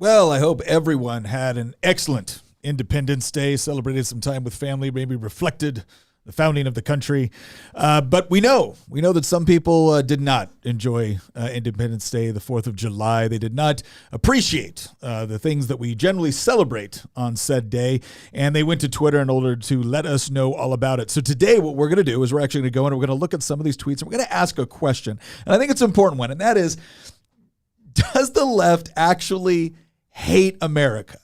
Well, I hope everyone had an excellent Independence Day, celebrated some time with family, maybe reflected the founding of the country. But we know that some people did not enjoy Independence Day, the 4th of July. They did not appreciate the things that we generally celebrate on said day. And they went to Twitter in order to let us know all about it. So today what we're going to do is we're actually going to go and we're going to look at some of these tweets and we're going to ask a question. And I think it's an important one. And that is, does the left actually hate America?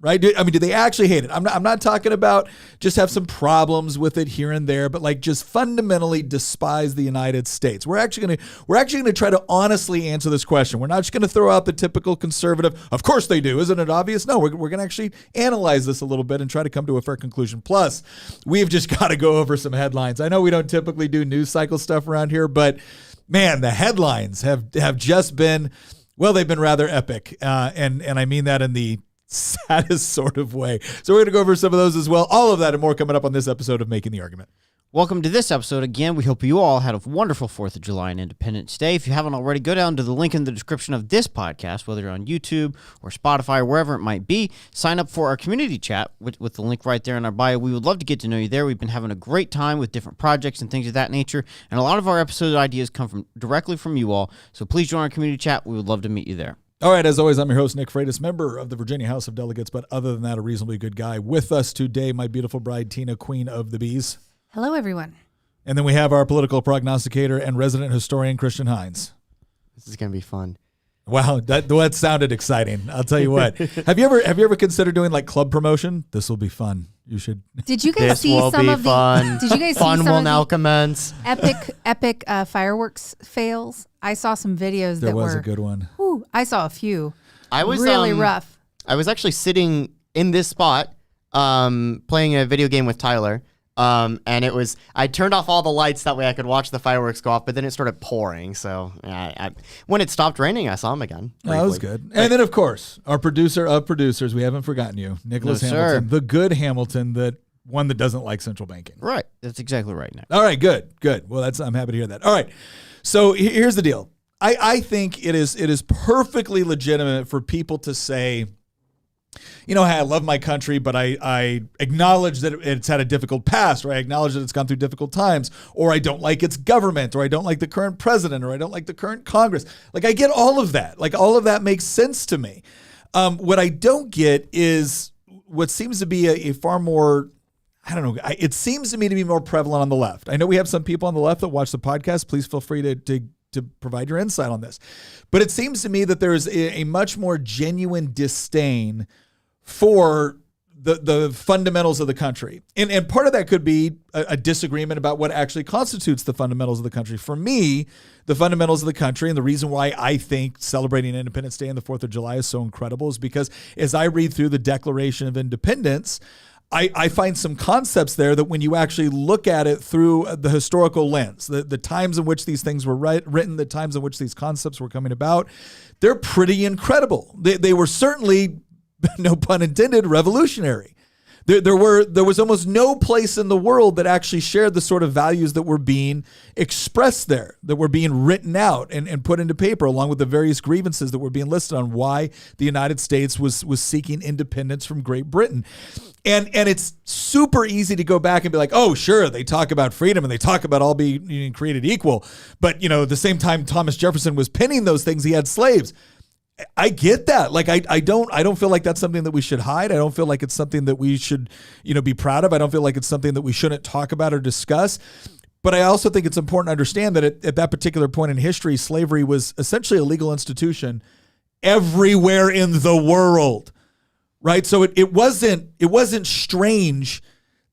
Right? Do they actually hate it? I'm not talking about just have some problems with it here and there, but like just fundamentally despise the United States. We're actually going to try to honestly answer this question. We're not just going to throw out the typical conservative, of course they do, isn't it obvious? No, we're going to actually analyze this a little bit and try to come to a fair conclusion. Plus, we've just got to go over some headlines. I know we don't typically do news cycle stuff around here, but man, the headlines have just been, well, they've been rather epic. And I mean that in the saddest sort of way. So we're going to go over some of those as well. All of that and more coming up on this episode of Making the Argument. Welcome to this episode. Again, we hope you all had a wonderful 4th of July and Independence Day. If you haven't already, go down to the link in the description of this podcast, whether you're on YouTube or Spotify or wherever it might be. Sign up for our community chat with the link right there in our bio. We would love to get to know you there. We've been having a great time with different projects and things of that nature. And a lot of our episode ideas come directly from you all. So please join our community chat. We would love to meet you there. All right, as always, I'm your host, Nick Freitas, member of the Virginia House of Delegates, but other than that, a reasonably good guy. With us today, my beautiful bride, Tina, Queen of the Bees. Hello, everyone. And then we have our political prognosticator and resident historian, Christian Hines. This is going to be fun. Wow, that sounded exciting. I'll tell you what. Have you ever considered doing like club promotion? This will be fun. You should. Did you guys see some of fun. Did you guys fun see some will of now the commence. epic fireworks fails? I saw some videos There that was were a good one. Ooh, I saw a few. I was really rough. I was actually sitting in this spot, playing a video game with Tyler. And I turned off all the lights that way I could watch the fireworks go off, but then it started pouring. So when it stopped raining, I saw him again. Oh, that was good. And then, of course, our producer of producers, we haven't forgotten you, Nicholas Hamilton, the good Hamilton, that one that doesn't like central banking. Right. That's exactly right, Nick. All right, good. Well, I'm happy to hear that. All right. So here's the deal. I think it is perfectly legitimate for people to say, hey, I love my country, but I acknowledge that it's had a difficult past, or I acknowledge that it's gone through difficult times, or I don't like its government, or I don't like the current president, or I don't like the current Congress. Like, I get all of that. Like, all of that makes sense to me. What I don't get is what seems to be a far more, I don't know, it seems to me to be more prevalent on the left. I know we have some people on the left that watch the podcast. Please feel free to provide your insight on this. But it seems to me that there is a much more genuine disdain for the fundamentals of the country. And part of that could be a disagreement about what actually constitutes the fundamentals of the country. For me, the fundamentals of the country, and the reason why I think celebrating Independence Day and the 4th of July is so incredible, is because as I read through the Declaration of Independence, I find some concepts there that when you actually look at it through the historical lens, the times in which these things were written, the times in which these concepts were coming about, they're pretty incredible. They were certainly, no pun intended, revolutionary. There was almost no place in the world that actually shared the sort of values that were being expressed there, that were being written out and put into paper, along with the various grievances that were being listed on why the United States was seeking independence from Great Britain. And it's super easy to go back and be like, oh, sure, they talk about freedom and they talk about all being created equal. But, at the same time Thomas Jefferson was penning those things, he had slaves. I get that. Like, I don't feel like that's something that we should hide. I don't feel like it's something that we should, be proud of. I don't feel like it's something that we shouldn't talk about or discuss. But I also think it's important to understand that at that particular point in history, slavery was essentially a legal institution everywhere in the world, right? So it wasn't strange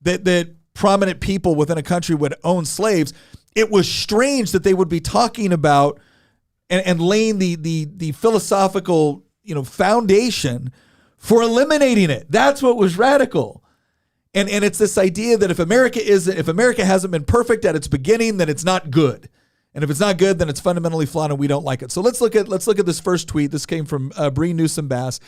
that prominent people within a country would own slaves. It was strange that they would be talking about and laying the philosophical, foundation for eliminating it. That's what was radical. And it's this idea that if America hasn't been perfect at its beginning, then it's not good. And if it's not good, then it's fundamentally flawed and we don't like it. So let's look at this first tweet. This came from Bree Newsom Bass.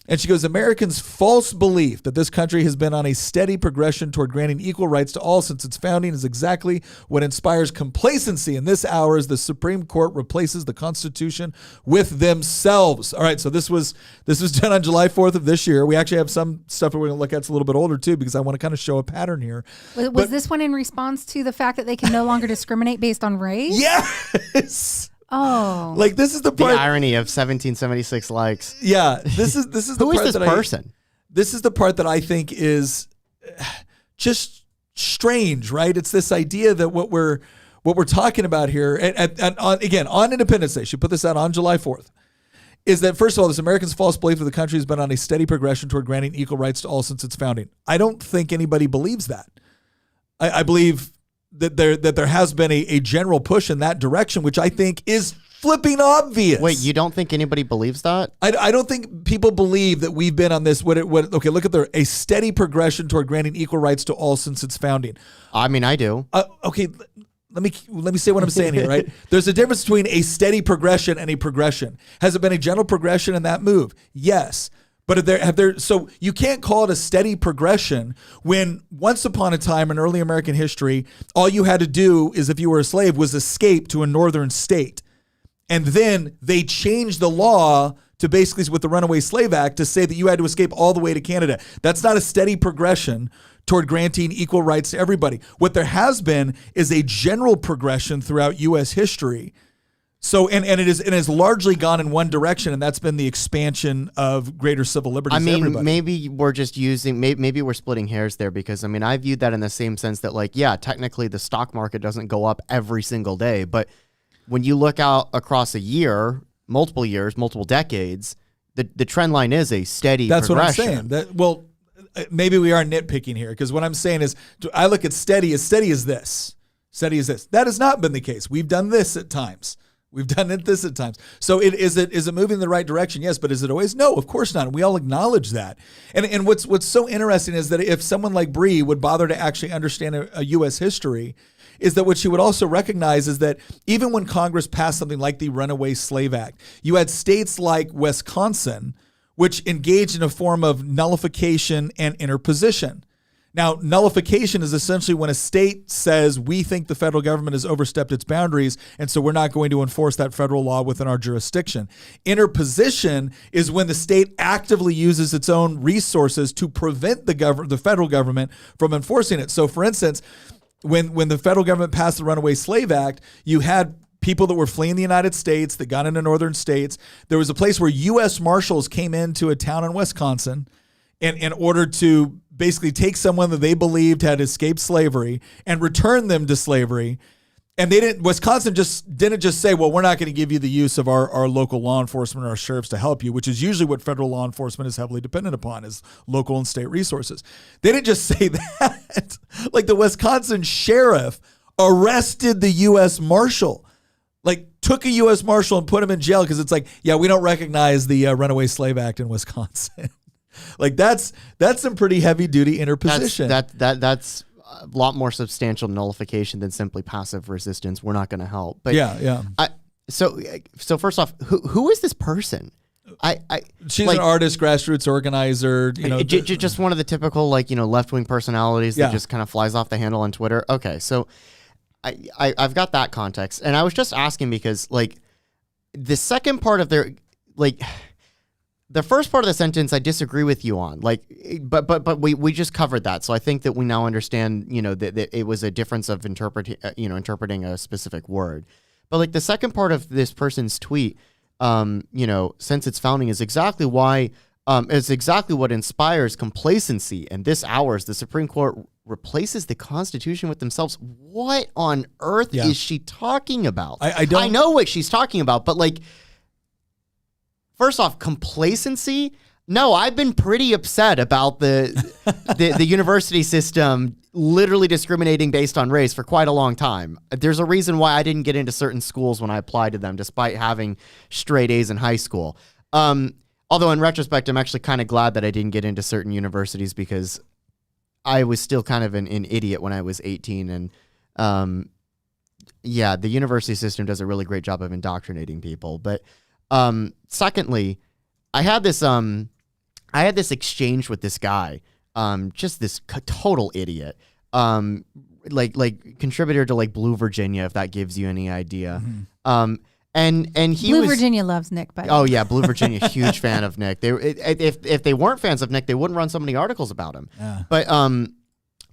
And she goes, Americans' false belief that this country has been on a steady progression toward granting equal rights to all since its founding is exactly what inspires complacency in this hour as the Supreme Court replaces the Constitution with themselves. All right, so this was done on July 4th of this year. We actually have some stuff that we're going to look at. It's a little bit older too, because I want to kind of show a pattern here. Was this one in response to the fact that they can no longer discriminate based on race? Yes. Oh. Like, this is the The part. irony of 1776 likes. Yeah, this is the Who is part this that person? this is the part that I think is just strange, right? It's this idea that what we're talking about here, and on Independence Day, she put this out on July 4th, is that, first of all, this Americans' false belief that the country has been on a steady progression toward granting equal rights to all since its founding. I don't think anybody believes that. I believe that there has been a general push in that direction, which I think is flipping obvious. Wait, you don't think anybody believes that? I don't think people believe that we've been on this. Okay, look at a steady progression toward granting equal rights to all since its founding. I mean, I do. Okay, let me say what I'm saying here, right? There's a difference between a steady progression and a progression. Has it been a general progression in that move? Yes. But so you can't call it a steady progression when once upon a time in early American history, all you had to do is, if you were a slave, was escape to a northern state. And then they changed the law to basically, with the Runaway Slave Act, to say that you had to escape all the way to Canada. That's not a steady progression toward granting equal rights to everybody. What there has been is a general progression throughout U.S. history. So, and it has largely gone in one direction, and that's been the expansion of greater civil liberties. I mean, to everybody. maybe we're just maybe we're splitting hairs there, because I mean, I viewed that in the same sense that, like, yeah, technically the stock market doesn't go up every single day, but when you look out across a year, multiple years, multiple decades, the trend line is a steady progression. What I'm saying. Maybe we are nitpicking here, because what I'm saying is, I look at steady as this. Steady as this. That has not been the case. We've done this at times. We've done this at times. So is it moving in the right direction? Yes, but is it always? No, of course not. And we all acknowledge that. And what's so interesting is that if someone like Bree would bother to actually understand a U.S. history, is that what she would also recognize is that even when Congress passed something like the Runaway Slave Act, you had states like Wisconsin, which engaged in a form of nullification and interposition. Now, nullification is essentially when a state says, we think the federal government has overstepped its boundaries, and so we're not going to enforce that federal law within our jurisdiction. Interposition is when the state actively uses its own resources to prevent the federal government from enforcing it. So, for instance, when the federal government passed the Runaway Slave Act, you had people that were fleeing the United States that got into northern states. There was a place where U.S. Marshals came into a town in Wisconsin in order to basically take someone that they believed had escaped slavery and return them to slavery. And Wisconsin didn't just say, well, we're not going to give you the use of our local law enforcement or our sheriffs to help you, which is usually what federal law enforcement is heavily dependent upon, is local and state resources. They didn't just say that. Like, the Wisconsin sheriff arrested the U.S. Marshal, like took a U.S. Marshal and put him in jail, because it's like, yeah, we don't recognize the Runaway Slave Act in Wisconsin. Like, that's some pretty heavy duty interposition. That's a lot more substantial nullification than simply passive resistance. We're not going to help. But yeah. So first off, who is this person? She's an artist, grassroots organizer. Just one of the typical, left wing personalities that just kind of flies off the handle on Twitter. Okay, so I've got that context, and I was just asking because, the second part of their the first part of the sentence I disagree with you on. But we just covered that, so I think that we now understand, that it was a difference of interpreting a specific word. But the second part of this person's tweet, since its founding is exactly why, is exactly what inspires complacency. And this hours, the Supreme Court replaces the Constitution with themselves. What on earth is she talking about? I know what she's talking about, but first off, complacency? No, I've been pretty upset about the university system literally discriminating based on race for quite a long time. There's a reason why I didn't get into certain schools when I applied to them, despite having straight A's in high school. Although in retrospect, I'm actually kind of glad that I didn't get into certain universities, because I was still kind of an idiot when I was 18, and yeah, the university system does a really great job of indoctrinating people. But secondly, I had this exchange with this guy, just this total idiot, like contributor to like Blue Virginia, if that gives you any idea. And he Blue Virginia loves Nick, by the way. Oh yeah, Blue Virginia, huge fan of Nick. If they weren't fans of Nick, they wouldn't run so many articles about him. Yeah. But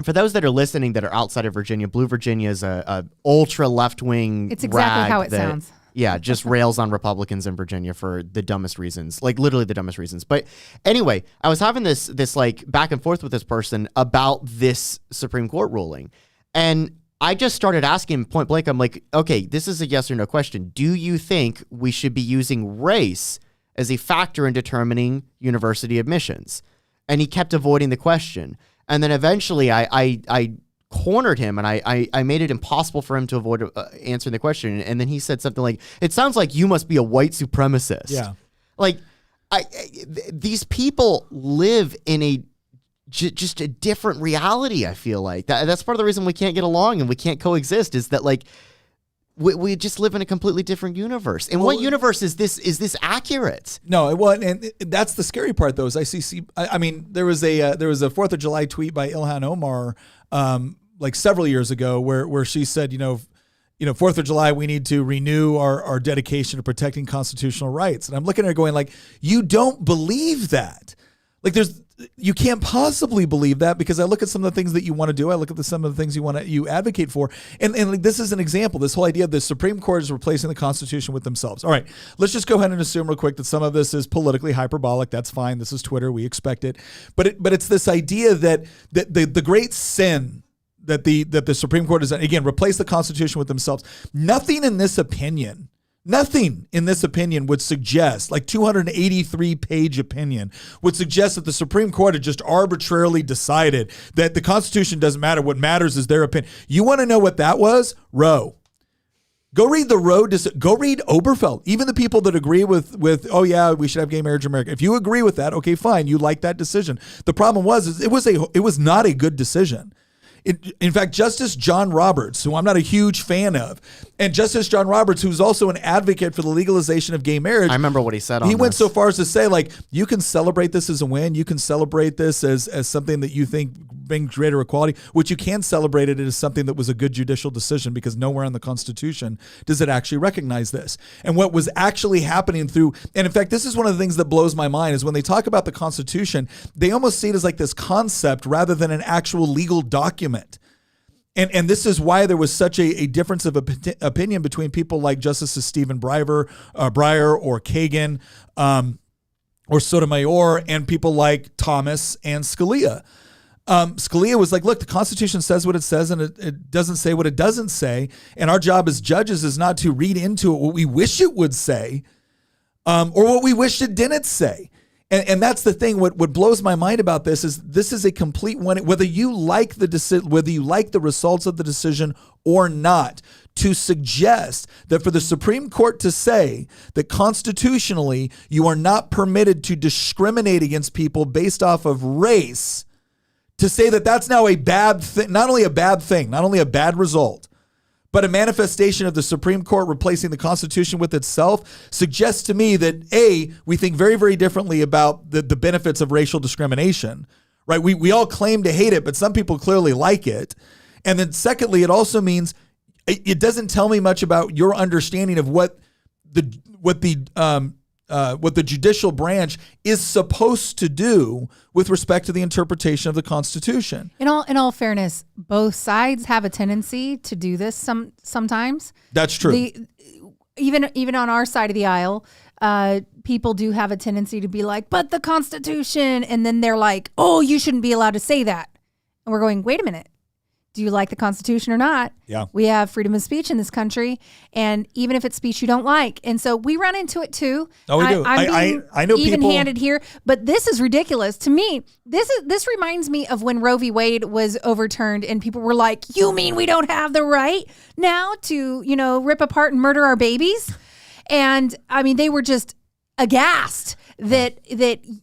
for those that are listening that are outside of Virginia, Blue Virginia is a ultra left wing. It's exactly how it sounds. Yeah, just rails on Republicans in Virginia for the dumbest reasons, like literally the dumbest reasons. But anyway, I was having this like back and forth with this person about this Supreme Court ruling, and I just started asking him point blank. I'm like, okay, this is a yes or no question. Do you think we should be using race as a factor in determining university admissions? And he kept avoiding the question. And then eventually I cornered him and I made it impossible for him to avoid answering the question. And then he said something like, it sounds like you must be a white supremacist. Yeah. Like these people live in a just a different reality. I feel like that's part of the reason we can't get along and we can't coexist is that like we just live in a completely different universe. And what universe is this accurate? No, it wasn't. And that's the scary part, though. Is I mean, there was a 4th of July tweet by Ilhan Omar, like several years ago, where she said, 4th of July, we need to renew our dedication to protecting constitutional rights. And I'm looking at her going, like, you don't believe that. Like, you can't possibly believe that, because I look at some of the things that you want to do. I look at some of the things you advocate for. And like, this is an example. This whole idea of the Supreme Court is replacing the Constitution with themselves. All right, let's just go ahead and assume real quick that some of this is politically hyperbolic. That's fine. This is Twitter. We expect it. But it's this idea that the great sin that the Supreme Court has done, again, replace the Constitution with themselves. Nothing in this opinion would suggest, like 283-page opinion, would suggest that the Supreme Court had just arbitrarily decided that the Constitution doesn't matter. What matters is their opinion. You want to know what that was? Roe. Go read the Roe. Go read Oberfeld. Even the people that agree with oh yeah, we should have gay marriage in America. If you agree with that, okay, fine. You like that decision. The problem was it was not a good decision. In fact, Justice John Roberts, who I'm not a huge fan of, and Justice John Roberts, who's also an advocate for the legalization of gay marriage. I remember what he said on He went this. so far as to say, like, you can celebrate this as a win. You can celebrate this as something that you think brings greater equality, which you can celebrate it as something that was a good judicial decision, because nowhere in the Constitution does it actually recognize this. And what was actually happening and in fact, this is one of the things that blows my mind, is when they talk about the Constitution, they almost see it as like this concept rather than an actual legal document. And this is why there was such a difference of opinion between people like Justices Stephen Breyer or Kagan or Sotomayor and people like Thomas and Scalia. Scalia was like, look, the Constitution says what it says, and it doesn't say what it doesn't say. And our job as judges is not to read into it what we wish it would say or what we wish it didn't say. And that's the thing. What blows my mind about this is a complete one. Whether you like the results of the decision or not, to suggest that for the Supreme Court to say that constitutionally you are not permitted to discriminate against people based off of race, to say that that's now a bad thing, not only a bad result, but a manifestation of the Supreme Court replacing the Constitution with itself, suggests to me that A, we think very, very differently about the benefits of racial discrimination, right? We all claim to hate it, but some people clearly like it. And then secondly, it also means it doesn't tell me much about your understanding of what the judicial branch is supposed to do with respect to the interpretation of the Constitution. In all fairness, both sides have a tendency to do this sometimes. That's true. Even on our side of the aisle, people do have a tendency to be like, but the Constitution, and then they're like, oh, you shouldn't be allowed to say that. And we're going, wait a minute. Do you like the Constitution or not? Yeah. We have freedom of speech in this country, and even if it's speech you don't like. And so we run into it too. Oh, we do. I know even-handed here, but this is ridiculous. To me, this reminds me of when Roe v. Wade was overturned and people were like, you mean we don't have the right now to, rip apart and murder our babies? And I mean, they were just aghast that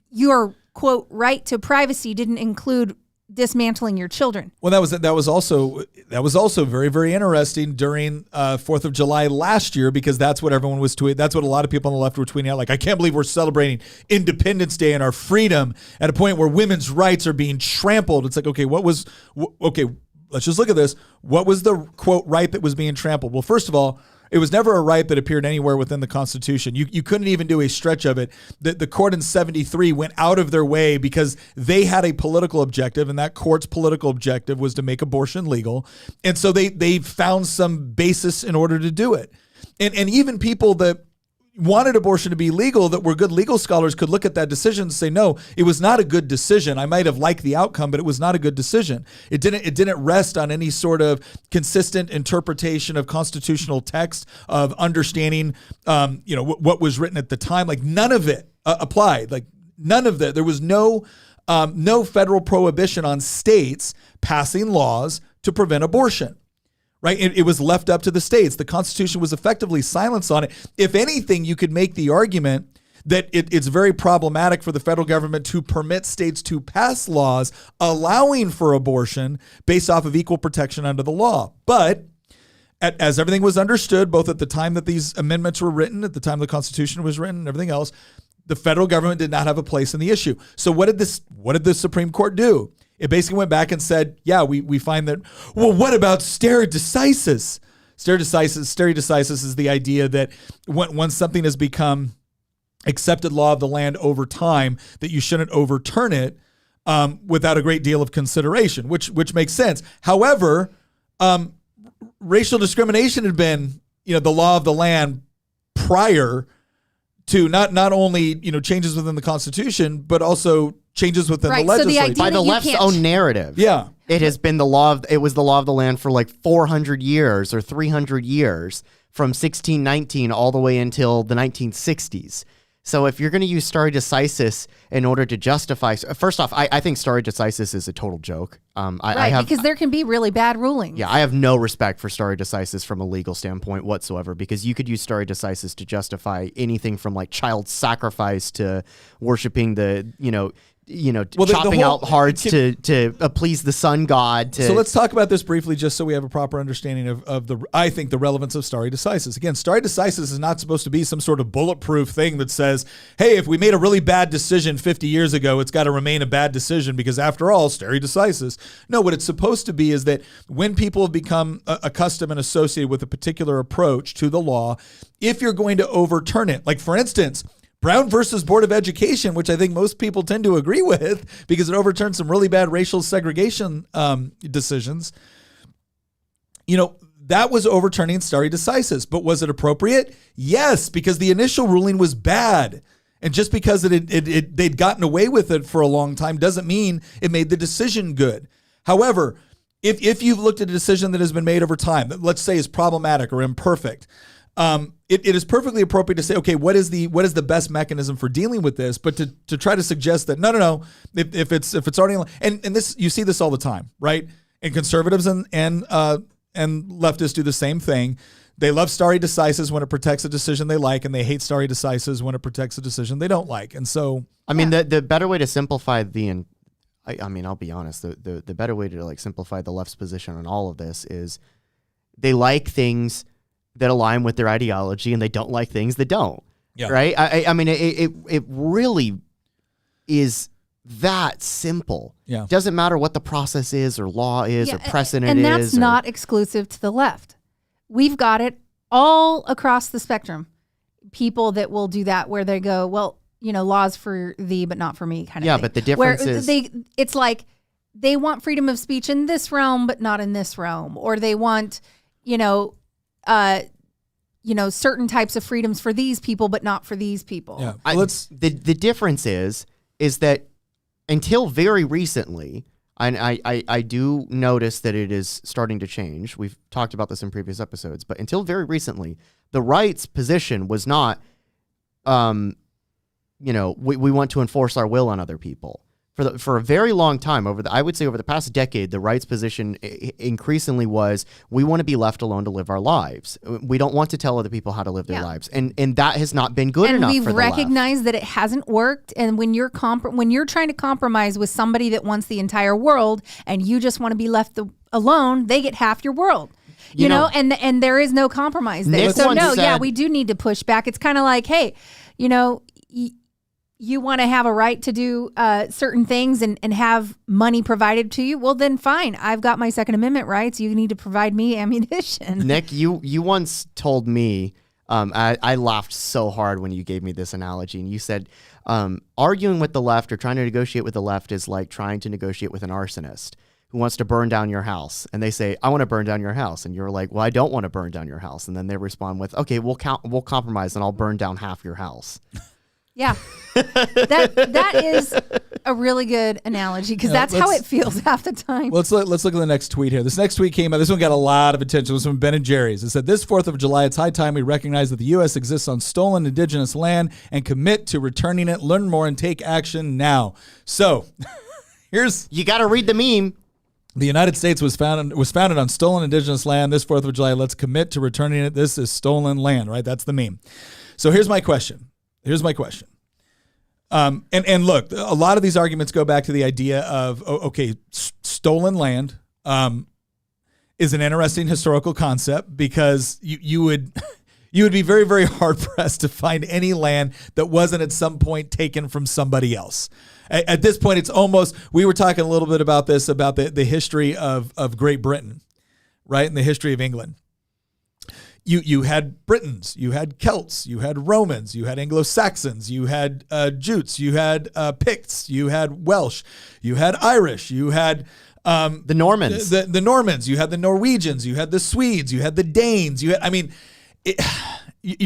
your, quote, right to privacy didn't include dismantling your children. Well, that was also very, very interesting during 4th of July last year, because that's what everyone was tweeting. That's what a lot of people on the left were tweeting out. Like, I can't believe we're celebrating Independence Day and our freedom at a point where women's rights are being trampled. It's like, okay, let's just look at this. What was the quote right that was being trampled? Well, first of all, it was never a right that appeared anywhere within the Constitution. You couldn't even do a stretch of it. The court in 73 went out of their way because they had a political objective, and that court's political objective was to make abortion legal. And so they found some basis in order to do it. And even people that wanted abortion to be legal, that were good legal scholars, could look at that decision and say, no, it was not a good decision. I might have liked the outcome, but it was not a good decision. It didn't rest on any sort of consistent interpretation of constitutional text, of understanding, what was written at the time. Like, none of it applied. Like, none of that. There was no federal prohibition on states passing laws to prevent abortion. Right? It was left up to the states. The Constitution was effectively silenced on it. If anything, you could make the argument that it's very problematic for the federal government to permit states to pass laws allowing for abortion based off of equal protection under the law. But as everything was understood, both at the time that these amendments were written, at the time the Constitution was written, and everything else, the federal government did not have a place in the issue. So what did the Supreme Court do? It basically went back and said, yeah, we find that, well, what about stare decisis? Stare decisis is the idea that once something has become accepted law of the land over time, that you shouldn't overturn it without a great deal of consideration, which makes sense. However, racial discrimination had been, the law of the land prior to not only, changes within the Constitution, but also changes within the legislature. By the left's own narrative. Yeah. It has been it was the law of the land for like 400 years or 300 years, from 1619 all the way until the 1960s. So if you're going to use stare decisis in order to justify, first off, I think stare decisis is a total joke. Because there can be really bad rulings. Yeah, I have no respect for stare decisis from a legal standpoint whatsoever, because you could use stare decisis to justify anything from like child sacrifice to worshiping the, chopping out hearts to please the sun god. So let's talk about this briefly, just so we have a proper understanding of the relevance of stare decisis. Again, stare decisis is not supposed to be some sort of bulletproof thing that says, hey, if we made a really bad decision 50 years ago, it's got to remain a bad decision because, after all, stare decisis. No, what it's supposed to be is that when people have become accustomed and associated with a particular approach to the law, if you're going to overturn it, like, for instance, Brown versus Board of Education, which I think most people tend to agree with because it overturned some really bad racial segregation decisions. That was overturning stare decisis. But was it appropriate? Yes, because the initial ruling was bad. And just because they'd gotten away with it for a long time doesn't mean it made the decision good. However, if you've looked at a decision that has been made over time, that let's say is problematic or imperfect, it is perfectly appropriate to say, okay, what is the best mechanism for dealing with this? But to try to suggest that no, if it's already, and this, you see this all the time, right? And conservatives and leftists do the same thing. They love stare decisis when it protects a decision they like, and they hate stare decisis when it protects a decision they don't like. And so, I mean, the better way to simplify I'll be honest, the better way to like simplify the left's position on all of this is they like things that align with their ideology, and they don't like things that don't. Yeah. Right? I mean, it really is that simple. Yeah. Doesn't matter what the process is or law is or precedent is. And that's not exclusive to the left. We've got it all across the spectrum. People that will do that, where they go, well, laws for thee, but not for me, kind of thing. Yeah, but the difference is it's like they want freedom of speech in this realm, but not in this realm. Or they want, certain types of freedoms for these people, but not for these people. Yeah. The difference is that until very recently, and I do notice that it is starting to change. We've talked about this in previous episodes, but until very recently, the right's position was not, we want to enforce our will on other people. for a very long time, I would say over the past decade, the right's position increasingly was we want to be left alone to live our lives. We don't want to tell other people how to live their lives, and that has not been good enough. And we've recognized that it hasn't worked. And when you're trying to compromise with somebody that wants the entire world, and you just want to be left alone, they get half your world. You know, and there is no compromise there. Nick So once no, said- we do need to push back. It's kind of like, hey, you know. You want to have a right to do certain things and have money provided to you, well, then fine. I've got my Second Amendment rights. You need to provide me ammunition. Nick, you once told me, I laughed so hard when you gave me this analogy, and you said, arguing with the left or trying to negotiate with the left is like trying to negotiate with an arsonist who wants to burn down your house. And they say, I want to burn down your house. And you're like, well, I don't want to burn down your house. And then they respond with, okay, we'll compromise and I'll burn down half your house. Yeah, that is a really good analogy because that's how it feels half the time. Let's look at the next tweet here. This next tweet came out. This one got a lot of attention. It was from Ben and Jerry's. It said, this 4th of July, it's high time we recognize that the U.S. exists on stolen indigenous land and commit to returning it. Learn more and take action now. So You got to read the meme. The United States was founded on stolen indigenous land. This 4th of July, let's commit to returning it. This is stolen land, right? That's the meme. So here's my question. And look, a lot of these arguments go back to the idea of, stolen land is an interesting historical concept because you would be very, very hard pressed to find any land that wasn't at some point taken from somebody else. At this point, it's almost, we were talking a little bit about this, about the history of Great Britain, right? And the history of England. You had Britons, you had Celts, you had Romans, you had Anglo-Saxons, you had Jutes, you had Picts, you had Welsh, you had Irish, you had the Normans. The Normans, you had the Norwegians, you had the Swedes, you had the Danes, you're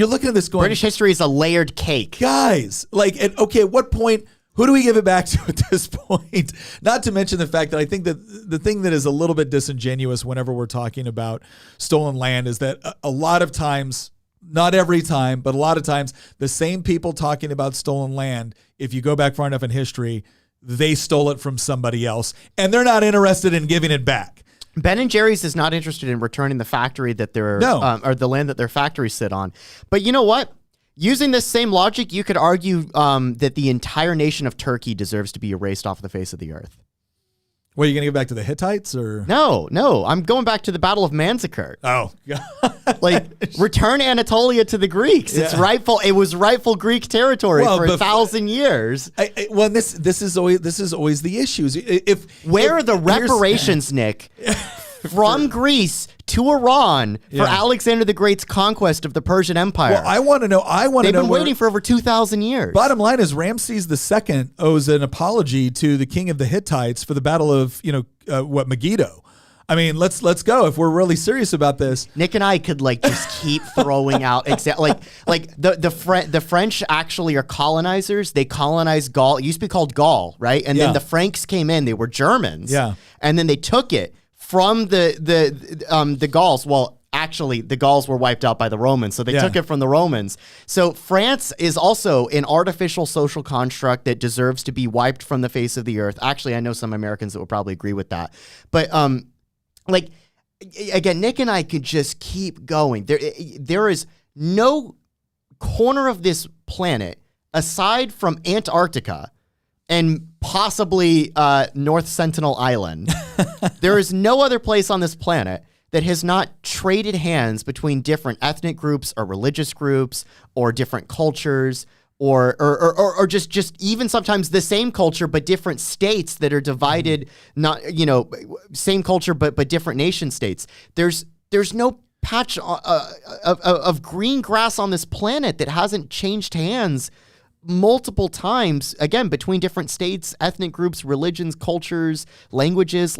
looking at this going, British history is a layered cake. guys, at what point, who do we give it back to at this point? Not to mention the fact that I think that the thing that is a little bit disingenuous whenever we're talking about stolen land is that a lot of times, not every time, but a lot of times, the same people talking about stolen land, if you go back far enough in history, they stole it from somebody else, and they're not interested in giving it back. Ben and Jerry's is not interested in returning the factory that they're, or the land that their factories sit on. But you know what? Using this same logic, you could argue that the entire nation of Turkey deserves to be erased off the face of the earth. Well, are you going to get back to the Hittites or? No. I'm going back to the Battle of Manzikert. Oh, God. Return Anatolia to the Greeks. Yeah. It was rightful Greek territory for 1,000 years. This is always the issues. Where are the reparations, Nick? From Greece to Iran for Alexander the Great's conquest of the Persian Empire. Well, I want to know. They've been waiting for over 2,000 years. Bottom line is Ramses II owes an apology to the king of the Hittites for the battle of Megiddo. I mean, let's go if we're really serious about this. Nick and I could just keep throwing out the French actually are colonizers. They colonized Gaul. It used to be called Gaul, right? And then the Franks came in. They were Germans. Yeah. And then they took it from the Gauls. Well, actually, the Gauls were wiped out by the Romans, so they took it from the Romans. So France is also an artificial social construct that deserves to be wiped from the face of the earth. Actually, I know some Americans that would probably agree with that. But again, Nick and I could just keep going. There is no corner of this planet aside from Antarctica and possibly North Sentinel Island. There is no other place on this planet that has not traded hands between different ethnic groups or religious groups or different cultures or just even sometimes the same culture but different states that are divided, not same culture but different nation states. There's no patch of green grass on this planet that hasn't changed hands multiple times, again, between different states, ethnic groups, religions, cultures, languages.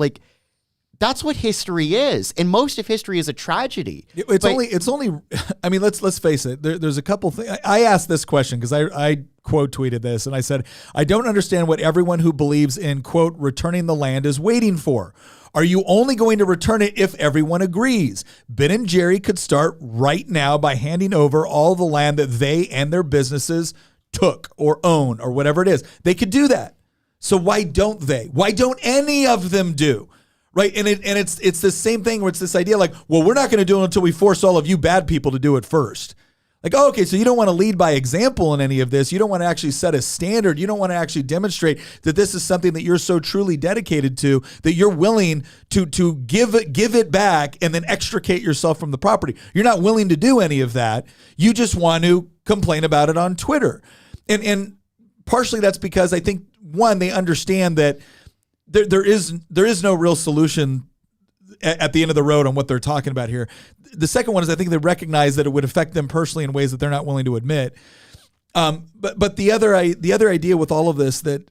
That's what history is, and most of history is a tragedy. It's only. I mean, let's face it. There's a couple things. I asked this question because I quote tweeted this, and I said, I don't understand what everyone who believes in quote returning the land is waiting for. Are you only going to return it if everyone agrees? Ben and Jerry could start right now by handing over all the land that they and their businesses took or own or whatever it is. They could do that. So why don't they? Why don't any of them do? Right? And it's the same thing where it's this idea like, well, we're not going to do it until we force all of you bad people to do it first. Like, oh, okay, so you don't want to lead by example in any of this. You don't want to actually set a standard. You don't want to actually demonstrate that this is something that you're so truly dedicated to that you're willing to give it back and then extricate yourself from the property. You're not willing to do any of that. You just want to complain about it on Twitter. And partially that's because I think, one, they understand that there is no real solution at the end of the road on what they're talking about here. The second one is I think they recognize that it would affect them personally in ways that they're not willing to admit. But the other idea with all of this that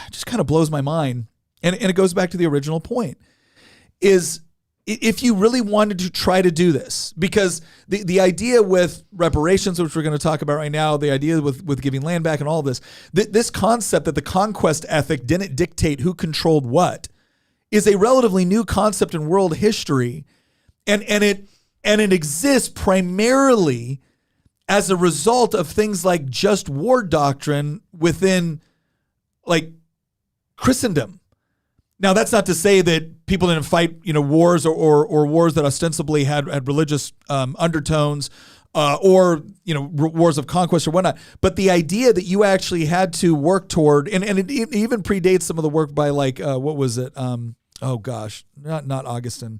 just kind of blows my mind, and it goes back to the original point, is if you really wanted to try to do this, because the idea with reparations, which we're going to talk about right now, the idea with giving land back and all of this concept that the conquest ethic didn't dictate who controlled what, is a relatively new concept in world history, and it exists primarily as a result of things like just war doctrine within like Christendom. Now, that's not to say that people didn't fight, wars or wars that ostensibly had religious undertones, or wars of conquest or whatnot. But the idea that you actually had to work toward, and it even predates some of the work by like what was it? Not Augustine.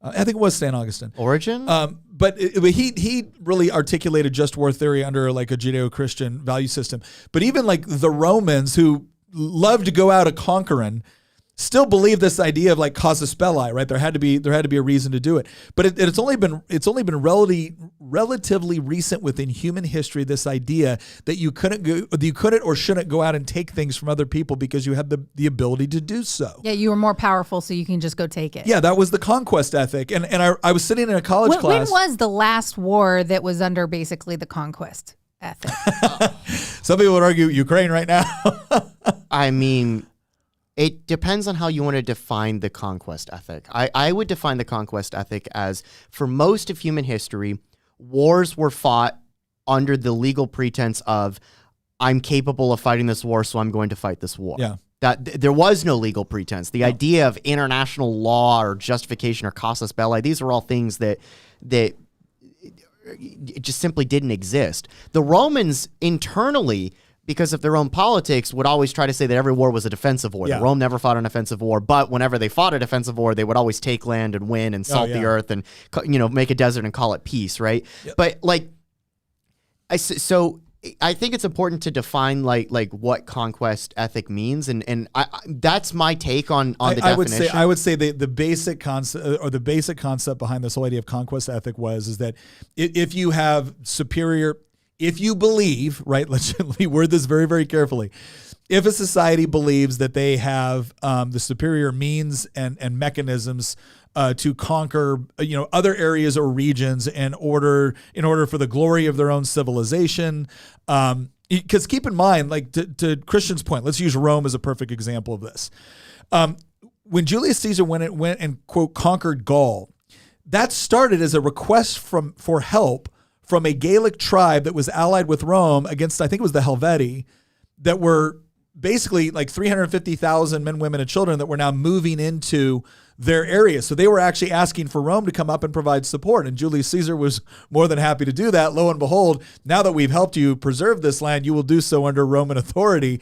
I think it was St. Augustine. Origen? But he really articulated just war theory under like a Judeo-Christian value system. But even like the Romans, who loved to go out a conquering, still believe this idea of like casus belli, right? There had to be a reason to do it. But it's only been relatively recent within human history, this idea that you couldn't or shouldn't go out and take things from other people because you had the ability to do so. Yeah, you were more powerful, so you can just go take it. Yeah, that was the conquest ethic. And I was sitting in a college class. When was the last war that was under basically the conquest ethic? Some people would argue Ukraine right now. I mean, it depends on how you want to define the conquest ethic. I would define the conquest ethic as, for most of human history, wars were fought under the legal pretense of, I'm capable of fighting this war, so I'm going to fight this war. Yeah. There was no legal pretense. The idea of international law or justification or casus belli, these are all things that it just simply didn't exist. The Romans internally, because of their own politics, would always try to say that every war was a defensive war. Yeah. Rome never fought an offensive war, but whenever they fought a defensive war, they would always take land and win and salt the earth and make a desert and call it peace, right? Yep. But I think it's important to define like what conquest ethic means, and that's my take on the definition. I would say the basic concept, or the basic concept behind this whole idea of conquest ethic is that if you have superior. If you believe, right, let's word this very, very carefully. If a society believes that they have the superior means and mechanisms to conquer, other areas or regions in order for the glory of their own civilization, because keep in mind, like to Christian's point, let's use Rome as a perfect example of this. When Julius Caesar went and quote conquered Gaul, that started as a request for help from a Gaelic tribe that was allied with Rome against, I think it was the Helvetii, that were basically like 350,000 men, women, and children that were now moving into their area. So they were actually asking for Rome to come up and provide support. And Julius Caesar was more than happy to do that. Lo and behold, now that we've helped you preserve this land, you will do so under Roman authority.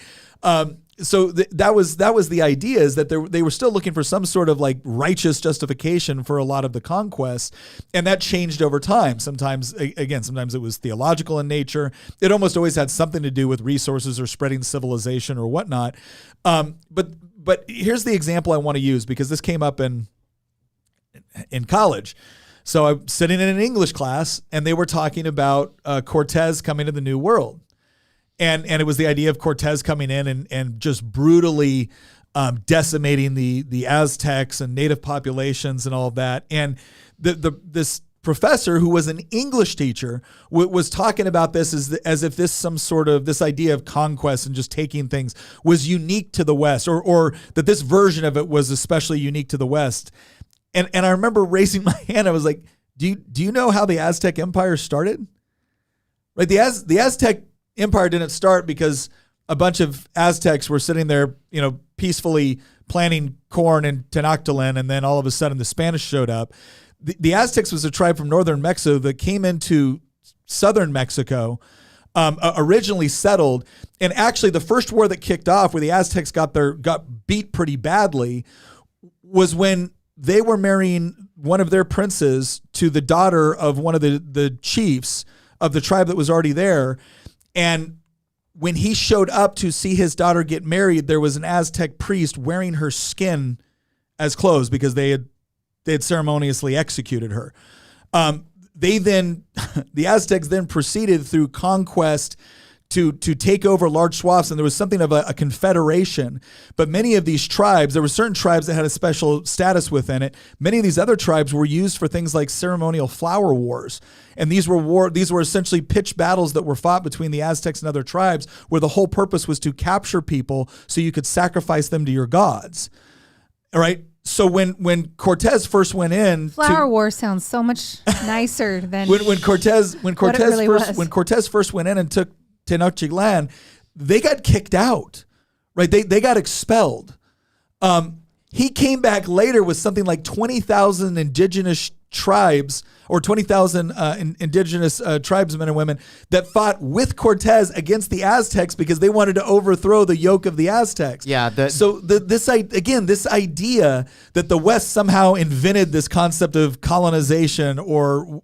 So that was the idea, is that they were still looking for some sort of like righteous justification for a lot of the conquests, and that changed over time. Sometimes it was theological in nature. It almost always had something to do with resources or spreading civilization or whatnot. But here's the example I want to use, because this came up in college. So I'm sitting in an English class, and they were talking about Cortez coming to the New World. And it was the idea of Cortez coming in and just brutally decimating the Aztecs and native populations and all of that. And this professor, who was an English teacher, was talking about this as if this idea of conquest and just taking things was unique to the West, or that this version of it was especially unique to the West. And I remember raising my hand. I was like, do you know how the Aztec Empire started? Right, the Aztec Empire didn't start because a bunch of Aztecs were sitting there, peacefully planting corn in Tenochtitlan, and then all of a sudden the Spanish showed up. The Aztecs was a tribe from northern Mexico that came into southern Mexico, originally settled, and actually the first war that kicked off, where the Aztecs got beat pretty badly, was when they were marrying one of their princes to the daughter of one of the chiefs of the tribe that was already there, and when he showed up to see his daughter get married, there was an Aztec priest wearing her skin as clothes because they had ceremoniously executed her. The Aztecs then proceeded through conquest to take over large swaths, and there was something of a confederation. But many of these tribes, there were certain tribes that had a special status within it. Many of these other tribes were used for things like ceremonial flower wars. And these were essentially pitched battles that were fought between the Aztecs and other tribes, where the whole purpose was to capture people so you could sacrifice them to your gods. All right? So when Cortez first went in, Flower War sounds so much nicer than when Cortez was. first went in and took Tenochtitlan, they got kicked out, right? They got expelled. He came back later with something like 20,000 indigenous tribes, or 20,000 indigenous tribesmen and women that fought with Cortez against the Aztecs because they wanted to overthrow the yoke of the Aztecs. Yeah. This idea that the West somehow invented this concept of colonization or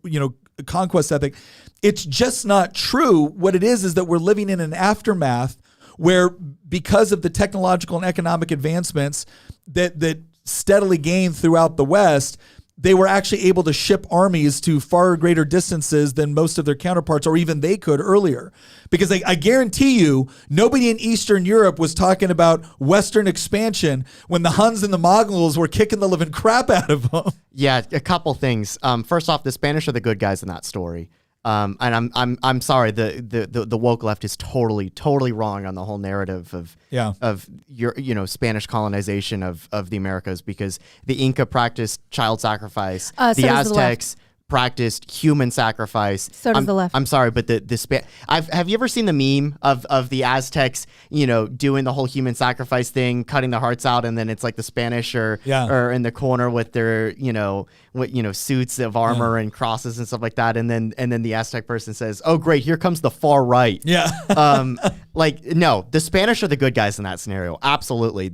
conquest ethic, it's just not true. What it is that we're living in an aftermath where, because of the technological and economic advancements that steadily gained throughout the West, they were actually able to ship armies to far greater distances than most of their counterparts, or even they could earlier. Because I guarantee you, nobody in Eastern Europe was talking about Western expansion when the Huns and the Mongols were kicking the living crap out of them. Yeah, a couple things. First off, the Spanish are the good guys in that story. And I'm sorry, the woke left is totally wrong on the whole narrative of your Spanish colonization of the Americas, because the Inca practiced child sacrifice, the Aztecs practiced human sacrifice. So does the left. I'm sorry, but have you ever seen the meme of the Aztecs, doing the whole human sacrifice thing, cutting the hearts out, and then it's like the Spanish are in the corner with their suits of armor and crosses and stuff like that, and then the Aztec person says, "Oh great, here comes the far right." Yeah. No, the Spanish are the good guys in that scenario. Absolutely.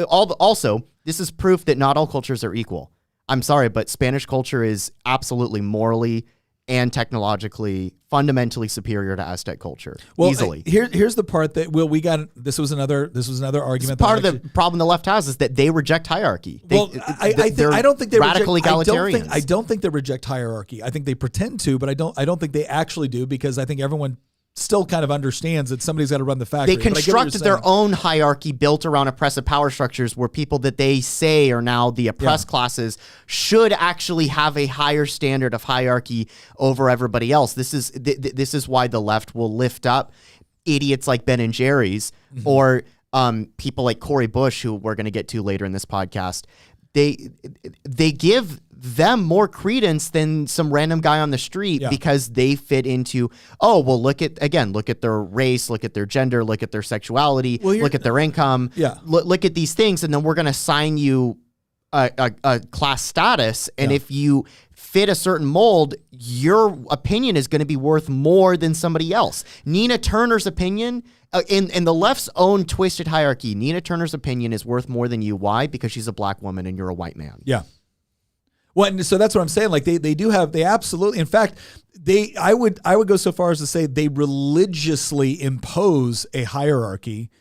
Also, this is proof that not all cultures are equal. I'm sorry, but Spanish culture is absolutely morally and technologically fundamentally superior to Aztec culture. Well, easily. Here's the part that we got. This was another argument. Part of the problem the left has is that they reject hierarchy. I don't think they radically egalitarians. I don't think they reject hierarchy. I think they pretend to, but I don't think they actually do, because I think everyone still kind of understands that somebody's got to run the factory. They constructed their own hierarchy built around oppressive power structures, where people that they say are now the oppressed classes should actually have a higher standard of hierarchy over everybody else. This is why the left will lift up idiots like Ben and Jerry's, or people like Cory Bush, who we're going to get to later in this podcast. They give them more credence than some random guy on the street because they fit into, look at their race, look at their gender, look at their sexuality, look at their income, look at these things, and then we're going to assign you a class status, and if you fit a certain mold, your opinion is going to be worth more than somebody else. Nina Turner's opinion, in the left's own twisted hierarchy, Nina Turner's opinion is worth more than you. Why? Because she's a black woman and you're a white man. Yeah. Well, and so that's what I'm saying. Like they absolutely, in fact, I would go so far as to say they religiously impose a hierarchy.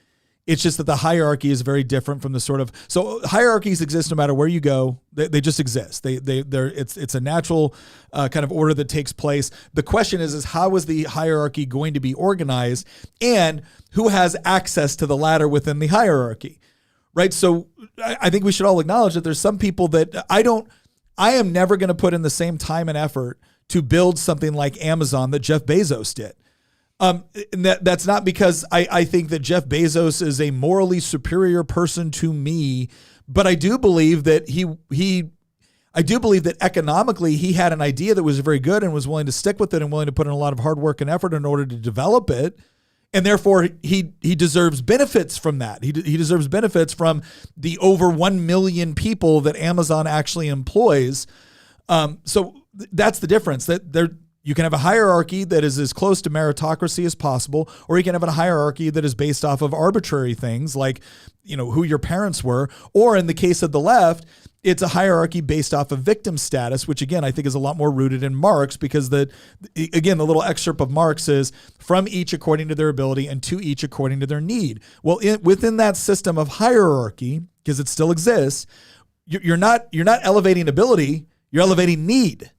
It's just that the hierarchy is very different from the so hierarchies exist no matter where you go. They just exist. It's a natural kind of order that takes place. The question is how is the hierarchy going to be organized, and who has access to the ladder within the hierarchy, right? So I think we should all acknowledge that there's some people that I am never going to put in the same time and effort to build something like Amazon that Jeff Bezos did. That's not because I think that Jeff Bezos is a morally superior person to me, but I do believe that I do believe that economically he had an idea that was very good and was willing to stick with it and willing to put in a lot of hard work and effort in order to develop it. And therefore, he deserves benefits from that. He deserves benefits from the over 1 million people that Amazon actually employs. So that's the difference. That you can have a hierarchy that is as close to meritocracy as possible, or you can have a hierarchy that is based off of arbitrary things like, who your parents were. Or in the case of the left, it's a hierarchy based off of victim status, which again, I think is a lot more rooted in Marx, because the little excerpt of Marx is from each according to their ability and to each according to their need. Well, within that system of hierarchy, because it still exists, you're not elevating ability, you're elevating need.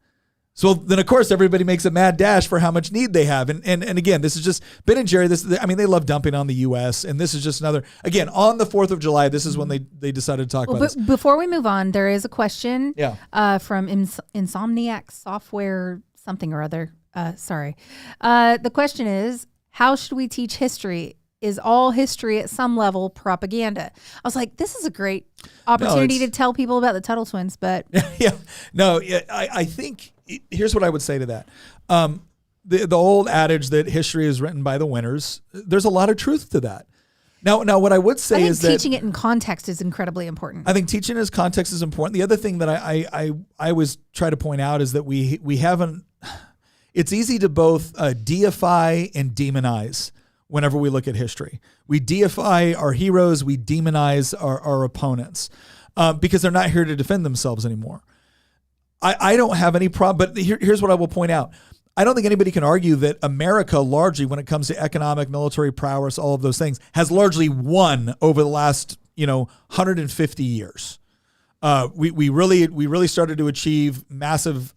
So then, of course, everybody makes a mad dash for how much need they have. And again, this is just Ben and Jerry. They love dumping on the U.S. And this is just another, again, on the 4th of July, this is when they decided to talk about this. Before we move on, there is a question from Insomniac Software something or other. The question is, how should we teach history? Is all history at some level propaganda? I was like, this is a great opportunity to tell people about the Tuttle twins, but I think here's what I would say to that. The old adage that history is written by the winners, there's a lot of truth to that. Now what I would say is that teaching it in context is incredibly important. I think teaching as context is important. The other thing that I always try to point out is that we haven't. It's easy to both deify and demonize. Whenever we look at history, we deify our heroes, we demonize our opponents because they're not here to defend themselves anymore. I don't have any problem, but here's what I will point out. I don't think anybody can argue that America largely, when it comes to economic, military prowess, all of those things, has largely won over the last 150 years. We really started to achieve massive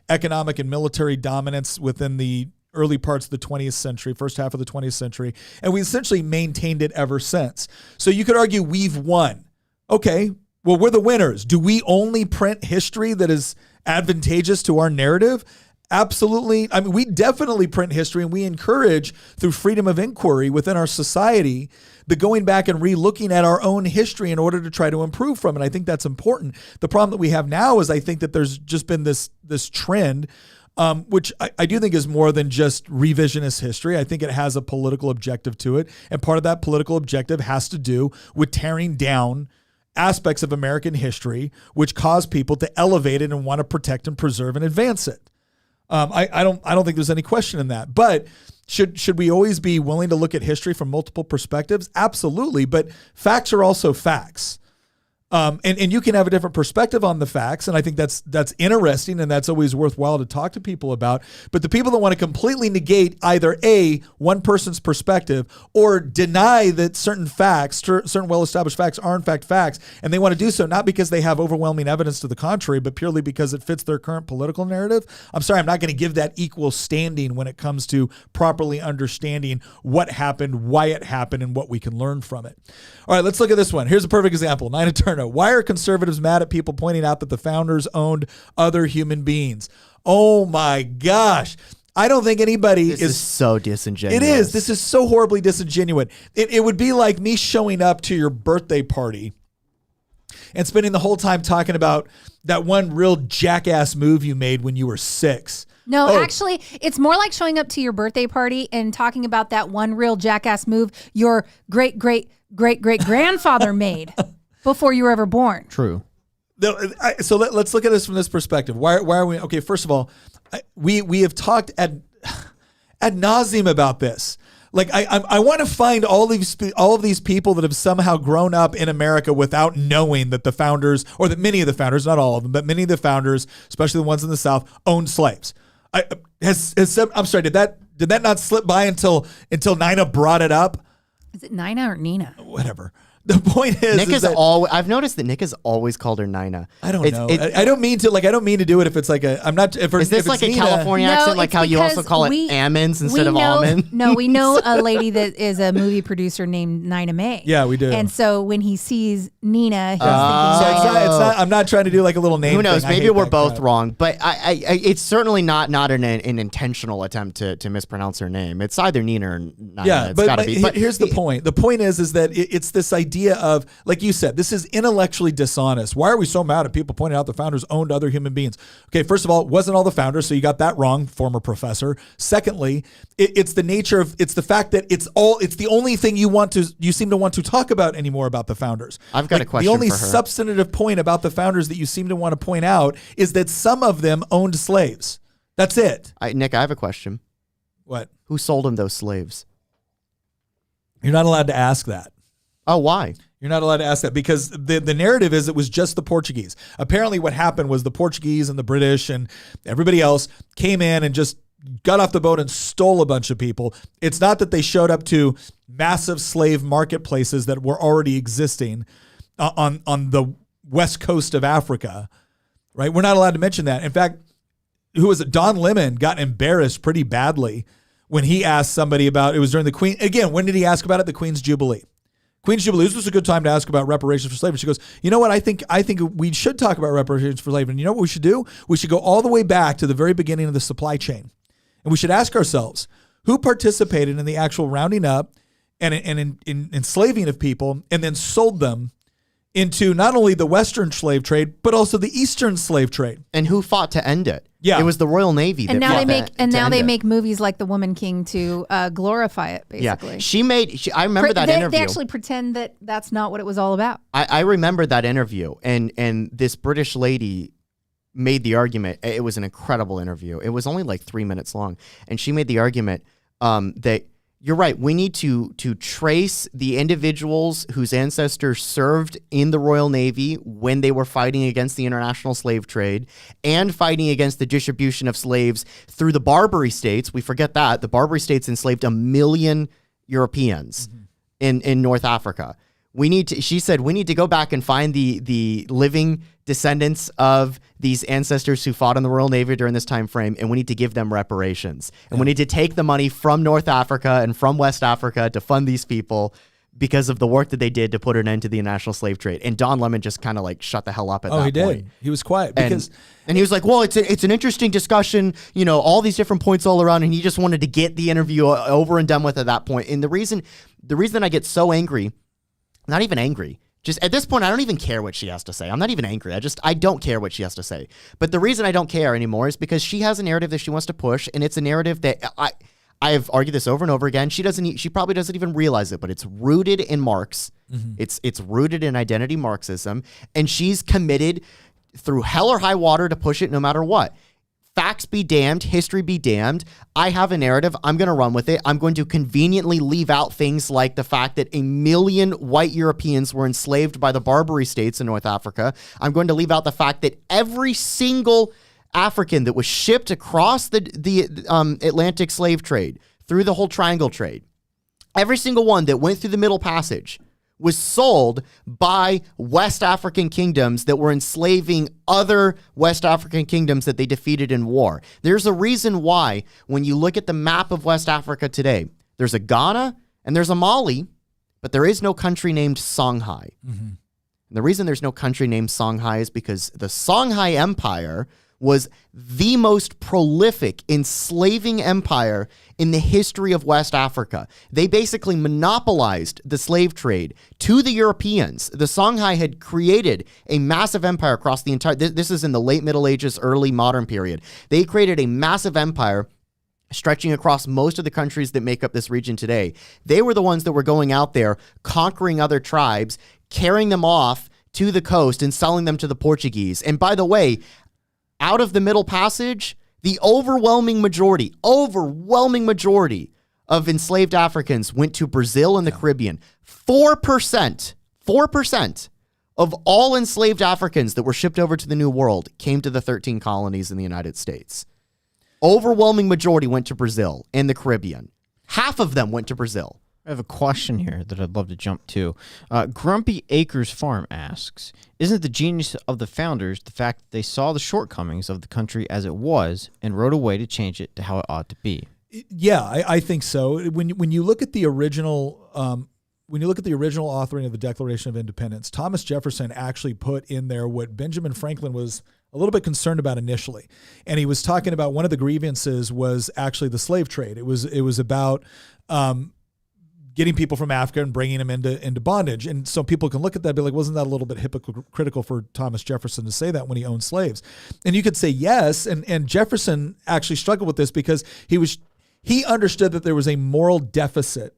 economic and military dominance within the early parts of the 20th century, first half of the 20th century, and we essentially maintained it ever since. So you could argue we've won. Okay, well, we're the winners. Do we only print history that is advantageous to our narrative? Absolutely. I mean, we definitely print history, and we encourage, through freedom of inquiry within our society, the going back and re-looking at our own history in order to try to improve from it. I think that's important. The problem that we have now is I think that there's just been this trend which I do think is more than just revisionist history. I think it has a political objective to it. And part of that political objective has to do with tearing down aspects of American history, which cause people to elevate it and want to protect and preserve and advance it. I don't think there's any question in that. But should we always be willing to look at history from multiple perspectives? Absolutely. But facts are also facts. And you can have a different perspective on the facts, and I think that's interesting, and that's always worthwhile to talk to people about. But the people that want to completely negate either one person's perspective or deny that certain facts, certain well-established facts are in fact facts, and they want to do so not because they have overwhelming evidence to the contrary, but purely because it fits their current political narrative. I'm sorry, I'm not going to give that equal standing when it comes to properly understanding what happened, why it happened, and what we can learn from it. All right, let's look at this one. Here's a perfect example. Nina Turner. Why are conservatives mad at people pointing out that the founders owned other human beings? Oh my gosh. I don't think anybody is so disingenuous. It is. This is so horribly disingenuous. It would be like me showing up to your birthday party and spending the whole time talking about that one real jackass move you made when you were 6. No, actually, it's more like showing up to your birthday party and talking about that one real jackass move your great-great-great-great-grandfather made before you were ever born. True. So let's look at this from this perspective. Why are we? Okay, first of all, we have talked ad nauseum about this. Like I want to find all of these people that have somehow grown up in America without knowing that the founders, or that many of the founders, not all of them, but many of the founders, especially the ones in the South, owned slaves. I'm sorry. Did that not slip by until Nina brought it up? Is it Nina or Nina? Whatever. The point is, Nick is I've noticed that Nick has always called her Nina. I don't know. I don't mean to. I don't mean to do it if it's like a. I'm not. Is this like a Nina, California accent, like how you also call it almonds instead of almond? No, we know a lady that is a movie producer named Nina May. Yeah, we do. And so when he sees Nina, he's thinking. So it's not. I'm not trying to do like a little name. Who knows? Thing. Maybe we're both wrong, but it's certainly not an intentional attempt to mispronounce her name. It's either Nina or Nina. Yeah, it's gotta be. But here's the point. The point is that it's this idea idea of, like you said, this is intellectually dishonest. Why are we so mad at people pointing out the founders owned other human beings? Okay, first of all, it wasn't all the founders, so you got that wrong, former professor. Secondly, it's the fact that it's the only thing you seem to want to talk about anymore about the founders. I've got a question The only for her. substantive point about the founders that you seem to want to point out is that some of them owned slaves. That's it. Nick, I have a question. What? Who sold him those slaves? You're not allowed to ask that. Oh, why? You're not allowed to ask that because the narrative is it was just the Portuguese. Apparently what happened was the Portuguese and the British and everybody else came in and just got off the boat and stole a bunch of people. It's not that they showed up to massive slave marketplaces that were already existing on the west coast of Africa, right? We're not allowed to mention that. In fact, who was it? Don Lemon got embarrassed pretty badly when he asked somebody about, it was during the Queen, again, when did he ask about it? The Queen's Jubilee. Queen's Jubilee, this was a good time to ask about reparations for slavery. She goes, you know what, I think we should talk about reparations for slavery. And you know what we should do? We should go all the way back to the very beginning of the supply chain. And we should ask ourselves, who participated in the actual rounding up and in enslaving of people and then sold them into not only the Western slave trade, but also the Eastern slave trade. And who fought to end it? Yeah. It was the Royal Navy. And that now fought they make to end it. make movies like The Woman King to glorify it, basically. Yeah, I remember that interview. They actually pretend that that's not what it was all about. I remember that interview, and this British lady made the argument. It was an incredible interview. It was only like 3 minutes long, and she made the argument that you're right. We need to trace the individuals whose ancestors served in the Royal Navy when they were fighting against the international slave trade and fighting against the distribution of slaves through the Barbary States. We forget that the Barbary States enslaved 1 million Europeans in North Africa. She said, we need to go back and find the living descendants of these ancestors who fought in the Royal Navy during this time frame, and we need to give them reparations. And we need to take the money from North Africa and from West Africa to fund these people because of the work that they did to put an end to the international slave trade. And Don Lemon just kind of like shut the hell up at that point. Oh, he did. He was quiet because... And he was like, well, it's an interesting discussion, all these different points all around, and he just wanted to get the interview over and done with at that point. And the reason I get so angry, not even angry, just at this point, I don't even care what she has to say. I'm not even angry. I don't care what she has to say. But the reason I don't care anymore is because she has a narrative that she wants to push, and it's a narrative that I have argued this over and over again. She probably doesn't even realize it, but it's rooted in Marx. Mm-hmm. It's rooted in identity Marxism, and she's committed through hell or high water to push it no matter what. Facts be damned, history be damned. I have a narrative. I'm going to run with it. I'm going to conveniently leave out things like the fact that 1 million white Europeans were enslaved by the Barbary States in North Africa. I'm going to leave out the fact that every single African that was shipped across the Atlantic slave trade, through the whole triangle trade, every single one that went through the Middle Passage was sold by West African kingdoms that were enslaving other West African kingdoms that they defeated in war. There's a reason why, when you look at the map of West Africa today, there's a Ghana and there's a Mali, but there is no country named Songhai. Mm-hmm. And the reason there's no country named Songhai is because the Songhai Empire was the most prolific enslaving empire in the history of West Africa. They basically monopolized the slave trade to the Europeans. The Songhai had created a massive empire across the entire... This is in the late Middle Ages, early modern period. They created a massive empire stretching across most of the countries that make up this region today. They were the ones that were going out there, conquering other tribes, carrying them off to the coast and selling them to the Portuguese. And by the way, out of the Middle Passage, the overwhelming majority of enslaved Africans went to Brazil and the Caribbean. 4% of all enslaved Africans that were shipped over to the New World came to the 13 colonies in the United States. Overwhelming majority went to Brazil and the Caribbean. Half of them went to Brazil. I have a question here that I'd love to jump to. Grumpy Acres Farm asks, isn't the genius of the founders the fact that they saw the shortcomings of the country as it was and wrote a way to change it to how it ought to be? Yeah, I think so. When you look at the original authoring of the Declaration of Independence, Thomas Jefferson actually put in there what Benjamin Franklin was a little bit concerned about initially. And he was talking about one of the grievances was actually the slave trade. It was about getting people from Africa and bringing them into bondage. And so people can look at that and be like, wasn't that a little bit hypocritical for Thomas Jefferson to say that when he owned slaves? And you could say yes. And Jefferson actually struggled with this because he understood that there was a moral deficit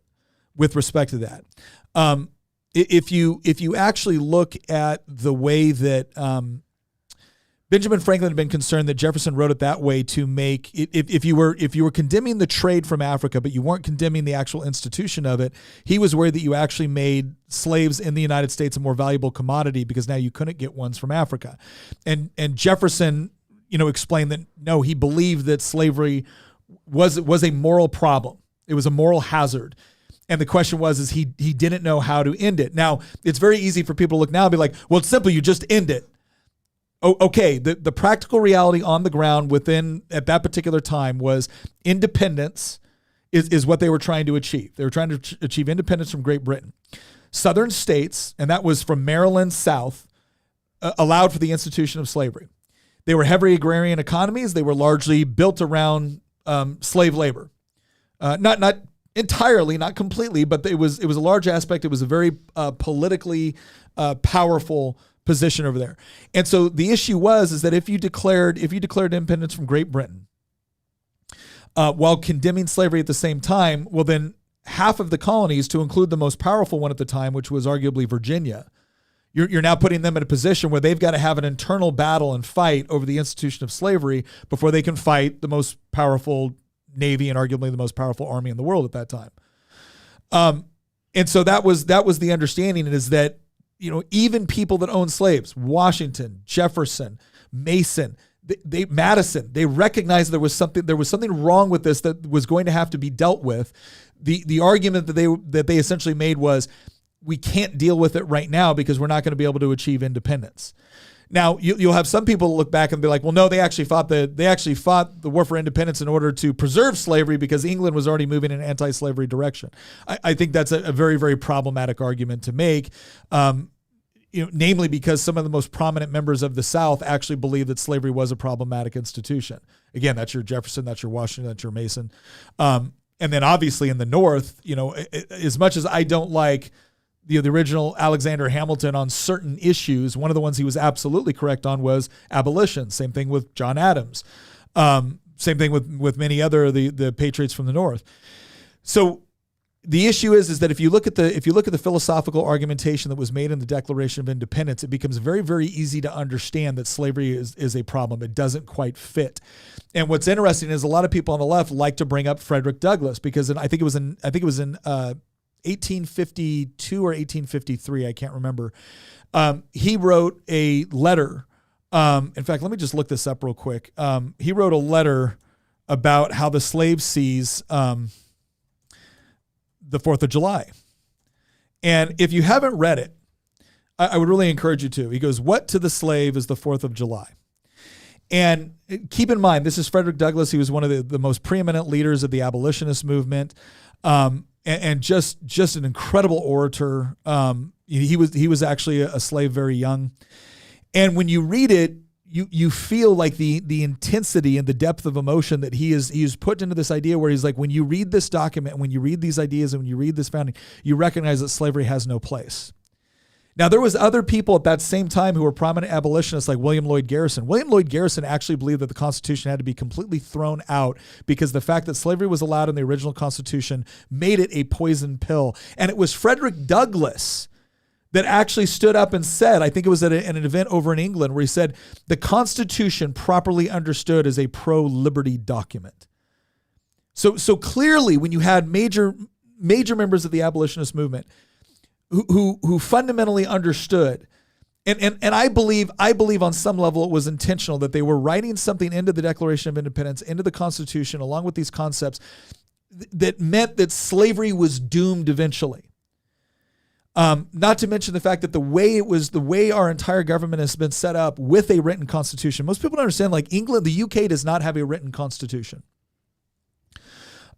with respect to that. If you actually look at the way that Benjamin Franklin had been concerned that Jefferson wrote it that way to make if you were condemning the trade from Africa, but you weren't condemning the actual institution of it, he was worried that you actually made slaves in the United States a more valuable commodity because now you couldn't get ones from Africa. And Jefferson, explained that no, he believed that slavery was a moral problem. It was a moral hazard. And the question is he didn't know how to end it. Now, it's very easy for people to look now and be like, well, it's simple, you just end it. Okay, the practical reality on the ground at that particular time was independence is what they were trying to achieve. They were trying to achieve independence from Great Britain. Southern states, and that was from Maryland south, allowed for the institution of slavery. They were heavy agrarian economies. They were largely built around slave labor. Not entirely, not completely, but it was a large aspect. It was a very politically powerful position over there. And so the issue is that if you declared independence from Great Britain while condemning slavery at the same time, well, then half of the colonies, to include the most powerful one at the time, which was arguably Virginia, you're now putting them in a position where they've got to have an internal battle and fight over the institution of slavery before they can fight the most powerful navy and arguably the most powerful army in the world at that time. And so that was the understanding, is that even people that owned slaves, Washington, Jefferson, Mason, Madison, they recognized there was something wrong with this that was going to have to be dealt with. The argument that they essentially made was, we can't deal with it right now because we're not going to be able to achieve independence. Now, you'll have some people look back and be like, well, no, they actually fought the war for independence in order to preserve slavery because England was already moving in an anti-slavery direction. I think that's a very, very problematic argument to make, namely because some of the most prominent members of the South actually believe that slavery was a problematic institution. Again, that's your Jefferson, that's your Washington, that's your Mason. And then obviously in the North, as much as I don't like the original Alexander Hamilton on certain issues, one of the ones he was absolutely correct on was abolition. Same thing with John Adams. Same thing with many other the patriots from the North. So the issue is that if you look at the philosophical argumentation that was made in the Declaration of Independence, it becomes very, very easy to understand that slavery is a problem. It doesn't quite fit. And what's interesting is a lot of people on the left like to bring up Frederick Douglass because I think it was in 1852 or 1853, I can't remember. He wrote a letter. In fact, let me just look this up real quick. He wrote a letter about how the slave sees the 4th of July. And if you haven't read it, I would really encourage you to. He goes, "What to the slave is the 4th of July?" And keep in mind, this is Frederick Douglass. He was one of the most preeminent leaders of the abolitionist movement. And just an incredible orator. He was actually a slave very young. And when you read it, you feel like the intensity and the depth of emotion that he is put into this idea, where he's like, when you read this document, when you read these ideas, and when you read this founding, you recognize that slavery has no place. Now, there was other people at that same time who were prominent abolitionists like William Lloyd Garrison. William Lloyd Garrison actually believed that the Constitution had to be completely thrown out because the fact that slavery was allowed in the original Constitution made it a poison pill. And it was Frederick Douglass that actually stood up and said, I think it was at an event over in England, where he said, the Constitution properly understood is a pro-liberty document. So clearly, when you had major members of the abolitionist movement who fundamentally understood, and I believe on some level it was intentional, that they were writing something into the Declaration of Independence, into the Constitution, along with these concepts that meant that slavery was doomed eventually. Not to mention the fact that the way our entire government has been set up with a written constitution. Most people don't understand, like England, the UK does not have a written constitution.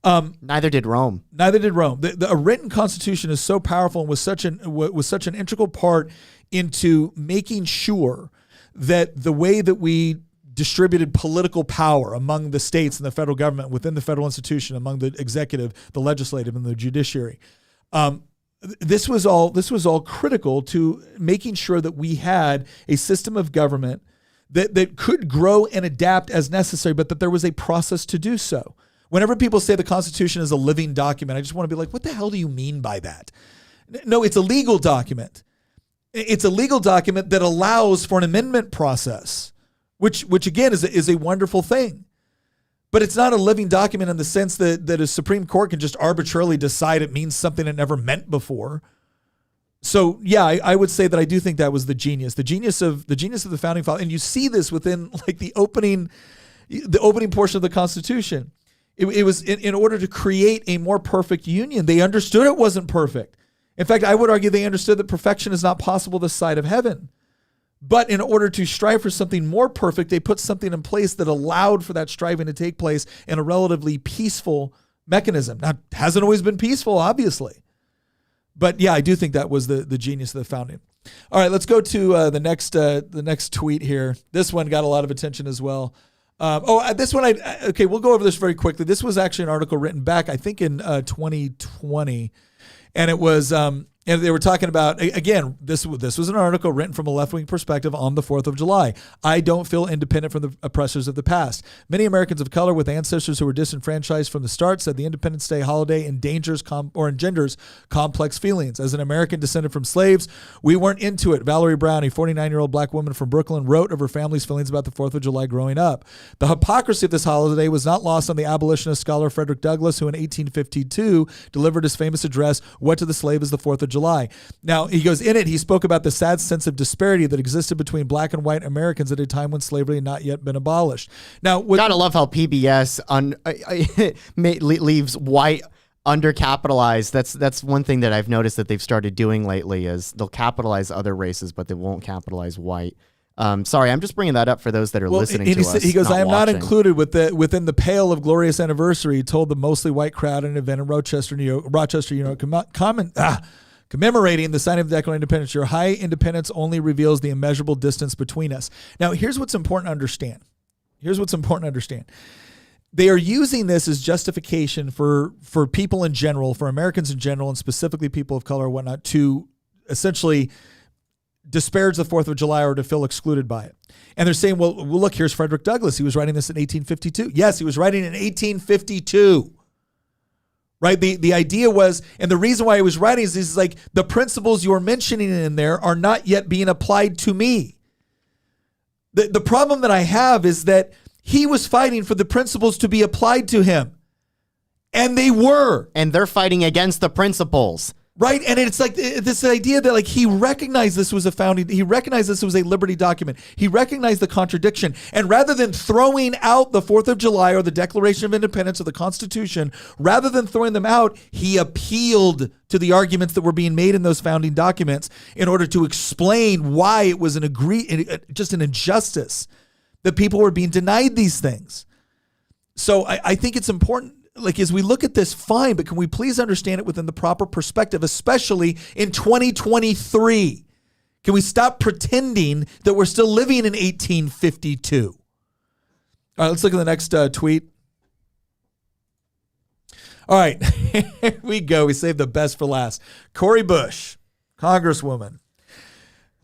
Neither did Rome. A written constitution is so powerful and was such an integral part into making sure that the way that we distributed political power among the states and the federal government, within the federal institution, among the executive, the legislative, and the judiciary, This was all critical to making sure that we had a system of government that could grow and adapt as necessary, but that there was a process to do so. Whenever people say the Constitution is a living document, I just want to be like, what the hell do you mean by that? No, it's a legal document. It's a legal document that allows for an amendment process, which again is a wonderful thing. But it's not a living document in the sense that a Supreme Court can just arbitrarily decide it means something it never meant before. So yeah, I would say that I do think that was the genius of the founding fathers, and you see this within like the opening portion of the Constitution. It was in order to create a more perfect union. They understood it wasn't perfect. In fact, I would argue they understood that perfection is not possible this side of heaven. But in order to strive for something more perfect, they put something in place that allowed for that striving to take place in a relatively peaceful mechanism. Now, it hasn't always been peaceful, obviously. But yeah, I do think that was the genius of the founding. All right, let's go to the next tweet here. This one got a lot of attention as well. This one, we'll go over this very quickly. This was actually an article written back, I think, in 2020. And it was, and they were talking about, again, this was an article written from a left-wing perspective on the 4th of July. I don't feel independent from the oppressors of the past. Many Americans of color with ancestors who were disenfranchised from the start said the Independence Day holiday engenders complex feelings. As an American descended from slaves, we weren't into it. Valerie Brown, a 49-year-old black woman from Brooklyn, wrote of her family's feelings about the 4th of July growing up. The hypocrisy of this holiday was not lost on the abolitionist scholar Frederick Douglass, who in 1852 delivered his famous address, "What to the Slave is the 4th of July." Now, he goes, in it, he spoke about the sad sense of disparity that existed between black and white Americans at a time when slavery had not yet been abolished. Now, gotta love how PBS leaves white undercapitalized. That's one thing that I've noticed that they've started doing lately is they'll capitalize other races, but they won't capitalize white. Sorry, I'm just bringing that up for those that are listening to us. He goes, I am not watching. included within the pale of glorious anniversary, he told the mostly white crowd at an event in Rochester, New York, commemorating the signing of the Declaration of Independence. Your high independence only reveals the immeasurable distance between us. Now, here's what's important to understand. They are using this as justification for people in general, for Americans in general, and specifically people of color or whatnot, to essentially disparage the 4th of July or to feel excluded by it. And they're saying, well, look, here's Frederick Douglass. He was writing this in 1852. Yes, he was writing in 1852. Right? The idea was, and the reason why he was writing is like, the principles you're mentioning in there are not yet being applied to me. The problem that I have is that he was fighting for the principles to be applied to him. And they were. And they're fighting against the principles. Right. And it's like this idea that like he recognized this was he recognized this was a liberty document. He recognized the contradiction. And rather than throwing out the 4th of July or the Declaration of Independence or the Constitution, rather than throwing them out, he appealed to the arguments that were being made in those founding documents in order to explain why it was just an injustice that people were being denied these things. So I think it's important. Like, as we look at this, fine, but can we please understand it within the proper perspective, especially in 2023? Can we stop pretending that we're still living in 1852? All right, let's look at the next tweet. All right, here we go. We saved the best for last. Cori Bush, Congresswoman.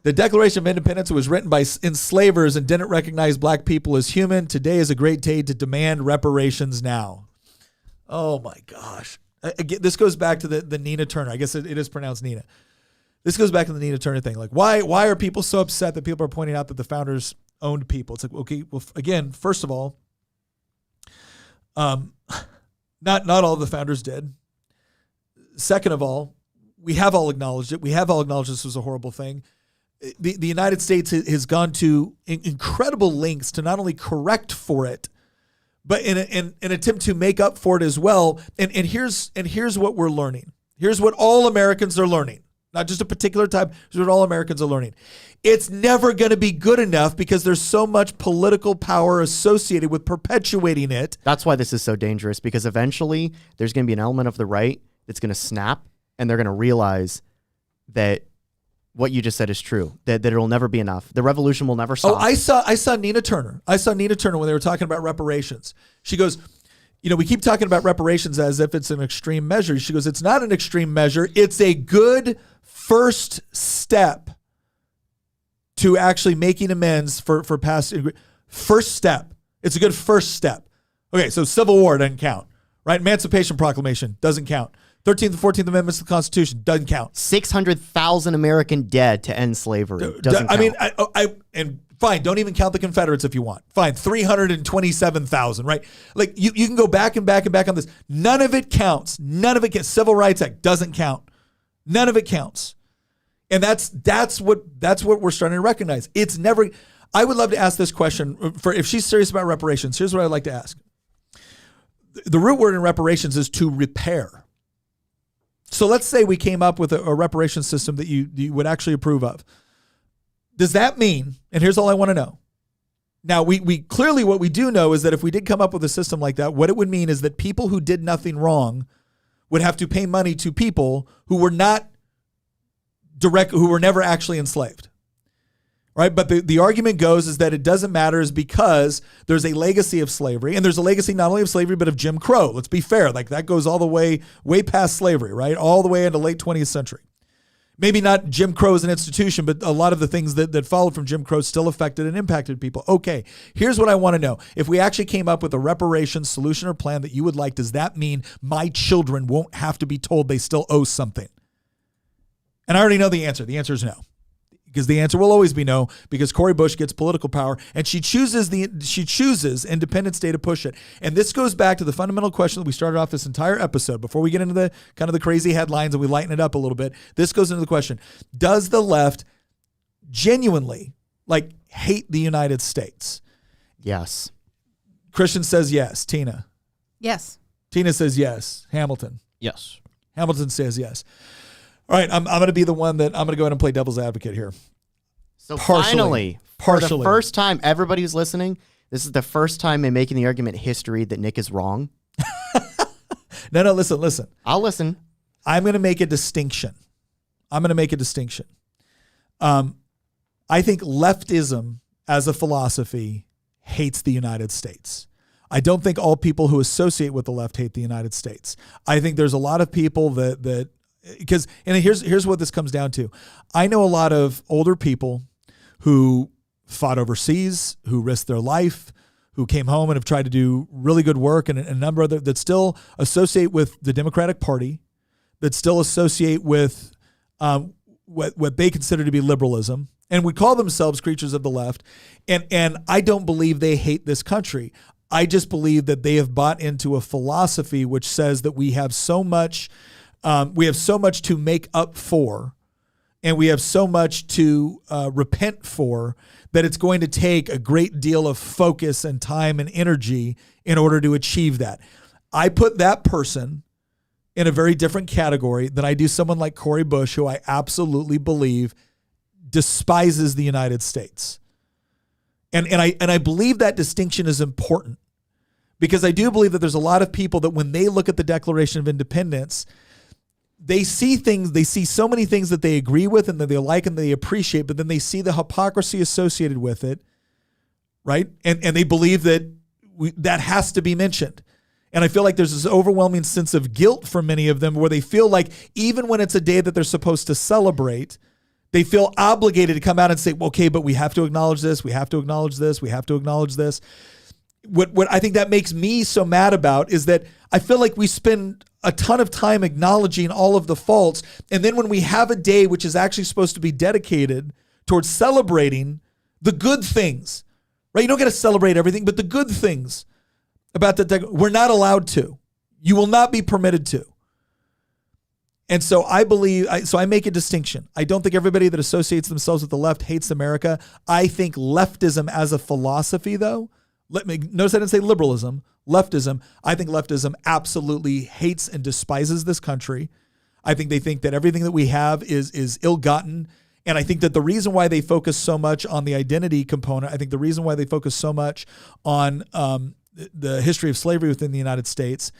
The Declaration of Independence was written by enslavers and didn't recognize black people as human. Today is a great day to demand reparations now. Oh my gosh. Again, this goes back to the Nina Turner. I guess it is pronounced Nina. This goes back to the Nina Turner thing. Like, why are people so upset that people are pointing out that the founders owned people? It's like, okay, well, again, first of all, not all of the founders did. Second of all, we have all acknowledged it. We have all acknowledged this was a horrible thing. The United States has gone to incredible lengths to not only correct for it, but in an attempt to make up for it as well. And here's what we're learning. Here's what all Americans are learning. Not just a particular type. Here's what all Americans are learning. It's never going to be good enough because there's so much political power associated with perpetuating it. That's why this is so dangerous, because eventually there's going to be an element of the right that's going to snap, and they're going to realize that what you just said is true, that it'll never be enough. The revolution will never stop. Oh, I saw Nina Turner. I saw Nina Turner when they were talking about reparations. She goes, we keep talking about reparations as if it's an extreme measure. She goes, it's not an extreme measure. It's a good first step to actually making amends for past. First step. It's a good first step. Okay, so Civil War doesn't count, right? Emancipation Proclamation doesn't count. 13th and 14th Amendments to the Constitution doesn't count. 600,000 American dead to end slavery doesn't count. I mean, and fine, don't even count the Confederates if you want. Fine, 327,000, right? Like you can go back and back and back on this. None of it counts. None of it counts. Civil Rights Act doesn't count. None of it counts. And that's what we're starting to recognize. It's never. I would love to ask this question for if she's serious about reparations. Here's what I'd like to ask. The root word in reparations is to repair. So let's say we came up with a reparation system that you would actually approve of. Does that mean, and here's all I want to know. Now, we clearly what we do know is that if we did come up with a system like that, what it would mean is that people who did nothing wrong would have to pay money to people who were not who were never actually enslaved. Right? But the argument goes is that it doesn't matter is because there's a legacy of slavery, and there's a legacy not only of slavery, but of Jim Crow. Let's be fair. Like that goes all the way past slavery, right? All the way into late 20th century. Maybe not Jim Crow as an institution, but a lot of the things that followed from Jim Crow still affected and impacted people. Okay, here's what I want to know. If we actually came up with a reparations solution or plan that you would like, does that mean my children won't have to be told they still owe something? And I already know the answer. The answer is no. Because the answer will always be no, because Cori Bush gets political power and she chooses Independence Day to push it. And this goes back to the fundamental question that we started off this entire episode. Before we get into the kind of the crazy headlines and we lighten it up a little bit, this goes into the question: does the left genuinely hate the United States? Yes. Christian says yes. Tina. Yes. Tina says yes. Hamilton. Yes. Hamilton says yes. All right, I'm going to be the one that I'm going to go ahead and play devil's advocate here. So Partially. for the first time, everybody who's listening, this is the first time in making the argument history that Nick is wrong. No, listen. I'll listen. I'm going to make a distinction. I think leftism as a philosophy hates the United States. I don't think all people who associate with the left hate the United States. I think there's a lot of people that because, and here's what this comes down to. I know a lot of older people who fought overseas, who risked their life, who came home and have tried to do really good work, and a number of that still associate with the Democratic Party, that still associate with what they consider to be liberalism, and would call themselves creatures of the left. And I don't believe they hate this country. I just believe that they have bought into a philosophy which says that we have so much to make up for, and we have so much to repent for, that it's going to take a great deal of focus and time and energy in order to achieve that. I put that person in a very different category than I do someone like Cori Bush, who I absolutely believe despises the United States. And I believe that distinction is important, because I do believe that there's a lot of people that when they look at the Declaration of Independence, they see so many things that they agree with and that they like and they appreciate, but then they see the hypocrisy associated with it, right? And they believe that that has to be mentioned. And I feel like there's this overwhelming sense of guilt for many of them, where they feel like even when it's a day that they're supposed to celebrate, they feel obligated to come out and say, well, okay, but we have to acknowledge this, we have to acknowledge this, we have to acknowledge this. What I think that makes me so mad about is that I feel like we spend a ton of time acknowledging all of the faults, and then when we have a day which is actually supposed to be dedicated towards celebrating the good things, right? You don't get to celebrate everything, but the good things about we're not allowed to. You will not be permitted to. And so I make a distinction. I don't think everybody that associates themselves with the left hates America. I think leftism as a philosophy, though, notice I didn't say liberalism, leftism. I think leftism absolutely hates and despises this country. I think they think that everything that we have is ill-gotten. And I think that the reason why they focus so much on the identity component, I think the reason why they focus so much on the history of slavery within the United States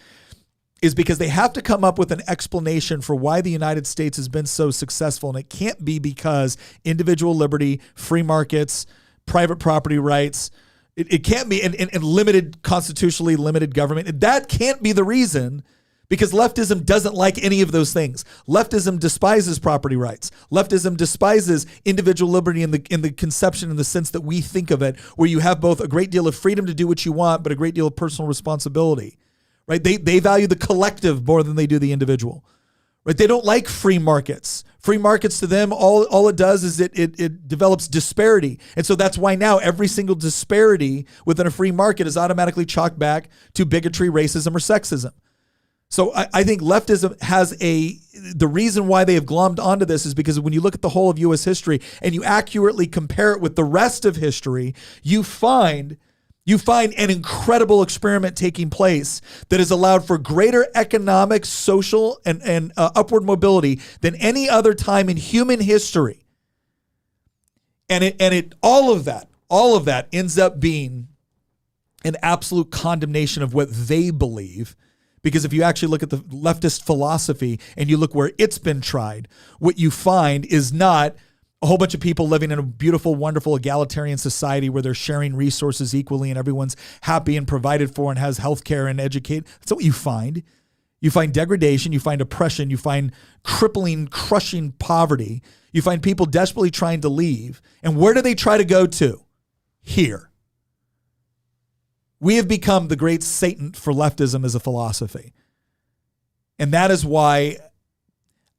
is because they have to come up with an explanation for why the United States has been so successful. And it can't be because individual liberty, free markets, private property rights, It can't be in limited, constitutionally limited government. That can't be the reason, because leftism doesn't like any of those things. Leftism despises property rights. Leftism despises individual liberty in the conception, in the sense that we think of it, where you have both a great deal of freedom to do what you want, but a great deal of personal responsibility. Right? They value the collective more than they do the individual. Right? They don't like free markets. Free markets to them, all it does is it develops disparity. And so that's why now every single disparity within a free market is automatically chalked back to bigotry, racism, or sexism. So I think leftism has the reason why they have glommed onto this is because when you look at the whole of U.S. history and you accurately compare it with the rest of history, you find an incredible experiment taking place that has allowed for greater economic, social, and upward mobility than any other time in human history. And all of that ends up being an absolute condemnation of what they believe. Because if you actually look at the leftist philosophy and you look where it's been tried, what you find is not a whole bunch of people living in a beautiful, wonderful, egalitarian society where they're sharing resources equally and everyone's happy and provided for and has healthcare and educate. That's not what you find. You find degradation, you find oppression, you find crippling, crushing poverty. You find people desperately trying to leave. And where do they try to go to? Here. We have become the great Satan for leftism as a philosophy. And that is why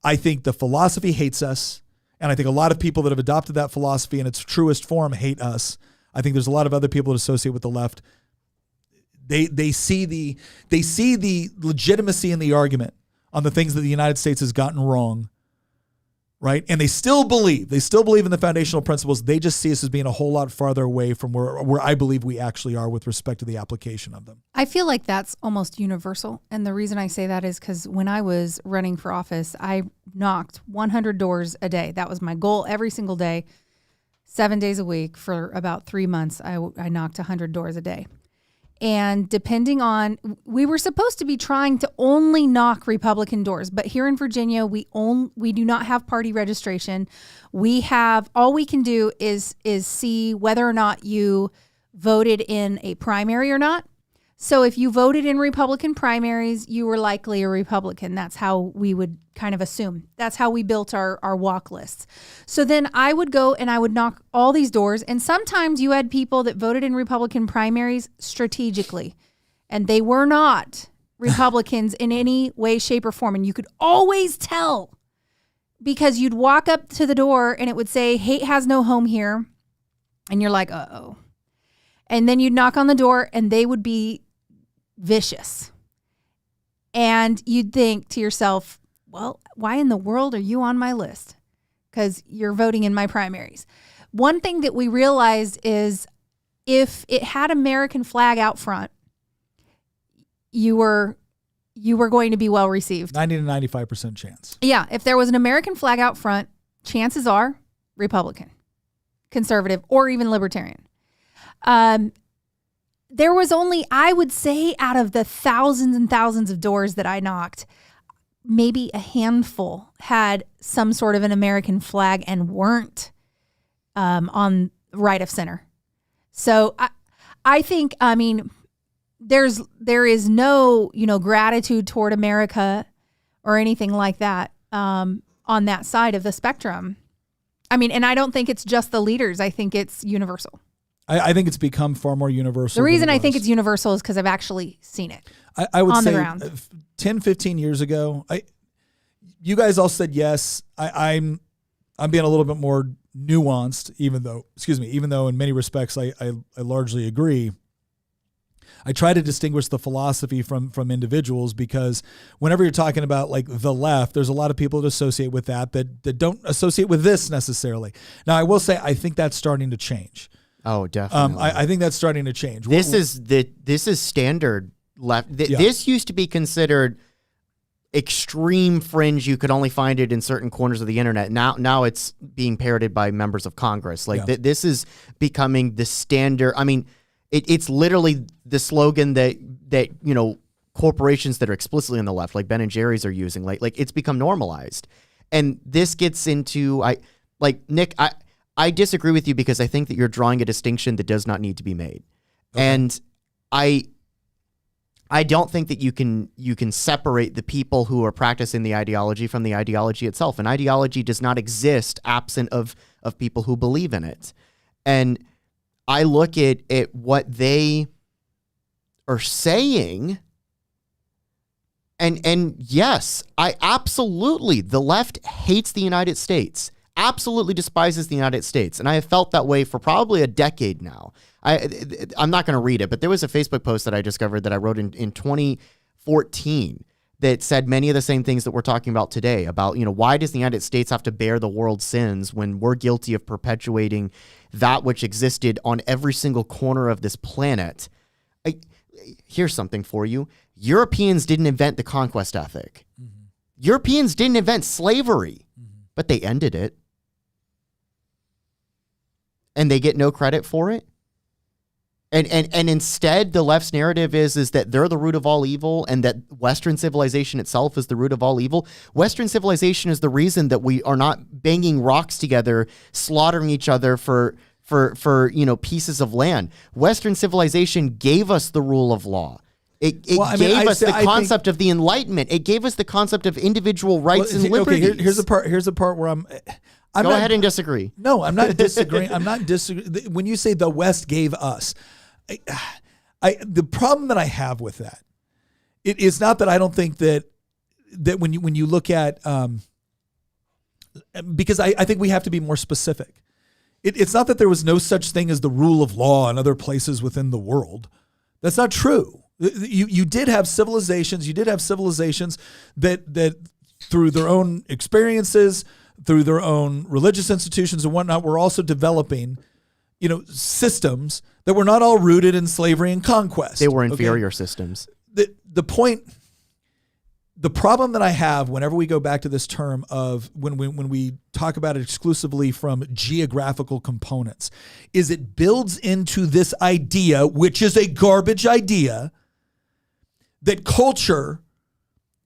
I think the philosophy hates us. And I think a lot of people that have adopted that philosophy in its truest form hate us. I think there's a lot of other people that associate with the left. They see the legitimacy in the argument on the things that the United States has gotten wrong, right? And they still believe in the foundational principles. They just see us as being a whole lot farther away from where I believe we actually are with respect to the application of them. I feel like that's almost universal. And the reason I say that is because when I was running for office, I knocked 100 doors a day. That was my goal every single day, 7 days a week for about 3 months. I knocked 100 doors a day. And depending on, we were supposed to be trying to only knock Republican doors, but here in Virginia, we do not have party registration. All we can do is see whether or not you voted in a primary or not. So if you voted in Republican primaries, you were likely a Republican. That's how we would kind of assume. That's how we built our walk lists. So then I would go and I would knock all these doors. And sometimes you had people that voted in Republican primaries strategically, and they were not Republicans in any way, shape, or form. And you could always tell because you'd walk up to the door and it would say, "Hate has no home here." And you're like, uh-oh. And then you'd knock on the door and they would be vicious. And you'd think to yourself, well, why in the world are you on my list? Because you're voting in my primaries. One thing that we realized is if it had American flag out front, you were going to be well received. 90 to 95% chance. Yeah. If there was an American flag out front, chances are Republican, conservative, or even libertarian. There was only, I would say, out of the thousands and thousands of doors that I knocked, maybe a handful had some sort of an American flag and weren't on right of center. So I think, there is no, gratitude toward America or anything like that on that side of the spectrum. And I don't think it's just the leaders. I think it's universal. I think it's become far more universal. The reason I think it's universal is because I've actually seen it. I would on say the ground. 10, 15 years ago, you guys all said yes. I'm being a little bit more nuanced, even though in many respects I largely agree. I try to distinguish the philosophy from individuals because whenever you're talking about like the left, there's a lot of people that associate with that don't associate with this necessarily. Now, I will say I think that's starting to change. Oh, definitely. I think that's starting to change. This is standard left. This used to be considered extreme fringe. You could only find it in certain corners of the internet. Now it's being parroted by members of Congress. This is becoming the standard. It's literally the slogan that corporations that are explicitly on the left, like Ben and Jerry's, are using. Like it's become normalized, and this gets into Nick. I disagree with you because I think that you're drawing a distinction that does not need to be made. And I don't think that you can separate the people who are practicing the ideology from the ideology itself. An ideology does not exist absent of people who believe in it. And I look at what they are saying, and yes, the left hates the United States, absolutely despises the United States, and I have felt that way for probably a decade now. I'm not going to read it, but there was a Facebook post that I discovered that I wrote in 2014 that said many of the same things that we're talking about today about, why does the United States have to bear the world's sins when we're guilty of perpetuating that which existed on every single corner of this planet? Here's something for you. Europeans didn't invent the conquest ethic. Mm-hmm. Europeans didn't invent slavery, but they ended it. And they get no credit for it. And instead, the left's narrative is that they're the root of all evil and that Western civilization itself is the root of all evil. Western civilization is the reason that we are not banging rocks together, slaughtering each other for pieces of land. Western civilization gave us the rule of law. It gave us the concept of the Enlightenment. It gave us the concept of individual rights and liberties. Okay, here's the part where I'm Go ahead and disagree. No, I'm not disagreeing. I'm not disagreeing. When you say the West gave us, the problem that I have with that, it is not that I don't think that when you look at, because I think we have to be more specific. It's not that there was no such thing as the rule of law in other places within the world. That's not true. You did have civilizations. You did have civilizations that through their own experiences, through their own religious institutions and whatnot, were also developing, systems that were not all rooted in slavery and conquest. They were inferior systems. The problem that I have whenever we go back to this term of when we talk about it exclusively from geographical components is it builds into this idea, which is a garbage idea, that culture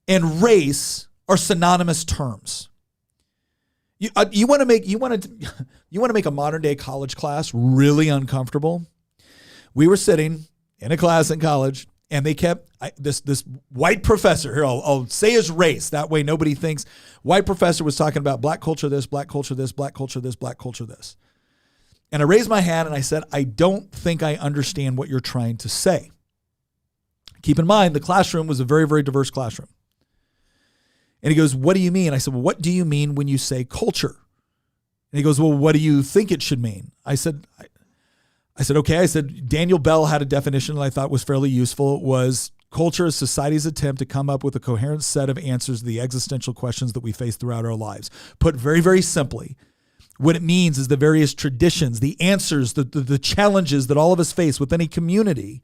and race are synonymous terms. You want to make a modern day college class really uncomfortable. We were sitting in a class in college, and they kept this white professor here. I'll say his race, that way nobody thinks. White professor was talking about black culture this, black culture this, black culture this, black culture this. And I raised my hand and I said, I don't think I understand what you're trying to say. Keep in mind, the classroom was a very, very diverse classroom. And he goes, what do you mean? I said, well, what do you mean when you say culture? And he goes, well, what do you think it should mean? I said, okay. I said, Daniel Bell had a definition that I thought was fairly useful. It was culture is society's attempt to come up with a coherent set of answers to the existential questions that we face throughout our lives. Put very, very simply, what it means is the various traditions, the answers, the challenges that all of us face within a community,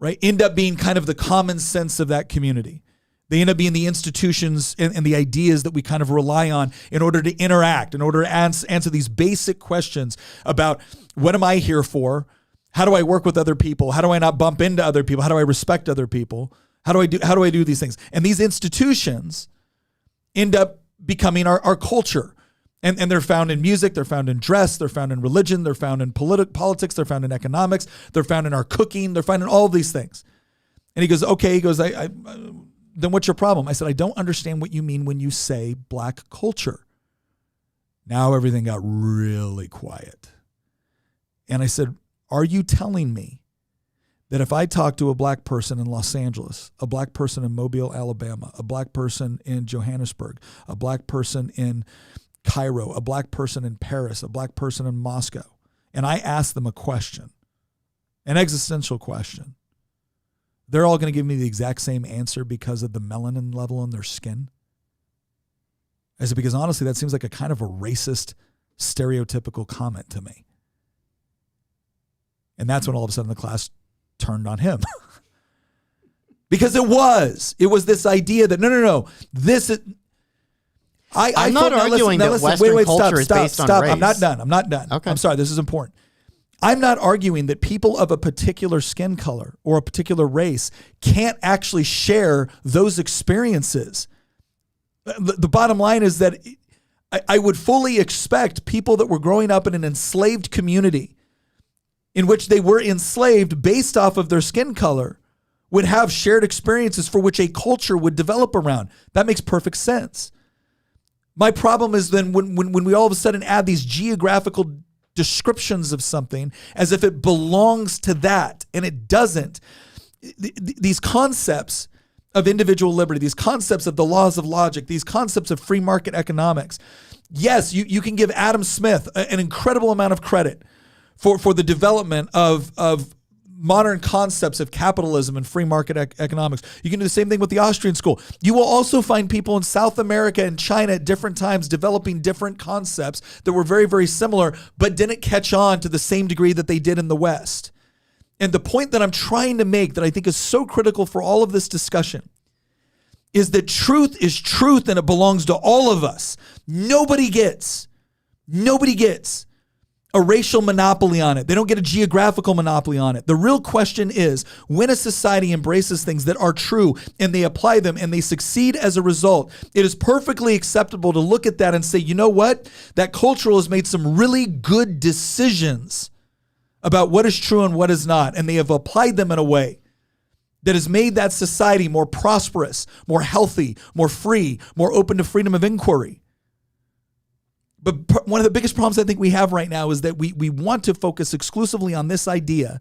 right, end up being kind of the common sense of that community. They end up being the institutions and the ideas that we kind of rely on in order to interact, in order to answer these basic questions about what am I here for? How do I work with other people? How do I not bump into other people? How do I respect other people? How do I do these things? And these institutions end up becoming our culture. And they're found in music, they're found in dress, they're found in religion, they're found in politics, they're found in economics, they're found in our cooking, they're found in all of these things. And he goes, okay, he goes, then what's your problem? I said, I don't understand what you mean when you say black culture. Now everything got really quiet. And I said, are you telling me that if I talk to a black person in Los Angeles, a black person in Mobile, Alabama, a black person in Johannesburg, a black person in Cairo, a black person in Paris, a black person in Moscow, and I ask them a question, an existential question, they're all going to give me the exact same answer because of the melanin level in their skin? I said, because honestly, that seems like a kind of a racist, stereotypical comment to me. And that's when all of a sudden the class turned on him. Because it was this idea that, no, this is... I'm not arguing that Western culture is based on race. I'm not done. Okay. I'm sorry, this is important. I'm not arguing that people of a particular skin color or a particular race can't actually share those experiences. The bottom line is that I would fully expect people that were growing up in an enslaved community in which they were enslaved based off of their skin color would have shared experiences for which a culture would develop around. That makes perfect sense. My problem is then when we all of a sudden add these geographical descriptions of something as if it belongs to that, and it doesn't. These concepts of individual liberty, these concepts of the laws of logic, these concepts of free market economics. Yes, you can give Adam Smith an incredible amount of credit for the development of modern concepts of capitalism and free market economics. You can do the same thing with the Austrian school. You will also find people in South America and China at different times developing different concepts that were very, very similar, but didn't catch on to the same degree that they did in the West. And the point that I'm trying to make that I think is so critical for all of this discussion is that truth is truth and it belongs to all of us. Nobody gets a racial monopoly on it. They don't get a geographical monopoly on it. The real question is, when a society embraces things that are true and they apply them and they succeed as a result, it is perfectly acceptable to look at that and say, you know what? That culture has made some really good decisions about what is true and what is not, and they have applied them in a way that has made that society more prosperous, more healthy, more free, more open to freedom of inquiry. But one of the biggest problems I think we have right now is that we want to focus exclusively on this idea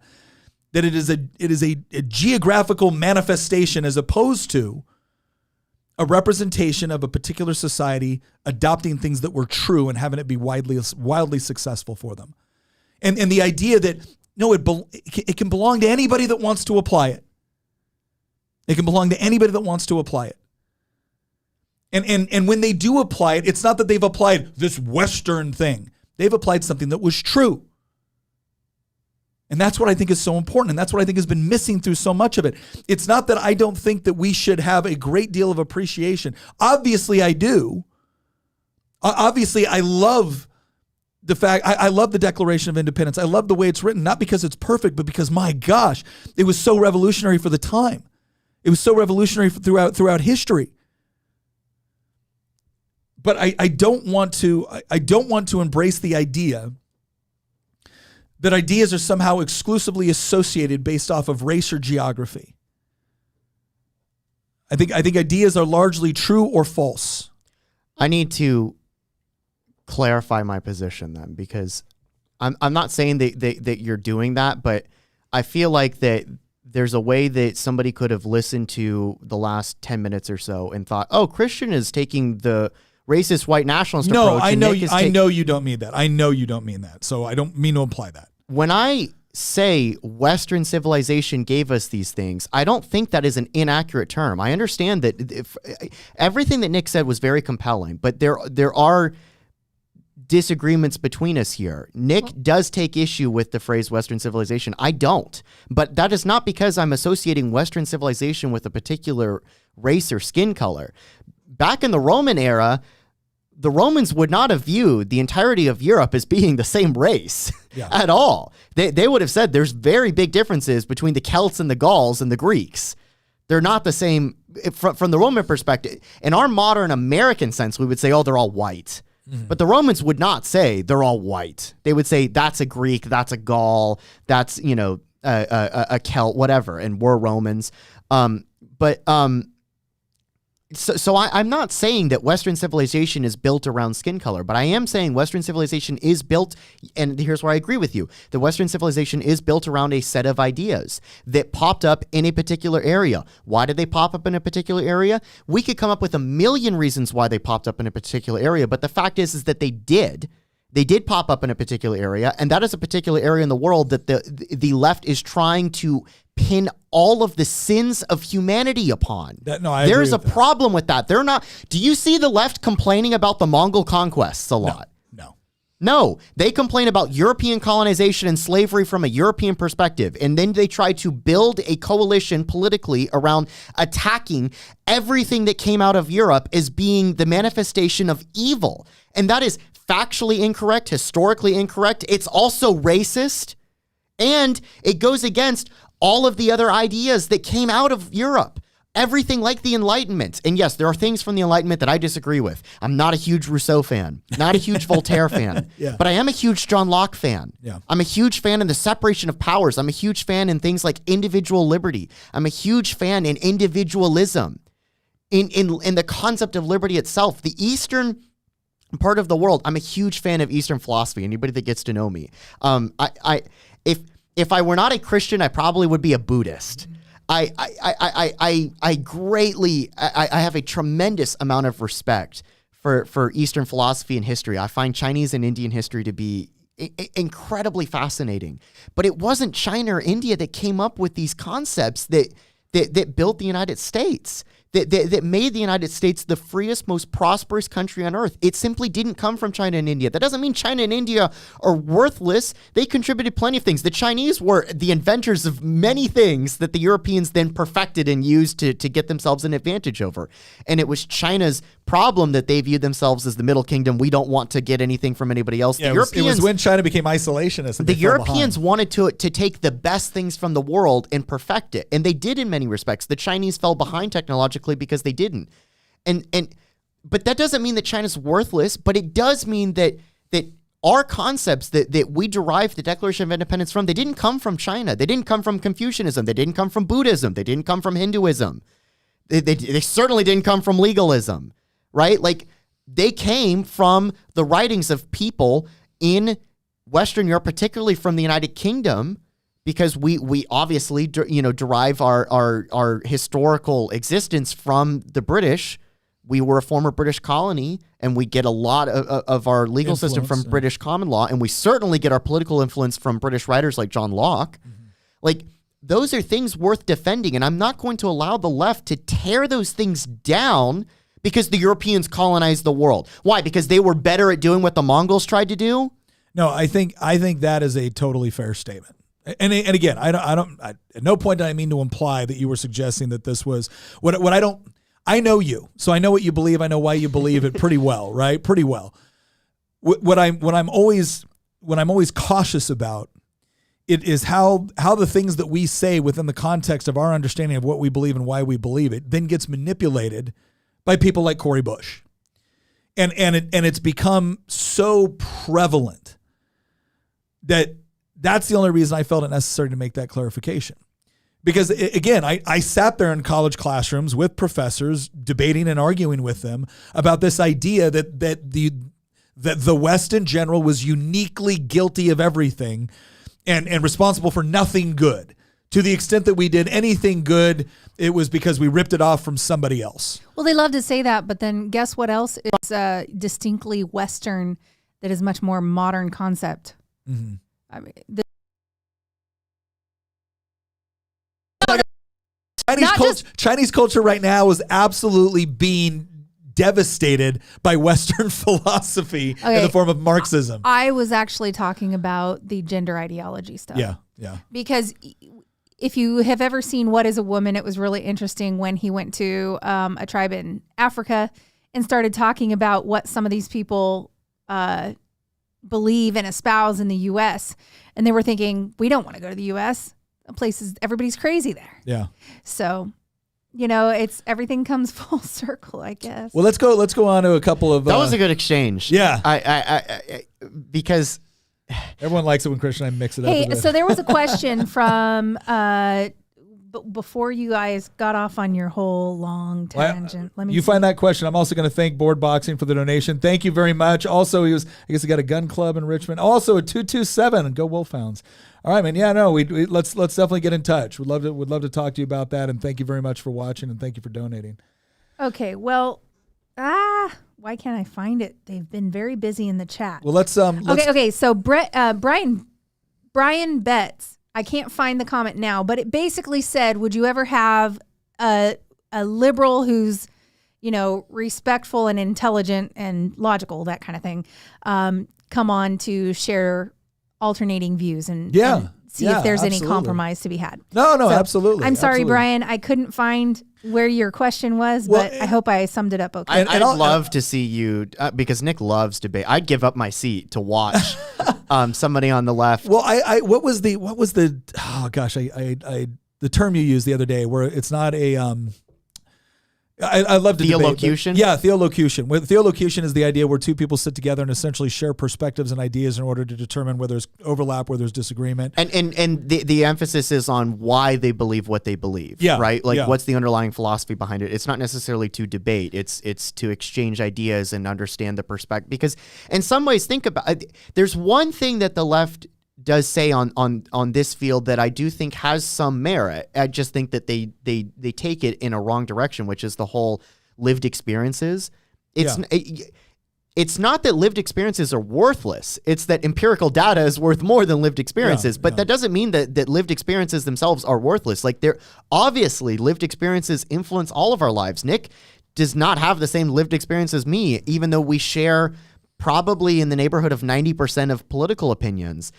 that it is a geographical manifestation as opposed to a representation of a particular society adopting things that were true and having it be wildly successful for them. And the idea that, no, it can belong to anybody that wants to apply it. It can belong to anybody that wants to apply it. And when they do apply it, it's not that they've applied this Western thing. They've applied something that was true. And that's what I think is so important. And that's what I think has been missing through so much of it. It's not that I don't think that we should have a great deal of appreciation. Obviously, I do. Obviously, I love the fact, I love the Declaration of Independence. I love the way it's written, not because it's perfect, but because, my gosh, it was so revolutionary for the time. It was so revolutionary throughout history. But I don't want to embrace the idea that ideas are somehow exclusively associated based off of race or geography. I think ideas are largely true or false. I need to clarify my position then, because I'm not saying that you're doing that, but I feel like that there's a way that somebody could have listened to the last 10 minutes or so and thought, oh, Christian is taking the racist white nationalist approach. No, I know you don't mean that. I know you don't mean that. So I don't mean to imply that. When I say Western civilization gave us these things, I don't think that is an inaccurate term. I understand that everything that Nick said was very compelling, but there are disagreements between us here. Nick does take issue with the phrase Western civilization. I don't. But that is not because I'm associating Western civilization with a particular race or skin color. Back in the Roman era, the Romans would not have viewed the entirety of Europe as being the same race at all. They would have said there's very big differences between the Celts and the Gauls and the Greeks. They're not the same from the Roman perspective. In our modern American sense, we would say, oh, they're all white. Mm-hmm. But the Romans would not say they're all white. They would say that's a Greek, that's a Gaul, that's, a Celt, whatever, and we're Romans. So I'm not saying that Western civilization is built around skin color, but I am saying Western civilization is built, and here's where I agree with you, the Western civilization is built around a set of ideas that popped up in a particular area. Why did they pop up in a particular area? We could come up with a million reasons why they popped up in a particular area, but the fact is that they did. They did pop up in a particular area, and that is a particular area in the world that the left is trying to pin all of the sins of humanity upon. There's a problem with that. They're not. Do you see the left complaining about the Mongol conquests a lot? No, they complain about European colonization and slavery from a European perspective, and then they try to build a coalition politically around attacking everything that came out of Europe as being the manifestation of evil. And that is factually incorrect, historically incorrect. It's also racist, and it goes against all of the other ideas that came out of Europe. everything like the Enlightenment. And yes, there are things from the Enlightenment that I disagree with. I'm not a huge Rousseau fan, not a huge Voltaire fan, Yeah. but I am a huge John Locke fan. Yeah. I'm a huge fan in the separation of powers. I'm a huge fan in things like individual liberty. I'm a huge fan in individualism, in the concept of liberty itself. The Eastern part of the world, I'm a huge fan of Eastern philosophy. Anybody that gets to know me, if I were not a Christian, I probably would be a Buddhist. I have a tremendous amount of respect for Eastern philosophy and history. I find Chinese and Indian history to be incredibly fascinating. But it wasn't China or India that came up with these concepts that built the United States. That made the United States the freest, most prosperous country on earth. It simply didn't come from China and India. That doesn't mean China and India are worthless. They contributed plenty of things. The Chinese were the inventors of many things that the Europeans then perfected and used to get themselves an advantage over. And it was China's problem that they viewed themselves as the Middle Kingdom. We don't want to get anything from anybody else. Yeah, it was when China became isolationist. And the Europeans wanted to take the best things from the world and perfect it. And they did in many respects. The Chinese fell behind technologically because they didn't. But that doesn't mean that China's worthless, but it does mean that our concepts that we derive the Declaration of Independence from, they didn't come from China. They didn't come from Confucianism. They didn't come from Buddhism. They didn't come from Hinduism. They certainly didn't come from legalism, right? Like, they came from the writings of people in Western Europe, particularly from the United Kingdom, because we obviously derive our historical existence from the British. We were a former British colony, and we get a lot of our legal system from British common law, and we certainly get our political influence from British writers like John Locke. Mm-hmm. Like, those are things worth defending, and I'm not going to allow the left to tear those things down because the Europeans colonized the world. Why? Because they were better at doing what the Mongols tried to do? No, I think that is a totally fair statement. And again, I at no point did I mean to imply that you were suggesting that this was what I don't. I know you, so I know what you believe. I know why you believe it pretty well, right? Pretty well. What I'm always cautious about it is how the things that we say within the context of our understanding of what we believe and why we believe it then gets manipulated by people like Cori Bush, and it's become so prevalent that's the only reason I felt it necessary to make that clarification. Because, again, I sat there in college classrooms with professors debating and arguing with them about this idea that the West in general was uniquely guilty of everything and responsible for nothing good. To the extent that we did anything good, it was because we ripped it off from somebody else. Well, they love to say that, but then guess what else is distinctly Western that is much more modern concept? Mm-hmm. I mean, Chinese culture right now is absolutely being devastated by Western philosophy in the form of Marxism. I was actually talking about the gender ideology stuff. Yeah. Because if you have ever seen What is a Woman, it was really interesting when he went to a tribe in Africa and started talking about what some of these people believe and espouse in the U.S. And they were thinking, we don't want to go to the U.S. Places, everybody's crazy there. Yeah. So, it's everything comes full circle, I guess. Well, let's go on to a couple of. That was a good exchange. Yeah. I because everyone likes it when Christian and I mix it up. Hey, so there was a question from before you guys got off on your whole long tangent. Let me find that question. I'm also going to thank Board Boxing for the donation. Thank you very much. Also, I guess he got a gun club in Richmond. Also, a 227 and go Wolfhounds. All right, man. Yeah, no, we let's definitely get in touch. Would love to talk to you about that. And thank you very much for watching and thank you for donating. Okay, well, why can't I find it? They've been very busy in the chat. Well, let's Okay. So Brian Betts. I can't find the comment now, but it basically said, would you ever have a liberal who's, respectful and intelligent and logical, that kind of thing, come on to share alternating views and see if there's any compromise to be had. No, absolutely. I'm sorry, Brian, I couldn't find where your question was, but I hope I summed it up okay. I'd love to see you, because Nick loves debate. I'd give up my seat to watch somebody on the left. Well, what was the oh gosh, the term you used the other day where it's not a I love to debate, Theolocution? yeah, theolocution. Theolocution is the idea where two people sit together and essentially share perspectives and ideas in order to determine whether there's overlap, where there's disagreement. And the emphasis is on why they believe what they believe. Yeah, Right? Like yeah. what's the underlying philosophy behind it? It's not necessarily to debate. It's to exchange ideas and understand the perspective. Because in some ways, think about it. There's one thing that the left does say on this field that I do think has some merit. I just think that they take it in a wrong direction, which is the whole lived experiences. It's not that lived experiences are worthless. It's that empirical data is worth more than lived experiences. But that doesn't mean that lived experiences themselves are worthless. Like, they're obviously lived experiences influence all of our lives. Nick does not have the same lived experience as me, even though we share probably in the neighborhood of 90% of political opinions.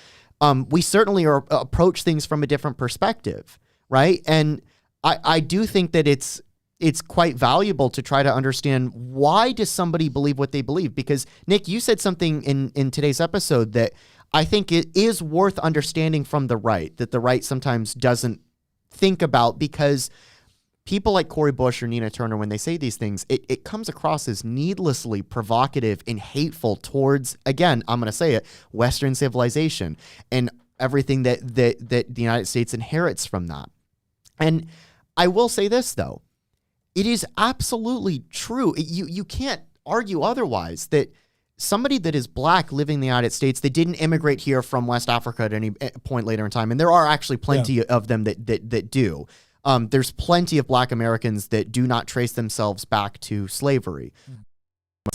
We certainly approach things from a different perspective, right? And I do think that it's quite valuable to try to understand, why does somebody believe what they believe? Because, Nick, you said something in today's episode that I think it is worth understanding from the right, that the right sometimes doesn't think about, because people like Cori Bush or Nina Turner, when they say these things, it comes across as needlessly provocative and hateful towards, again, I'm going to say it, Western civilization and everything that the United States inherits from that. And I will say this, though. It is absolutely true. You can't argue otherwise, that somebody that is black living in the United States, they didn't immigrate here from West Africa at any point later in time. And there are actually plenty of them that do. There's plenty of black Americans that do not trace themselves back to slavery.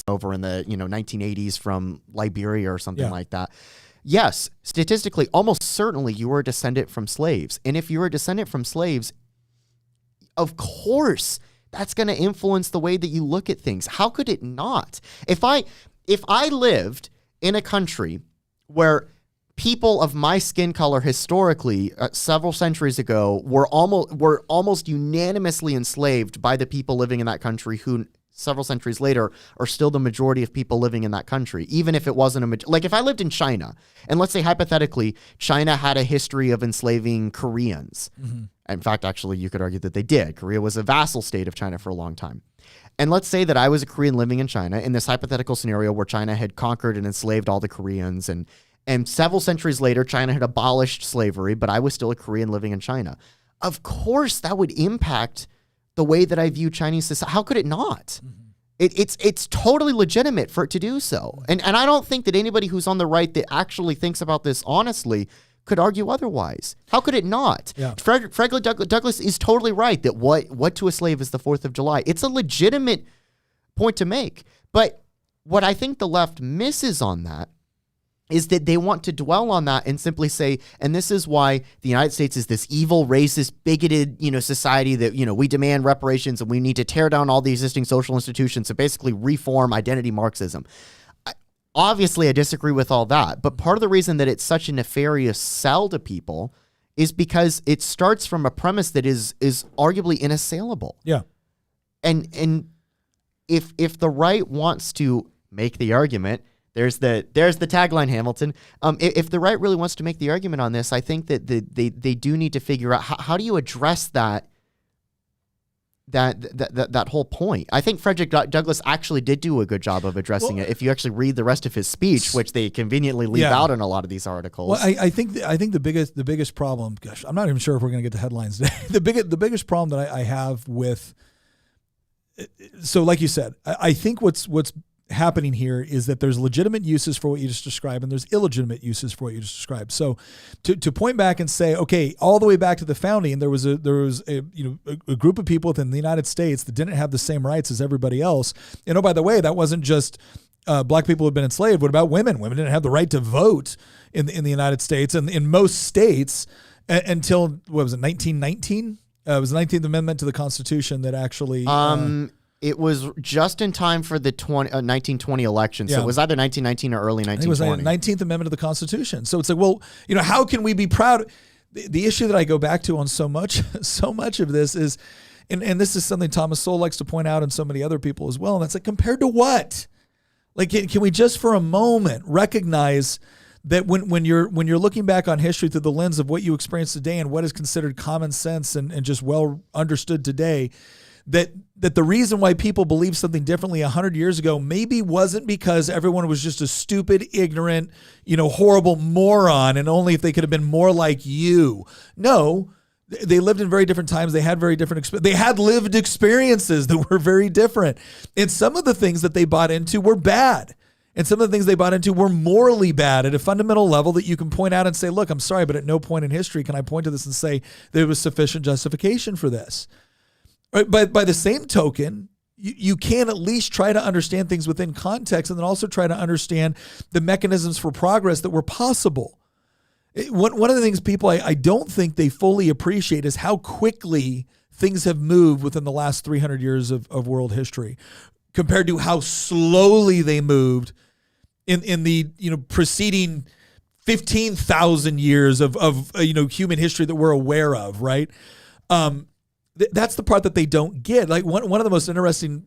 Over in the 1980s from Liberia or something like that. Yes, statistically, almost certainly you were a descendant from slaves. And if you're a descendant from slaves, of course, that's going to influence the way that you look at things. How could it not? If I lived in a country where people of my skin color historically, several centuries ago, were almost unanimously enslaved by the people living in that country, who several centuries later are still the majority of people living in that country, even if it wasn't like if I lived in China, and let's say hypothetically China had a history of enslaving Koreans. Mm-hmm. In fact, actually, you could argue that they did. Korea was a vassal state of China for a long time. And let's say that I was a Korean living in China in this hypothetical scenario where China had conquered and enslaved all the Koreans, and several centuries later, China had abolished slavery, but I was still a Korean living in China. Of course, that would impact the way that I view Chinese society. How could it not? Mm-hmm. It's totally legitimate for it to do so. And I don't think that anybody who's on the right that actually thinks about this honestly could argue otherwise. How could it not? Yeah. Frederick Douglass is totally right that what to a slave is the 4th of July. It's a legitimate point to make. But what I think the left misses on that is that they want to dwell on that and simply say, and this is why the United States is this evil, racist, bigoted, society that, we demand reparations and we need to tear down all the existing social institutions to basically reform identity Marxism. Obviously, I disagree with all that, but part of the reason that it's such a nefarious sell to people is because it starts from a premise that is arguably inassailable. Yeah. And if the right wants to make the argument, there's the tagline, Hamilton. If the right really wants to make the argument on this, I think that they do need to figure out how do you address that whole point. I think Frederick Douglass actually did do a good job of addressing it. If you actually read the rest of his speech, which they conveniently leave out in a lot of these articles. Well, I think the biggest problem. Gosh, I'm not even sure if we're going to get to headlines today. The biggest problem that I have with. So, like you said, I think what's happening here is that there's legitimate uses for what you just described and there's illegitimate uses for what you just described. So to point back and say, okay, all the way back to the founding, there was a group of people within the United States that didn't have the same rights as everybody else. And oh, by the way, that wasn't just black people who had been enslaved. What about women? Women didn't have the right to vote in the United States and in most states until, 1919? It was the 19th Amendment to the Constitution that actually... It was just in time for the 1920 election. So it was either 1919 or early 1920. It was the 19th Amendment of the Constitution. So it's like, well, how can we be proud? The issue that I go back to on so much of this is, and this is something Thomas Sowell likes to point out and so many other people as well, and that's like, compared to what? Like, can we just for a moment recognize that when you're looking back on history through the lens of what you experience today and what is considered common sense and just well understood today, that the reason why people believe something differently 100 years ago maybe wasn't because everyone was just a stupid, ignorant, horrible moron, and only if they could have been more like you. No, they lived in very different times. They had very different they had lived experiences that were very different. And some of the things that they bought into were bad. And some of the things they bought into were morally bad at a fundamental level that you can point out and say, look, I'm sorry, but at no point in history can I point to this and say there was sufficient justification for this. Right? But by the same token, you can at least try to understand things within context and then also try to understand the mechanisms for progress that were possible. One of the things people I don't think they fully appreciate is how quickly things have moved within the last 300 years of world history compared to how slowly they moved in the preceding 15,000 years of human history that we're aware of, right? That's the part that they don't get. Like one of the most interesting,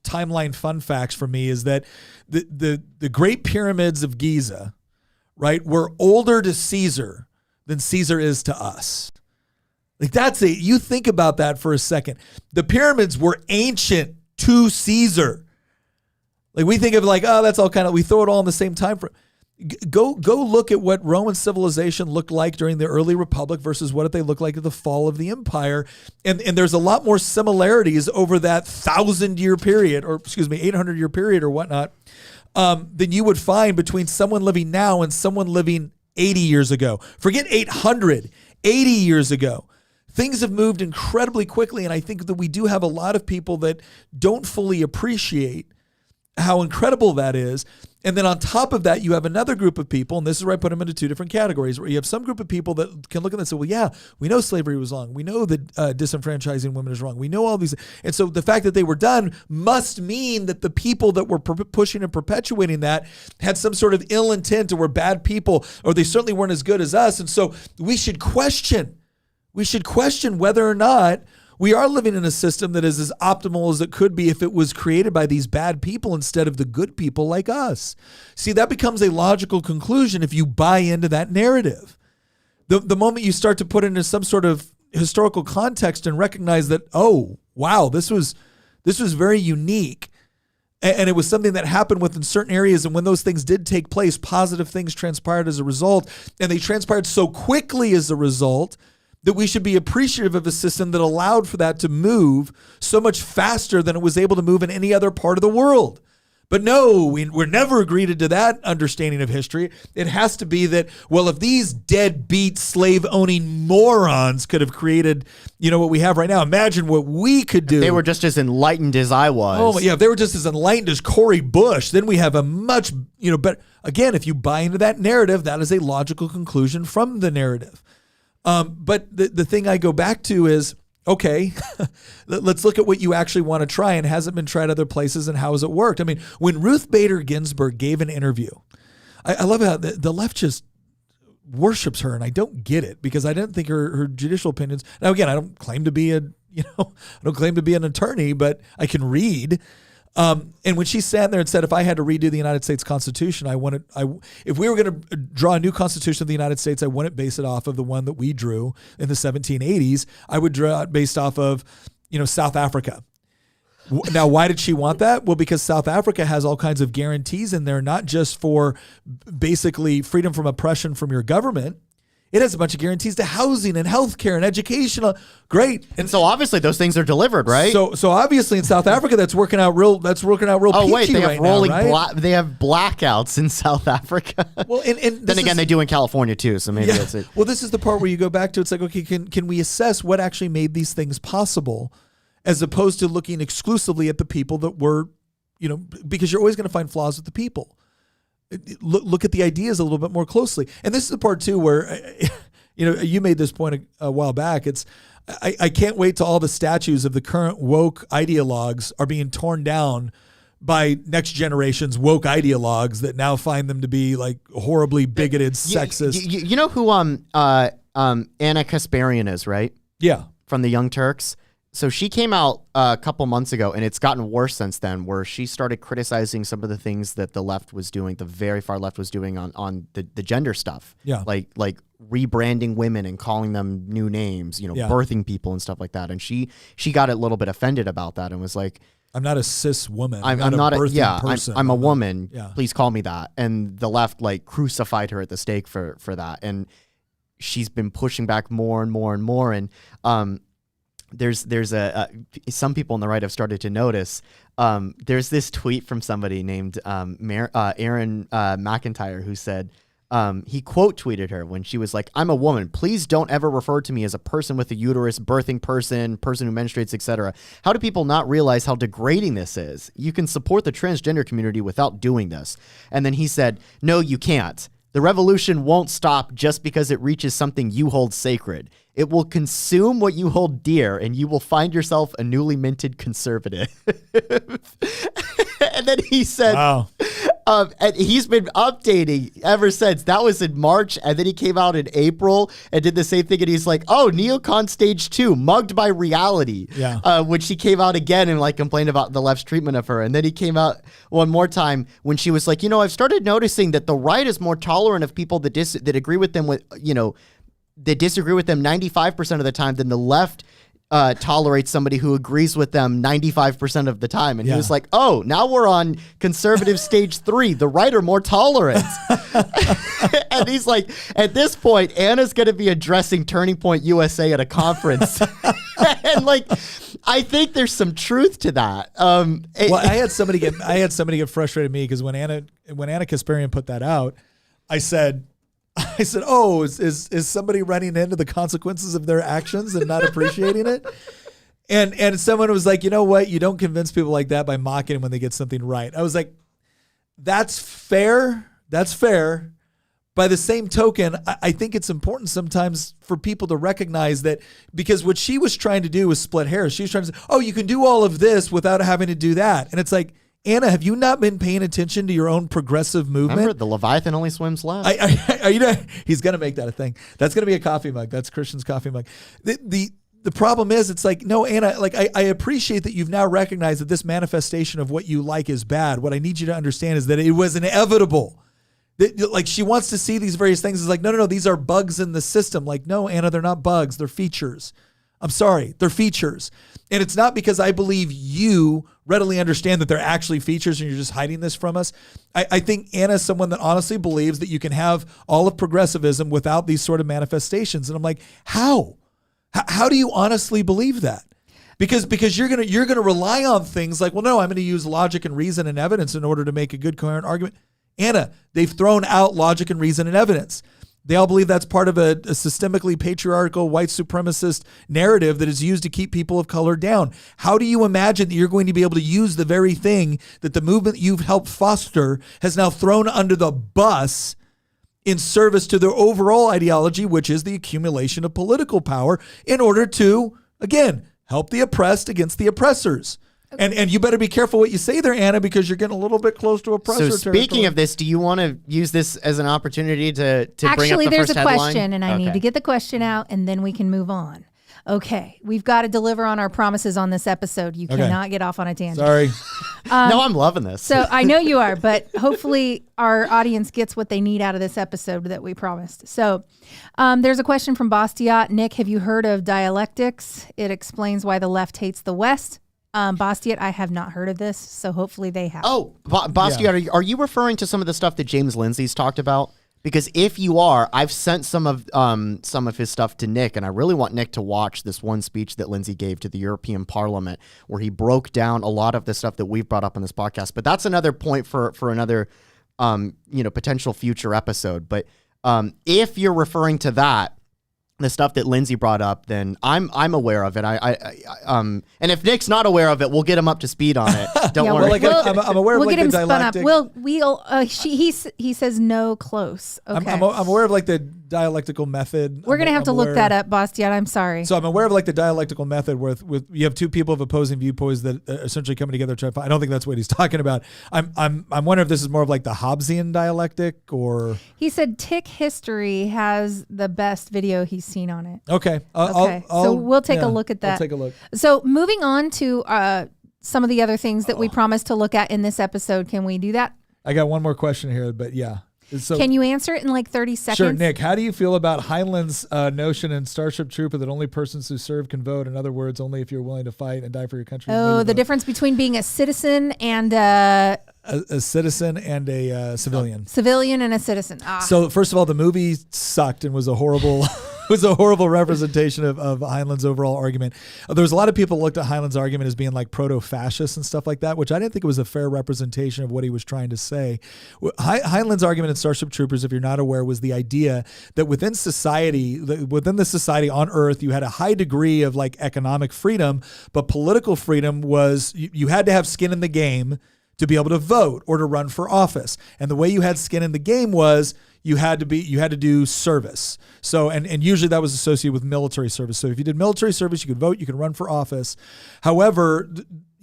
timeline fun facts for me is that the Great Pyramids of Giza, right, were older to Caesar than Caesar is to us. Like you think about that for a second. The pyramids were ancient to Caesar. Like we think of that's all we throw it all in the same time frame. Go look at what Roman civilization looked like during the early republic versus what they look like at the fall of the empire. And there's a lot more similarities over that 1,000-year period, or 800-year period or whatnot, than you would find between someone living now and someone living 80 years ago. Forget 800, 80 years ago. Things have moved incredibly quickly, and I think that we do have a lot of people that don't fully appreciate how incredible that is. And then on top of that, you have another group of people, and this is where I put them into two different categories, where you have some group of people that can look at that and say, well, yeah, we know slavery was wrong. We know that disenfranchising women is wrong. We know all these. And so the fact that they were done must mean that the people that were pushing and perpetuating that had some sort of ill intent or were bad people, or they certainly weren't as good as us. And so we should question whether or not we are living in a system that is as optimal as it could be if it was created by these bad people instead of the good people like us. See, that becomes a logical conclusion if you buy into that narrative. The moment you start to put it into some sort of historical context and recognize that, oh, wow, this was very unique. And it was something that happened within certain areas. And when those things did take place, positive things transpired as a result. And they transpired so quickly as a result that we should be appreciative of a system that allowed for that to move so much faster than it was able to move in any other part of the world. But no, we're never agreed to that understanding of history. It has to be that, well, if these deadbeat slave-owning morons could have created, what we have right now, imagine what we could do. If they were just as enlightened as I was. Oh, yeah, if they were just as enlightened as Cory Bush, then we have a much, better. Again, if you buy into that narrative, that is a logical conclusion from the narrative. But the thing I go back to is, okay, let's look at what you actually want to try and hasn't been tried other places and how has it worked. I mean, when Ruth Bader Ginsburg gave an interview, I love how the left just worships her, and I don't get it because I didn't think her judicial opinions. Now, again, I don't claim to be an attorney, but I can read. And when she sat there and said, if I had to redo the United States Constitution, if we were going to draw a new Constitution of the United States, I wouldn't base it off of the one that we drew in the 1780s. I would draw it based off of, South Africa. Now, why did she want that? Well, because South Africa has all kinds of guarantees in there, not just for basically freedom from oppression from your government. It has a bunch of guarantees to housing and healthcare and educational. Great. And so obviously those things are delivered, right? So obviously in South Africa that's working out real Oh wait, they have right they have blackouts in South Africa. Well, and then again they do in California too, so maybe that's it. Well, this is the part where you go back to, it's like, okay, can we assess what actually made these things possible as opposed to looking exclusively at the people that were, because you're always going to find flaws with the people. Look at the ideas a little bit more closely. And this is the part too where, you made this point a while back. I can't wait till all the statues of the current woke ideologues are being torn down by next generation's woke ideologues that now find them to be like horribly bigoted, sexist. You know who Anna Kasparian is, right? Yeah. From the Young Turks. So she came out a couple months ago, and it's gotten worse since then, where she started criticizing some of the things that the left was doing, the very far left was doing on the gender stuff. Yeah. Like rebranding women and calling them new names, birthing people and stuff like that. And she got a little bit offended about that and was like, I'm not a cis woman. I'm not a birthing person. I'm a woman. Yeah. Please call me that. And the left crucified her at the stake for that. And she's been pushing back more and more and more. And there's some people on the right have started to notice. There's this tweet from somebody named Aaron McIntyre who said, he quote tweeted her when she was like, "I'm a woman. Please don't ever refer to me as a person with a uterus, birthing person who menstruates, etc. How do people not realize how degrading this is? You can support the transgender community without doing this." And then he said, "No, you can't. The revolution won't stop just because it reaches something you hold sacred. It will consume what you hold dear, and you will find yourself a newly minted conservative." And then he said, wow. And he's been updating ever since. That was in March, and then he came out in April and did the same thing, and he's like, "Oh, Neocon Stage 2, mugged by reality." Yeah. Which he came out again and complained about the left's treatment of her. And then he came out one more time when she was like, "I've started noticing that the right is more tolerant of people that agree with them that disagree with them 95% of the time than the left tolerates somebody who agrees with them 95% of the time." And he was like, "Oh, now we're on conservative stage 3. The right are more tolerant." And he's like, at this point, Anna's going to be addressing Turning Point USA at a conference. And I think there's some truth to that. Well, I had somebody get frustrated with me because when Anna Kasparian put that out, I said, "Oh, is somebody running into the consequences of their actions and not appreciating it?" And someone was like, "You know what? You don't convince people like that by mocking them when they get something right." I was like, "That's fair. That's fair." By the same token, I think it's important sometimes for people to recognize that, because what she was trying to do was split hairs. She was trying to say, "Oh, you can do all of this without having to do that." And it's like, Anna, have you not been paying attention to your own progressive movement? Remember, the Leviathan only swims left. Are you not? He's going to make that a thing. That's going to be a coffee mug. That's Christian's coffee mug. The problem is, it's like, no, Anna, I appreciate that you've now recognized that this manifestation of what you like is bad. What I need you to understand is that it was inevitable. She wants to see these various things. It's like, no, these are bugs in the system. Like, no, Anna, they're not bugs. They're features. I'm sorry, they're features. And it's not because I believe you readily understand that they're actually features and you're just hiding this from us. I think Anna's someone that honestly believes that you can have all of progressivism without these sort of manifestations. And I'm like, how? How do you honestly believe that? Because you're gonna rely on things like, well, no, I'm gonna use logic and reason and evidence in order to make a good coherent argument. Anna, they've thrown out logic and reason and evidence. They all believe that's part of a systemically patriarchal, white supremacist narrative that is used to keep people of color down. How do you imagine that you're going to be able to use the very thing that the movement you've helped foster has now thrown under the bus in service to their overall ideology, which is the accumulation of political power in order to, again, help the oppressed against the oppressors? And you better be careful what you say there, Anna, because you're getting a little bit close to oppressor So speaking of this, do you want to use this as an opportunity to bring up the Actually, there's first a headline? question, and I need to get the question out, and then we can move on. Okay, we've got to deliver on our promises on this episode. You cannot get off on a tangent. Sorry. No, I'm loving this. So I know you are, but hopefully our audience gets what they need out of this episode that we promised. So there's a question from Bastiat. Nick, have you heard of dialectics? It explains why the left hates the West. Bastiat, I have not heard of this, so hopefully they have. Oh, Bastiat, are you referring to some of the stuff that James Lindsay's talked about? Because if you are, I've sent some of his stuff to Nick, and I really want Nick to watch this one speech that Lindsay gave to the European Parliament, where he broke down a lot of the stuff that we've brought up on this podcast. But that's another point for another potential future episode. But if you're referring to that, the stuff that Lindsay brought up, then I'm aware of it. And if Nick's not aware of it, we'll get him up to speed on it. Don't worry. I'm aware of we'll like get the him spun up. dialectic. He says no close. Okay. I'm aware of like the dialectical method. We're going to have to look that up, Bastian. I'm sorry. So I'm aware of like the dialectical method with you have two people of opposing viewpoints that are essentially coming together to try to find. I don't think that's what he's talking about. I'm wondering if this is more of like the Hobbesian dialectic or. He said Tick History has the best video he's seen on it. Okay. So we'll take a look at that. I'll take a look. So moving on to some of the other things that we promised to look at in this episode. Can we do that? I got one more question here, but yeah. So, can you answer it in like 30 seconds? Sure, Nick. How do you feel about Heinlein's notion in Starship Trooper that only persons who serve can vote? In other words, only if you're willing to fight and die for your country. Oh, the difference between being a citizen and a citizen and a civilian. Civilian and a citizen. So first of all, the movie sucked and was a horrible. Was a horrible representation of Heinlein's overall argument. There was a lot of people looked at Heinlein's argument as being like proto-fascist and stuff like that, which I didn't think it was a fair representation of what he was trying to say. Heinlein's argument in Starship Troopers, if you're not aware, was the idea that within the society on Earth, you had a high degree of like economic freedom, but political freedom was you had to have skin in the game to be able to vote or to run for office. And the way you had skin in the game was you had to do service. So, and usually that was associated with military service. So if you did military service, you could vote, you could run for office. However,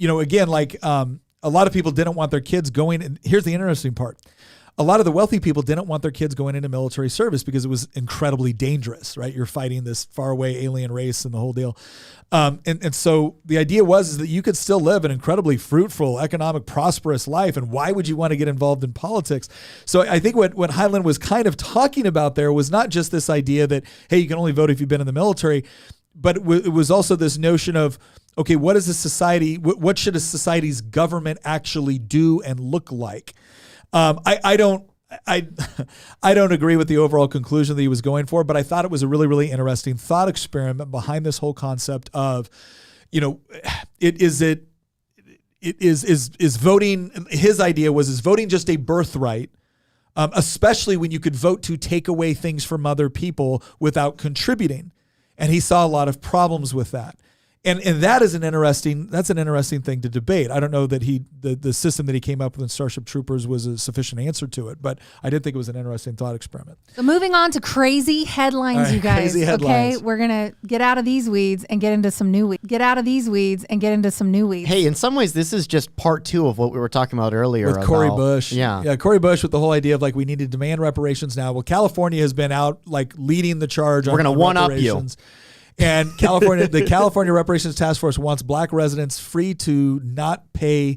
again, like a lot of people didn't want their kids going. And here's the interesting part. A lot of the wealthy people didn't want their kids going into military service because it was incredibly dangerous, right? You're fighting this faraway alien race and the whole deal. And so the idea was that you could still live an incredibly fruitful, economic, prosperous life. And why would you want to get involved in politics? So I think what Heinlein was kind of talking about there was not just this idea that, hey, you can only vote if you've been in the military, but it was also this notion of, okay, what is a society? What should a society's government actually do and look like? I don't agree with the overall conclusion that he was going for, but I thought it was a really, really interesting thought experiment behind this whole concept of, is voting. His idea was, is voting just a birthright, especially when you could vote to take away things from other people without contributing, and he saw a lot of problems with that. And that is an interesting thing to debate. I don't know that the system that he came up with in Starship Troopers was a sufficient answer to it, but I did think it was an interesting thought experiment. So moving on to crazy headlines, right, you guys. Crazy headlines. Okay, we're gonna get out of these weeds and get into some new weeds. Hey, in some ways, this is just part 2 of what we were talking about earlier with Cori Bush. Yeah, Cori Bush with the whole idea of like we need to demand reparations now. Well, California has been out like leading the charge. We're gonna one up you. And the California Reparations Task Force wants black residents free to not pay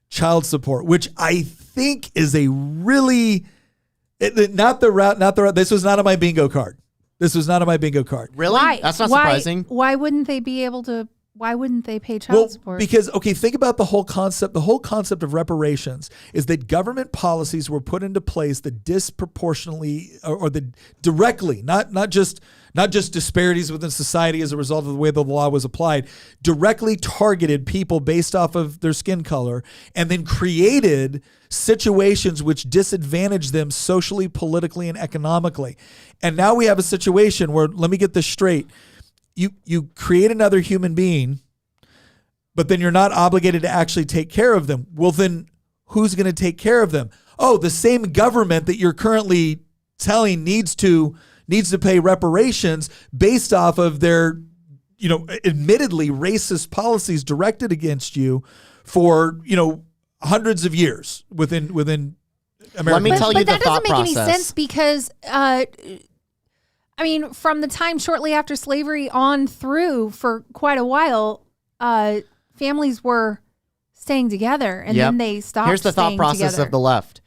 child support, which I think is a really not the route. This was not on my bingo card. Really? Why? That's not surprising. Why wouldn't they be able to? Why wouldn't they pay child support? Because, okay, think about the whole concept. The whole concept of reparations is that government policies were put into place that disproportionately or that directly, not just disparities within society as a result of the way the law was applied, directly targeted people based off of their skin color and then created situations which disadvantage them socially, politically, and economically. And now we have a situation where, let me get this straight, you create another human being, but then you're not obligated to actually take care of them. Well, then who's going to take care of them? Oh, the same government that you're currently telling needs to pay reparations based off of their, admittedly racist policies directed against you for, hundreds of years within America. Let me tell you the that thought doesn't make process. any sense because, from the time shortly after slavery on through for quite a while, families were staying together and then they stopped. Here's the thought process together. of the left.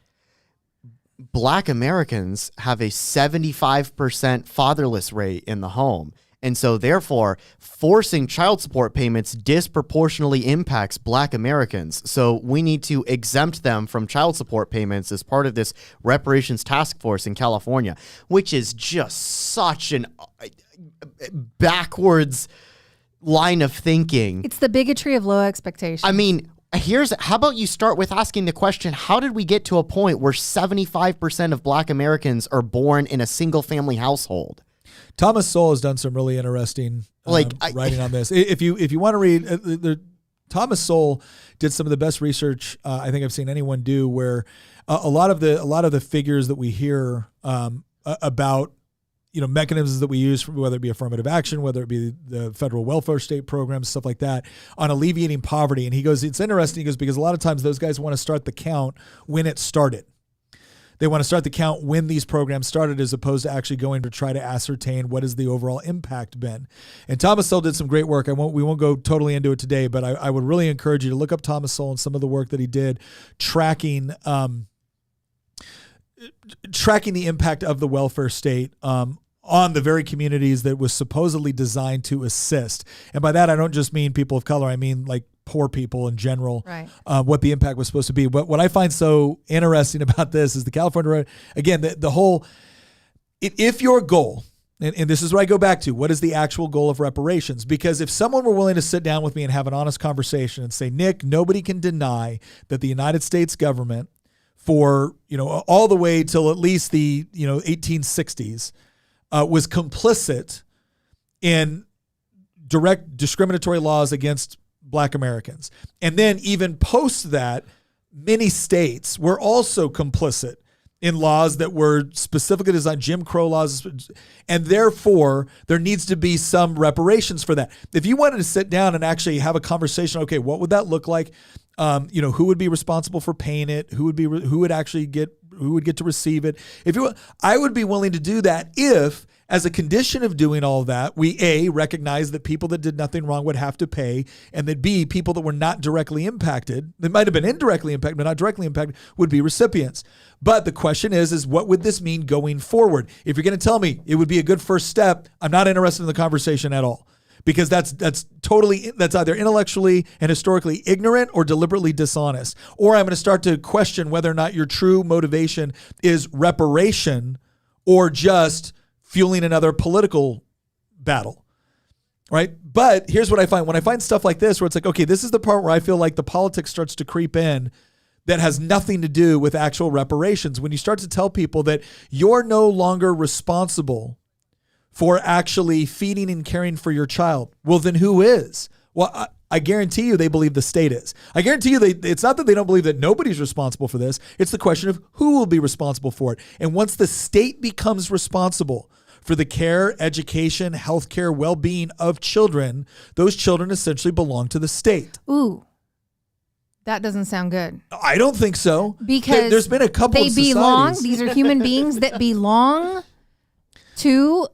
Black Americans have a 75% fatherless rate in the home. And so therefore, forcing child support payments disproportionately impacts Black Americans. So we need to exempt them from child support payments as part of this reparations task force in California, which is just such an backwards line of thinking. It's the bigotry of low expectations. I mean, how about you start with asking the question, how did we get to a point where 75% of Black Americans are born in a single family household? Thomas Sowell has done some really interesting writing on this. If you want to read, Thomas Sowell did some of the best research I think I've seen anyone do. Where a lot of the figures that we hear about mechanisms that we use, whether it be affirmative action, whether it be the federal welfare state programs, stuff like that, on alleviating poverty. And he goes, it's interesting. He goes, because a lot of times those guys want to start the count when it started. They want to start the count when these programs started, as opposed to actually going to try to ascertain what has the overall impact been. And Thomas Sowell did some great work. We won't go totally into it today, but I would really encourage you to look up Thomas Sowell and some of the work that he did tracking the impact of the welfare state on the very communities that was supposedly designed to assist. And by that, I don't just mean people of color. I mean like poor people in general, right. What the impact was supposed to be. But what I find so interesting about this is the California, again, the whole, if your goal, and this is what I go back to, what is the actual goal of reparations? Because if someone were willing to sit down with me and have an honest conversation and say, Nick, nobody can deny that the United States government for, all the way till at least the, 1860s, was complicit in direct discriminatory laws against Black Americans. And then even post that, many states were also complicit in laws that were specifically designed, Jim Crow laws, and therefore there needs to be some reparations for that. If you wanted to sit down and actually have a conversation, okay, what would that look like? Who would be responsible for paying it? Who would get to receive it? I would be willing to do that if, as a condition of doing all of that, we A, recognize that people that did nothing wrong would have to pay, and that B, people that were not directly impacted, they might have been indirectly impacted, but not directly impacted, would be recipients. But the question is what would this mean going forward? If you're going to tell me it would be a good first step, I'm not interested in the conversation at all. Because that's either intellectually and historically ignorant or deliberately dishonest. Or I'm going to start to question whether or not your true motivation is reparation or just fueling another political battle, right? But here's what I find. When I find stuff like this, where it's like, okay, this is the part where I feel like the politics starts to creep in that has nothing to do with actual reparations. When you start to tell people that you're no longer responsible for actually feeding and caring for your child, well, then who is? Well, I guarantee you they believe the state is. I guarantee you it's not that they don't believe that nobody's responsible for this. It's the question of who will be responsible for it. And once the state becomes responsible for the care, education, healthcare, well-being of children, those children essentially belong to the state. Ooh, that doesn't sound good. I don't think so. Because there's been a couple of societies. They belong, these are human beings that belong to...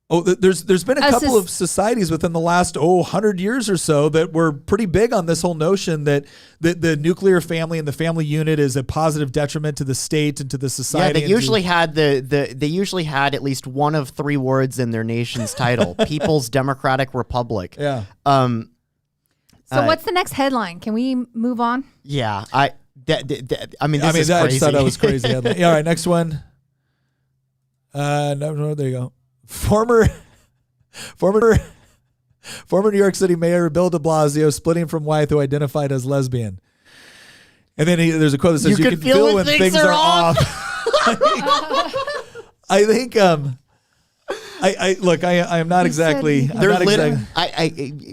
Oh, there's been a couple of societies within the last 100 years or so that were pretty big on this whole notion that the nuclear family and the family unit is a positive detriment to the state and to the society. Yeah, they usually had at least one of three words in their nation's title: People's Democratic Republic. Yeah. So what's the next headline? Can we move on? Yeah, I mean, I just thought that was crazy. Headline. Yeah, all right, next one. No, there you go. Former New York City Mayor Bill de Blasio splitting from wife who identified as lesbian. And then there's a quote that says, you can feel when things are off. I think, I am not exactly.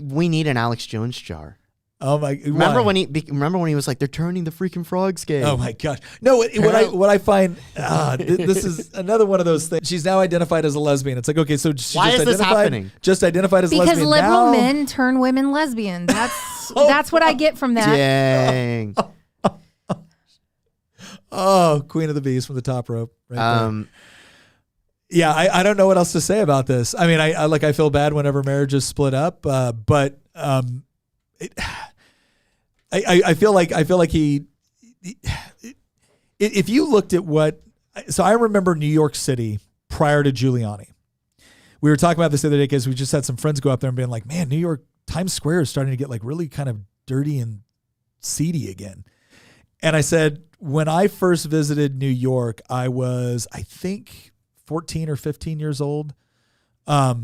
We need an Alex Jones jar. Oh my! Remember when he was like, they're turning the freaking frogs gay? Oh my gosh! No, what I find this is another one of those things. She's now identified as a lesbian. It's like, okay, so why is this happening? Just identified as because lesbian. Because liberal now, men turn women lesbian. That's what I get from that. Dang. Oh, Queen of the Bees from the top rope. Right there. Yeah, I don't know what else to say about this. I mean, I feel bad whenever marriages split up, but I feel like he if you looked at so I remember New York City prior to Giuliani. We were talking about this the other day because we just had some friends go up there and being like, man, New York Times Square is starting to get like really kind of dirty and seedy again. And I said, when I first visited New York, I was, I think, 14 or 15 years old. I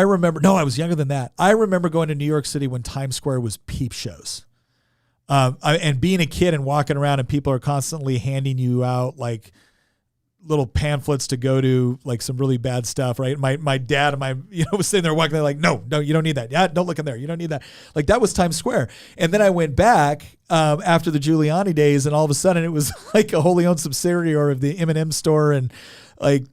remember, no, I was younger than that. I remember going to New York City when Times Square was peep shows. And being a kid and walking around and people are constantly handing you out like little pamphlets to go to like some really bad stuff, right? My dad and was sitting there walking there like, no, you don't need that. Yeah, don't look in there. You don't need that. Like that was Times Square. And then I went back after the Giuliani days and all of a sudden it was like a wholly owned subsidiary of the M&M store and like,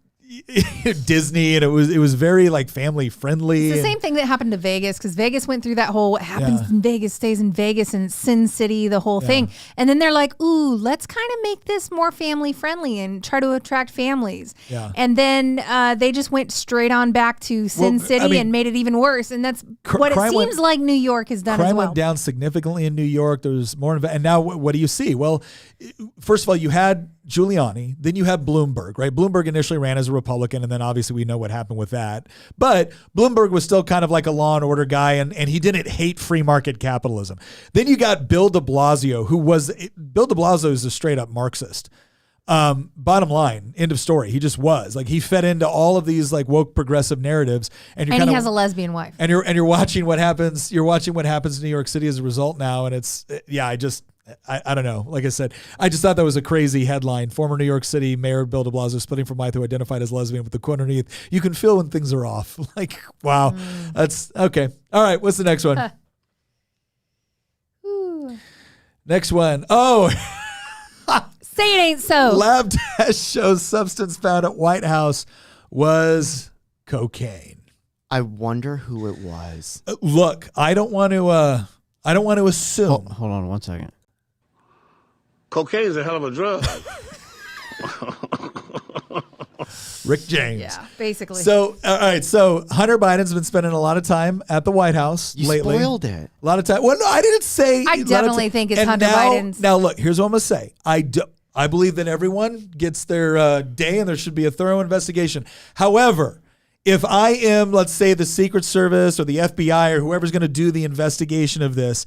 Disney, and it was very like family friendly. It's the same thing that happened to Vegas, because Vegas went through that whole what happens in Vegas stays in Vegas and Sin City, the whole thing. And then they're like, ooh, let's kind of make this more family friendly and try to attract families. Yeah. And then they just went straight on back to Sin City and made it even worse. And that's what it seems like New York has done as well. Crime went down significantly in New York. There was more, and now what do you see? Well, first of all, you had Giuliani, then you have Bloomberg, right? Bloomberg initially ran as a Republican, and then obviously we know what happened with that. But Bloomberg was still kind of like a law and order guy, and he didn't hate free market capitalism. Then you got Bill de Blasio is a straight up Marxist. Bottom line, end of story. He just was like, he fed into all of these like woke progressive narratives, and he has a lesbian wife, and you're watching what happens. You're watching what happens in New York City as a result now, and it's I don't know. Like I said, I just thought that was a crazy headline. Former New York City Mayor Bill de Blasio splitting from wife who identified as lesbian, with the quote underneath, "You can feel when things are off." Like, wow, that's okay. All right, what's the next one? Next one. Oh. Say it ain't so. Lab test shows substance found at White House was cocaine. I wonder who it was. Look, I don't want to assume. Hold on 1 second. Cocaine is a hell of a drug. Rick James. Yeah, basically. So, all right. So Hunter Biden's been spending a lot of time at the White House lately. You spoiled it. A lot of time. Well, no, I didn't say. I definitely think it's Hunter Biden's. Now, look, here's what I'm going to say. I believe that everyone gets their day, and there should be a thorough investigation. However, if I am, let's say, the Secret Service or the FBI or whoever's going to do the investigation of this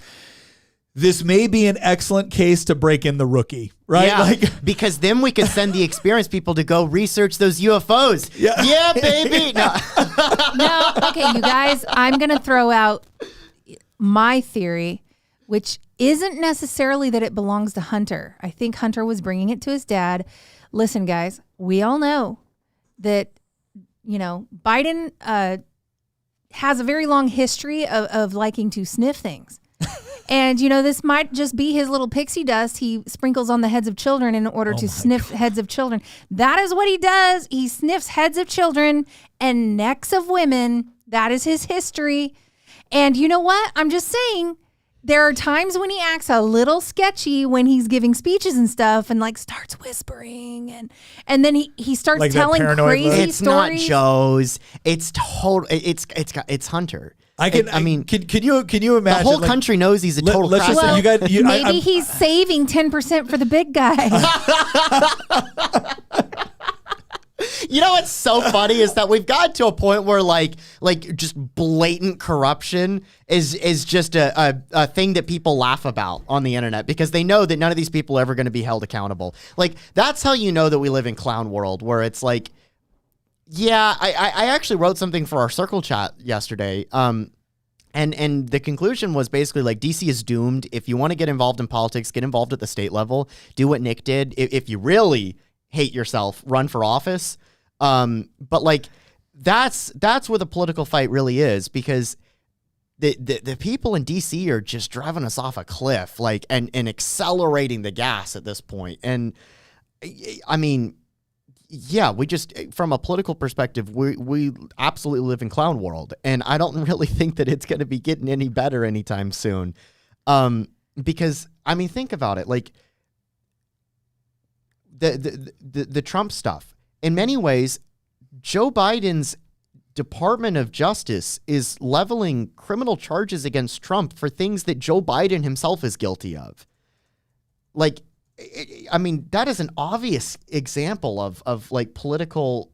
may be an excellent case to break in the rookie, right? Yeah, because then we could send the experienced people to go research those UFOs. Yeah, baby. No, okay, you guys, I'm going to throw out my theory, which isn't necessarily that it belongs to Hunter. I think Hunter was bringing it to his dad. Listen, guys, we all know that, Biden has a very long history of liking to sniff things. And, this might just be his little pixie dust he sprinkles on the heads of children in order to sniff heads of children. That is what he does. He sniffs heads of children and necks of women. That is his history. And you know what? I'm just saying, there are times when he acts a little sketchy when he's giving speeches and stuff, and like starts whispering, and then he starts like telling crazy it's stories. It's not Joe's. It's it's Hunter. Can you imagine? The whole country knows he's a total let's just say crackhead. Maybe he's saving 10% for the big guy. You know what's so funny is that we've got to a point where like just blatant corruption is just a thing that people laugh about on the internet, because they know that none of these people are ever going to be held accountable. Like, that's how you know that we live in clown world, where it's like, yeah, I actually wrote something for our circle chat yesterday. And the conclusion was basically like, DC is doomed. If you want to get involved in politics, get involved at the state level. Do what Nick did. If you really hate yourself, run for office. But like, that's where the political fight really is, because the people in DC are just driving us off a cliff, like, and accelerating the gas at this point. And I mean, yeah, we just, from a political perspective, we absolutely live in clown world, and I don't really think that it's going to be getting any better anytime soon. Because I mean, think about it, like the Trump stuff. In many ways, Joe Biden's Department of Justice is leveling criminal charges against Trump for things that Joe Biden himself is guilty of. Like, I mean, that is an obvious example of like political,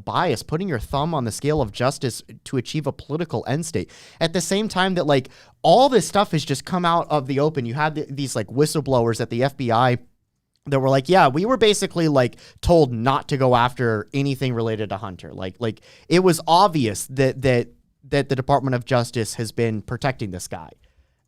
bias, putting your thumb on the scale of justice to achieve a political end state. At the same time that like all this stuff has just come out of the open. You had these like whistleblowers at the FBI that were like, yeah, we were basically like told not to go after anything related to Hunter. Like it was obvious that the Department of Justice has been protecting this guy.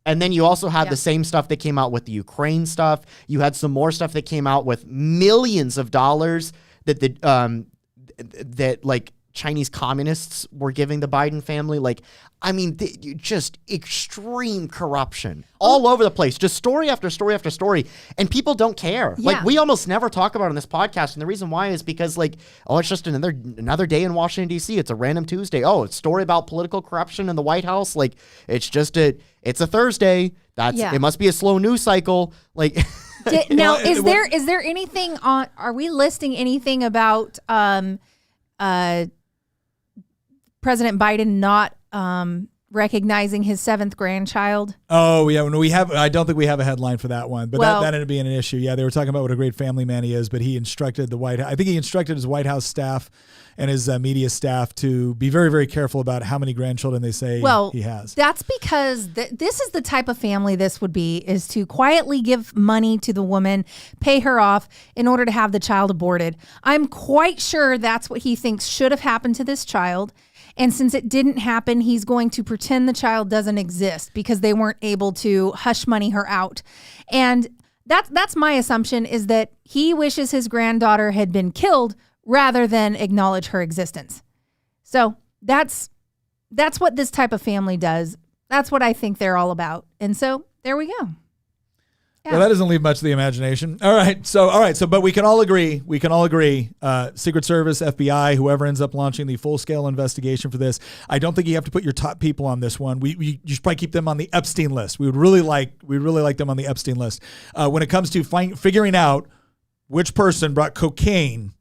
And then you also had the same stuff that came out with the Ukraine stuff. You had some more stuff that came out with millions of dollars that like Chinese communists were giving the Biden family. Like, I mean, just extreme corruption all over the place. Just story after story after story. And people don't care. Yeah. Like, we almost never talk about it on this podcast. And the reason why is because, like, oh, it's just another day in Washington, D.C. It's a random Tuesday. Oh, it's a story about political corruption in the White House. Like, it's just it's a Thursday. It must be a slow news cycle. Like, now, is there anything on? Are we listing anything about President Biden not recognizing his 7th grandchild? Oh yeah, we have. I don't think we have a headline for that one, but Well, that ended up being an issue. Yeah, they were talking about what a great family man he is, but he instructed the White. I think he instructed his White House staff and his media staff to be very, very careful about how many grandchildren they say he has. That's because this is the type of family this would be, is to quietly give money to the woman, pay her off in order to have the child aborted. I'm quite sure that's what he thinks should have happened to this child. And since it didn't happen, he's going to pretend the child doesn't exist because they weren't able to hush money her out. And that's my assumption, is that he wishes his granddaughter had been killed rather than acknowledge her existence. So that's what this type of family does. That's what I think they're all about. And so there we go. Yeah. Well, that doesn't leave much to the imagination. All right. So, but we can all agree, Secret Service, FBI, whoever ends up launching the full-scale investigation for this, I don't think you have to put your top people on this one. You should probably keep them on the Epstein list. We'd really like them on the Epstein list. When it comes to figuring out which person brought cocaine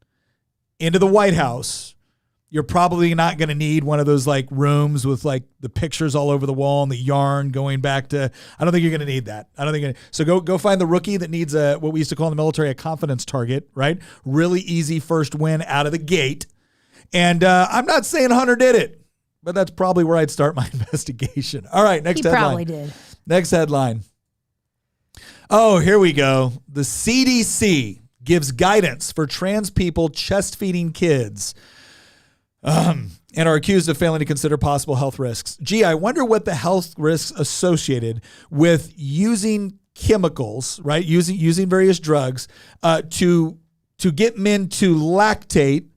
into the White House, you're probably not going to need one of those like rooms with like the pictures all over the wall and the yarn going back to. I don't think you're going to need that. So go find the rookie that needs what we used to call in the military a confidence target, right? Really easy first win out of the gate. And I'm not saying Hunter did it, but that's probably where I'd start my investigation. All right, next headline. He probably did. Next headline. Oh, here we go. The CDC gives guidance for trans people chest feeding kids. And are accused of failing to consider possible health risks. Gee, I wonder what the health risks associated with using chemicals, right? Using various drugs to get men to lactate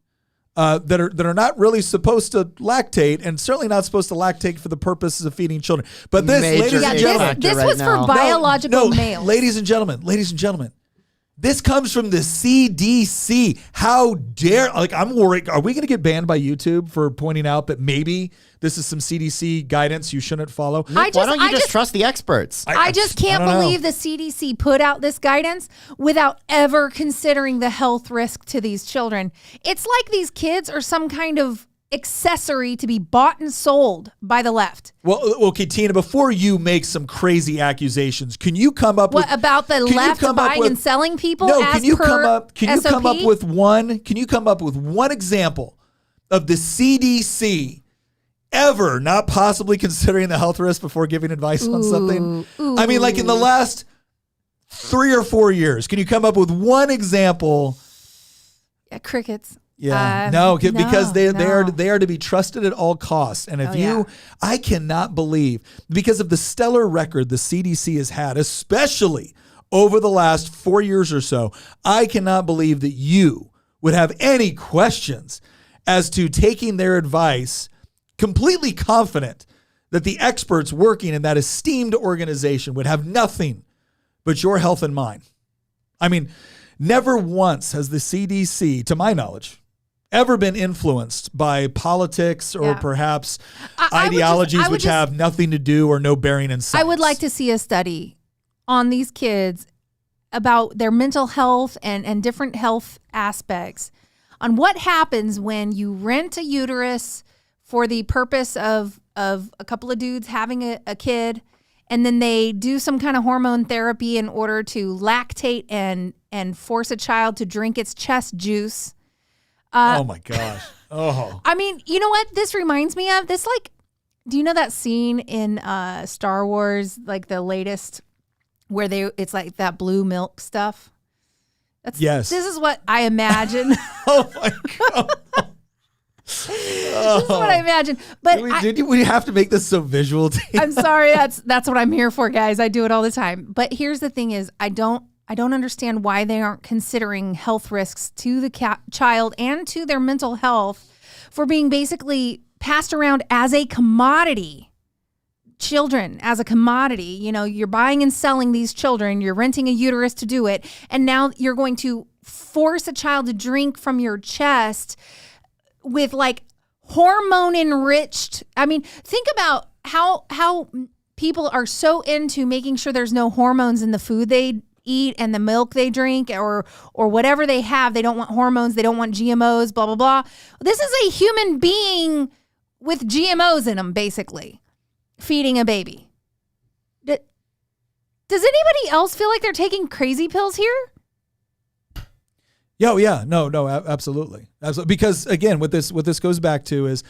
that are not really supposed to lactate, and certainly not supposed to lactate for the purposes of feeding children. But this, ladies and gentlemen, this was for biological males. Ladies and gentlemen. This comes from the CDC. How dare, I'm worried. Are we going to get banned by YouTube for pointing out that maybe this is some CDC guidance you shouldn't follow? Why don't you just trust the experts? I just can't believe the CDC put out this guidance without ever considering the health risk to these children. It's like these kids are some kind of accessory to be bought and sold by the left. Well, okay, Tina, before you make some crazy accusations, can you come up with about the left buying and selling people? No, can you come up with one example of the CDC ever not possibly considering the health risk before giving advice on something? I mean, like in the last 3 or 4 years, can you come up with one example? Yeah, crickets. Yeah, because they are to be trusted at all costs. And I cannot believe, because of the stellar record the CDC has had, especially over the last 4 years or so, I cannot believe that you would have any questions as to taking their advice, completely confident that the experts working in that esteemed organization would have nothing but your health in mind. I mean, never once has the CDC, to my knowledge, ever been influenced by politics or perhaps ideologies which have nothing to do or no bearing in science. I would like to see a study on these kids about their mental health and different health aspects, on what happens when you rent a uterus for the purpose of a couple of dudes having a kid, and then they do some kind of hormone therapy in order to lactate and force a child to drink its chest juice. Oh my gosh. Oh. I mean, you know what this reminds me of? This, like, do you know that scene in Star Wars, like the latest, where it's like that blue milk stuff? Yes. This is what I imagine. Oh my God. This is what I imagine. But we have to make this so visual? I'm sorry. That's what I'm here for, guys. I do it all the time. But here's the thing is, I don't understand why they aren't considering health risks to the child and to their mental health for being basically passed around as a commodity. Children as a commodity. You know, you're buying and selling these children, you're renting a uterus to do it, and now you're going to force a child to drink from your chest with like hormone enriched. I mean, think about how people are so into making sure there's no hormones in the food they eat and the milk they drink or whatever they have. They don't want hormones, they don't want GMOs, blah blah blah. This is a human being with GMOs in them, basically, feeding a baby. Does anybody else feel like they're taking crazy pills here? Yeah, no, absolutely. Because again, what this goes back to is,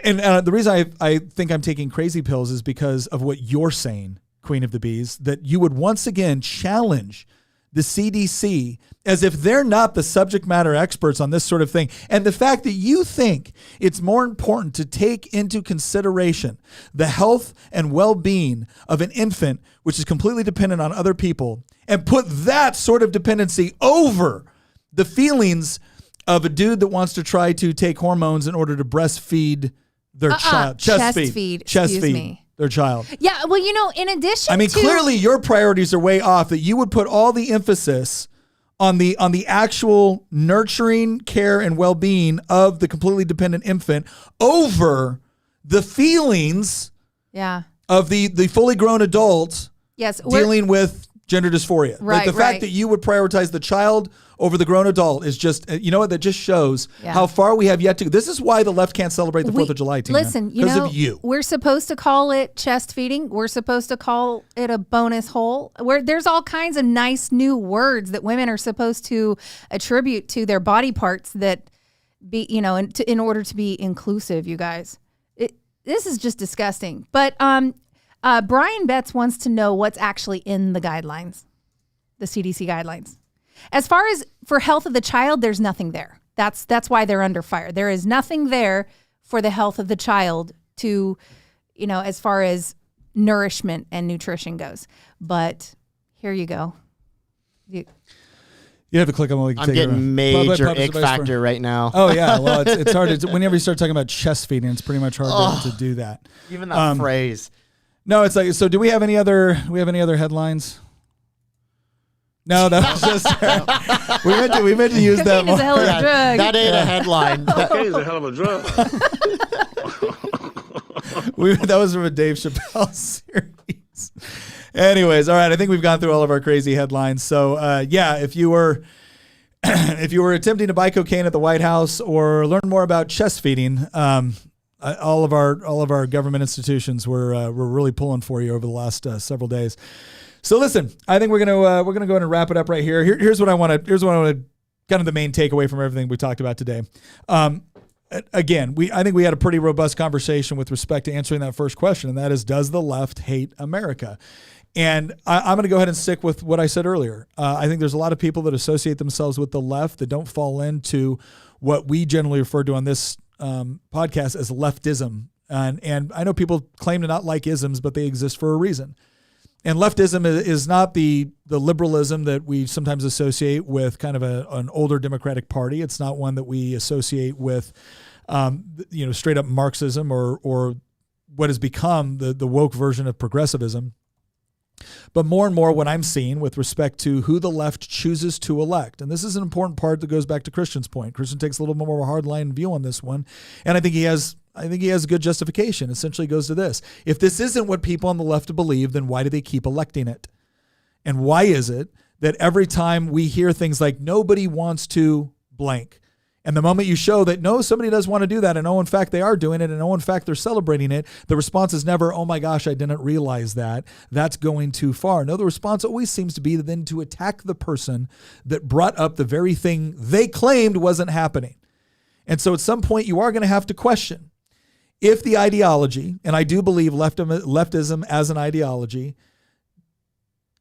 and the reason I think I'm taking crazy pills is because of what you're saying, Queen of the Bees, that you would once again challenge the CDC as if they're not the subject matter experts on this sort of thing. And the fact that you think it's more important to take into consideration the health and well-being of an infant, which is completely dependent on other people, and put that sort of dependency over the feelings of a dude that wants to try to take hormones in order to breastfeed their child. Chest feed their child. Yeah, well, you know, in addition I mean, clearly your priorities are way off, that you would put all the emphasis on the actual nurturing care and well-being of the completely dependent infant over the feelings of the fully grown adult dealing with gender dysphoria. Right, like the fact that you would prioritize the child over the grown adult is just, you know what, that just shows how far we have yet to go. This is why the left can't celebrate the 4th of July, Tina. Listen, you know, of you. We're supposed to call it chest feeding. We're supposed to call it a bonus hole. There's all kinds of nice new words that women are supposed to attribute to their body parts that be, you know, in order to be inclusive, you guys. This is just disgusting. But Brian Betts wants to know what's actually in the guidelines, the CDC guidelines. As far as for health of the child, there's nothing there. That's why they're under fire. There is nothing there for the health of the child to, you know, as far as nourishment and nutrition goes. But here you go. You have to click on the link. I'm getting major ick factor right now. Oh yeah, well it's hard. Whenever you start talking about chest feeding, it's pretty much hard to do that. Even that phrase. No, it's like, so do we have any other headlines? No, that was just we meant to use that Cocaine is a hell of a drug. That ain't a headline. Cocaine is a hell of a drug. That was from a Dave Chappelle series. Anyways, all right, I think we've gone through all of our crazy headlines. So yeah, if you were attempting to buy cocaine at the White House or learn more about chest feeding, all of our government institutions were really pulling for you over the last several days. So listen, I think we're gonna go ahead and wrap it up right here. Here's what I want to kind of the main takeaway from everything we talked about today. Again, I think we had a pretty robust conversation with respect to answering that first question, and that is, does the left hate America? And I'm going to go ahead and stick with what I said earlier. I think there's a lot of people that associate themselves with the left that don't fall into what we generally refer to on this podcast as leftism. And I know people claim to not like isms, but they exist for a reason. And leftism is not the liberalism that we sometimes associate with kind of an older Democratic Party. It's not one that we associate with, straight up Marxism or what has become the woke version of progressivism. But more and more what I'm seeing with respect to who the left chooses to elect, and this is an important part that goes back to Christian's point. Christian takes a little bit more of a hardline view on this one, and I think he has good justification. Essentially goes to this: if this isn't what people on the left believe, then why do they keep electing it? And why is it that every time we hear things like nobody wants to blank, and the moment you show that no, somebody does want to do that, and oh, in fact, they are doing it, and oh, in fact, they're celebrating it, the response is never, oh my gosh, I didn't realize that. That's going too far. No, the response always seems to be then to attack the person that brought up the very thing they claimed wasn't happening. And so at some point, you are going to have to question if the ideology, and I do believe leftism as an ideology,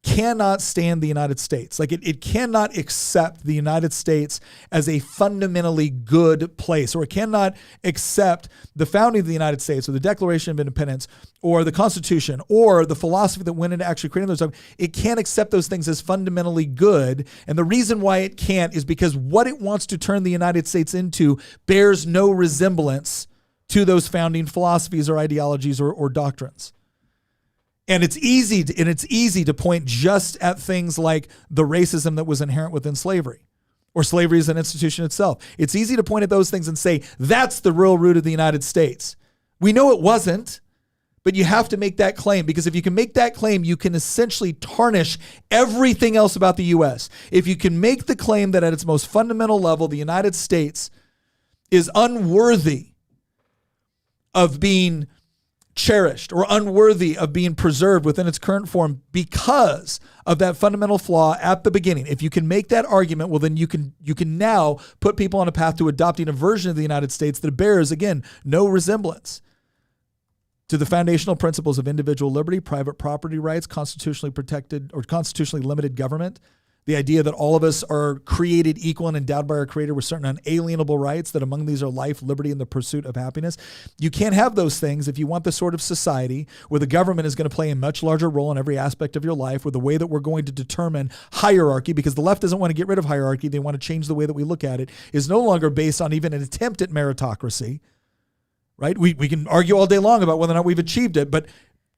cannot stand the United States. Like it cannot accept the United States as a fundamentally good place, or it cannot accept the founding of the United States or the Declaration of Independence or the Constitution or the philosophy that went into actually creating those. It can't accept those things as fundamentally good. And the reason why it can't is because what it wants to turn the United States into bears no resemblance to those founding philosophies or ideologies or doctrines. And it's easy to point just at things like the racism that was inherent within slavery, or slavery as an institution itself. It's easy to point at those things and say, that's the real root of the United States. We know it wasn't, but you have to make that claim, because if you can make that claim, you can essentially tarnish everything else about the U.S. If you can make the claim that at its most fundamental level, the United States is unworthy of being cherished or unworthy of being preserved within its current form because of that fundamental flaw at the beginning. If you can make that argument, well, then you can now put people on a path to adopting a version of the United States that bears, again, no resemblance to the foundational principles of individual liberty, private property rights, constitutionally protected or constitutionally limited government, the idea that all of us are created equal and endowed by our Creator with certain unalienable rights, that among these are life, liberty, and the pursuit of happiness. You can't have those things if you want the sort of society where the government is going to play a much larger role in every aspect of your life, where the way that we're going to determine hierarchy, because the left doesn't want to get rid of hierarchy, they want to change the way that we look at it, is no longer based on even an attempt at meritocracy, right? We can argue all day long about whether or not we've achieved it, but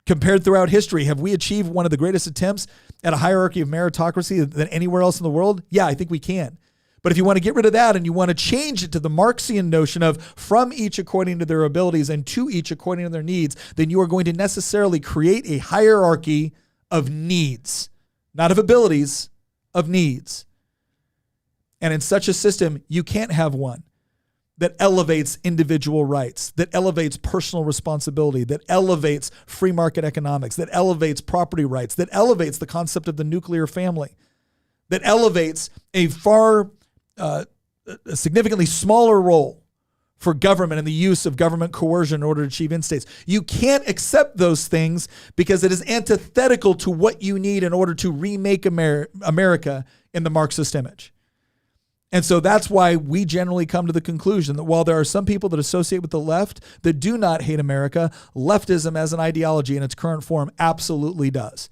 compared throughout history, have we achieved one of the greatest attempts at a hierarchy of meritocracy than anywhere else in the world? Yeah, I think we can. But if you want to get rid of that and you want to change it to the Marxian notion of from each according to their abilities and to each according to their needs, then you are going to necessarily create a hierarchy of needs, not of abilities, of needs. And in such a system, you can't have one that elevates individual rights, that elevates personal responsibility, that elevates free market economics, that elevates property rights, that elevates the concept of the nuclear family, that elevates a a significantly smaller role for government and the use of government coercion in order to achieve end states. You can't accept those things because it is antithetical to what you need in order to remake America in the Marxist image. And so that's why we generally come to the conclusion that while there are some people that associate with the left that do not hate America, leftism as an ideology in its current form absolutely does.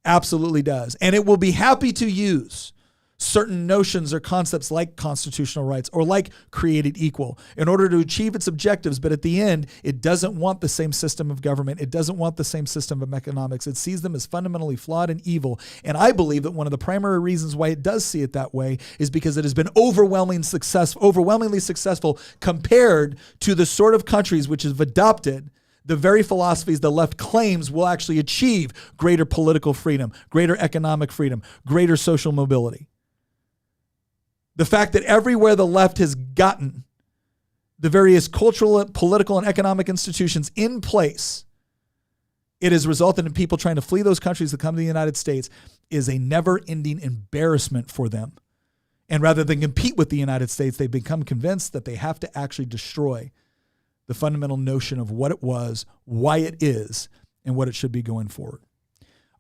Absolutely does. And it will be happy to use certain notions or concepts like constitutional rights or like created equal in order to achieve its objectives. But at the end, it doesn't want the same system of government. It doesn't want the same system of economics. It sees them as fundamentally flawed and evil. And I believe that one of the primary reasons why it does see it that way is because it has been overwhelmingly successful compared to the sort of countries which have adopted the very philosophies the left claims will actually achieve greater political freedom, greater economic freedom, greater social mobility. The fact that everywhere the left has gotten the various cultural, political, and economic institutions in place, it has resulted in people trying to flee those countries to come to the United States is a never-ending embarrassment for them. And rather than compete with the United States, they've become convinced that they have to actually destroy the fundamental notion of what it was, why it is, and what it should be going forward.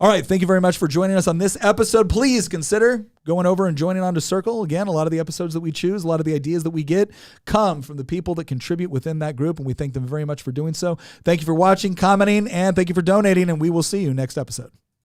All right, thank you very much for joining us on this episode. Please consider going over and joining on to Circle. Again, a lot of the episodes that we choose, a lot of the ideas that we get come from the people that contribute within that group, and we thank them very much for doing so. Thank you for watching, commenting, and thank you for donating, and we will see you next episode.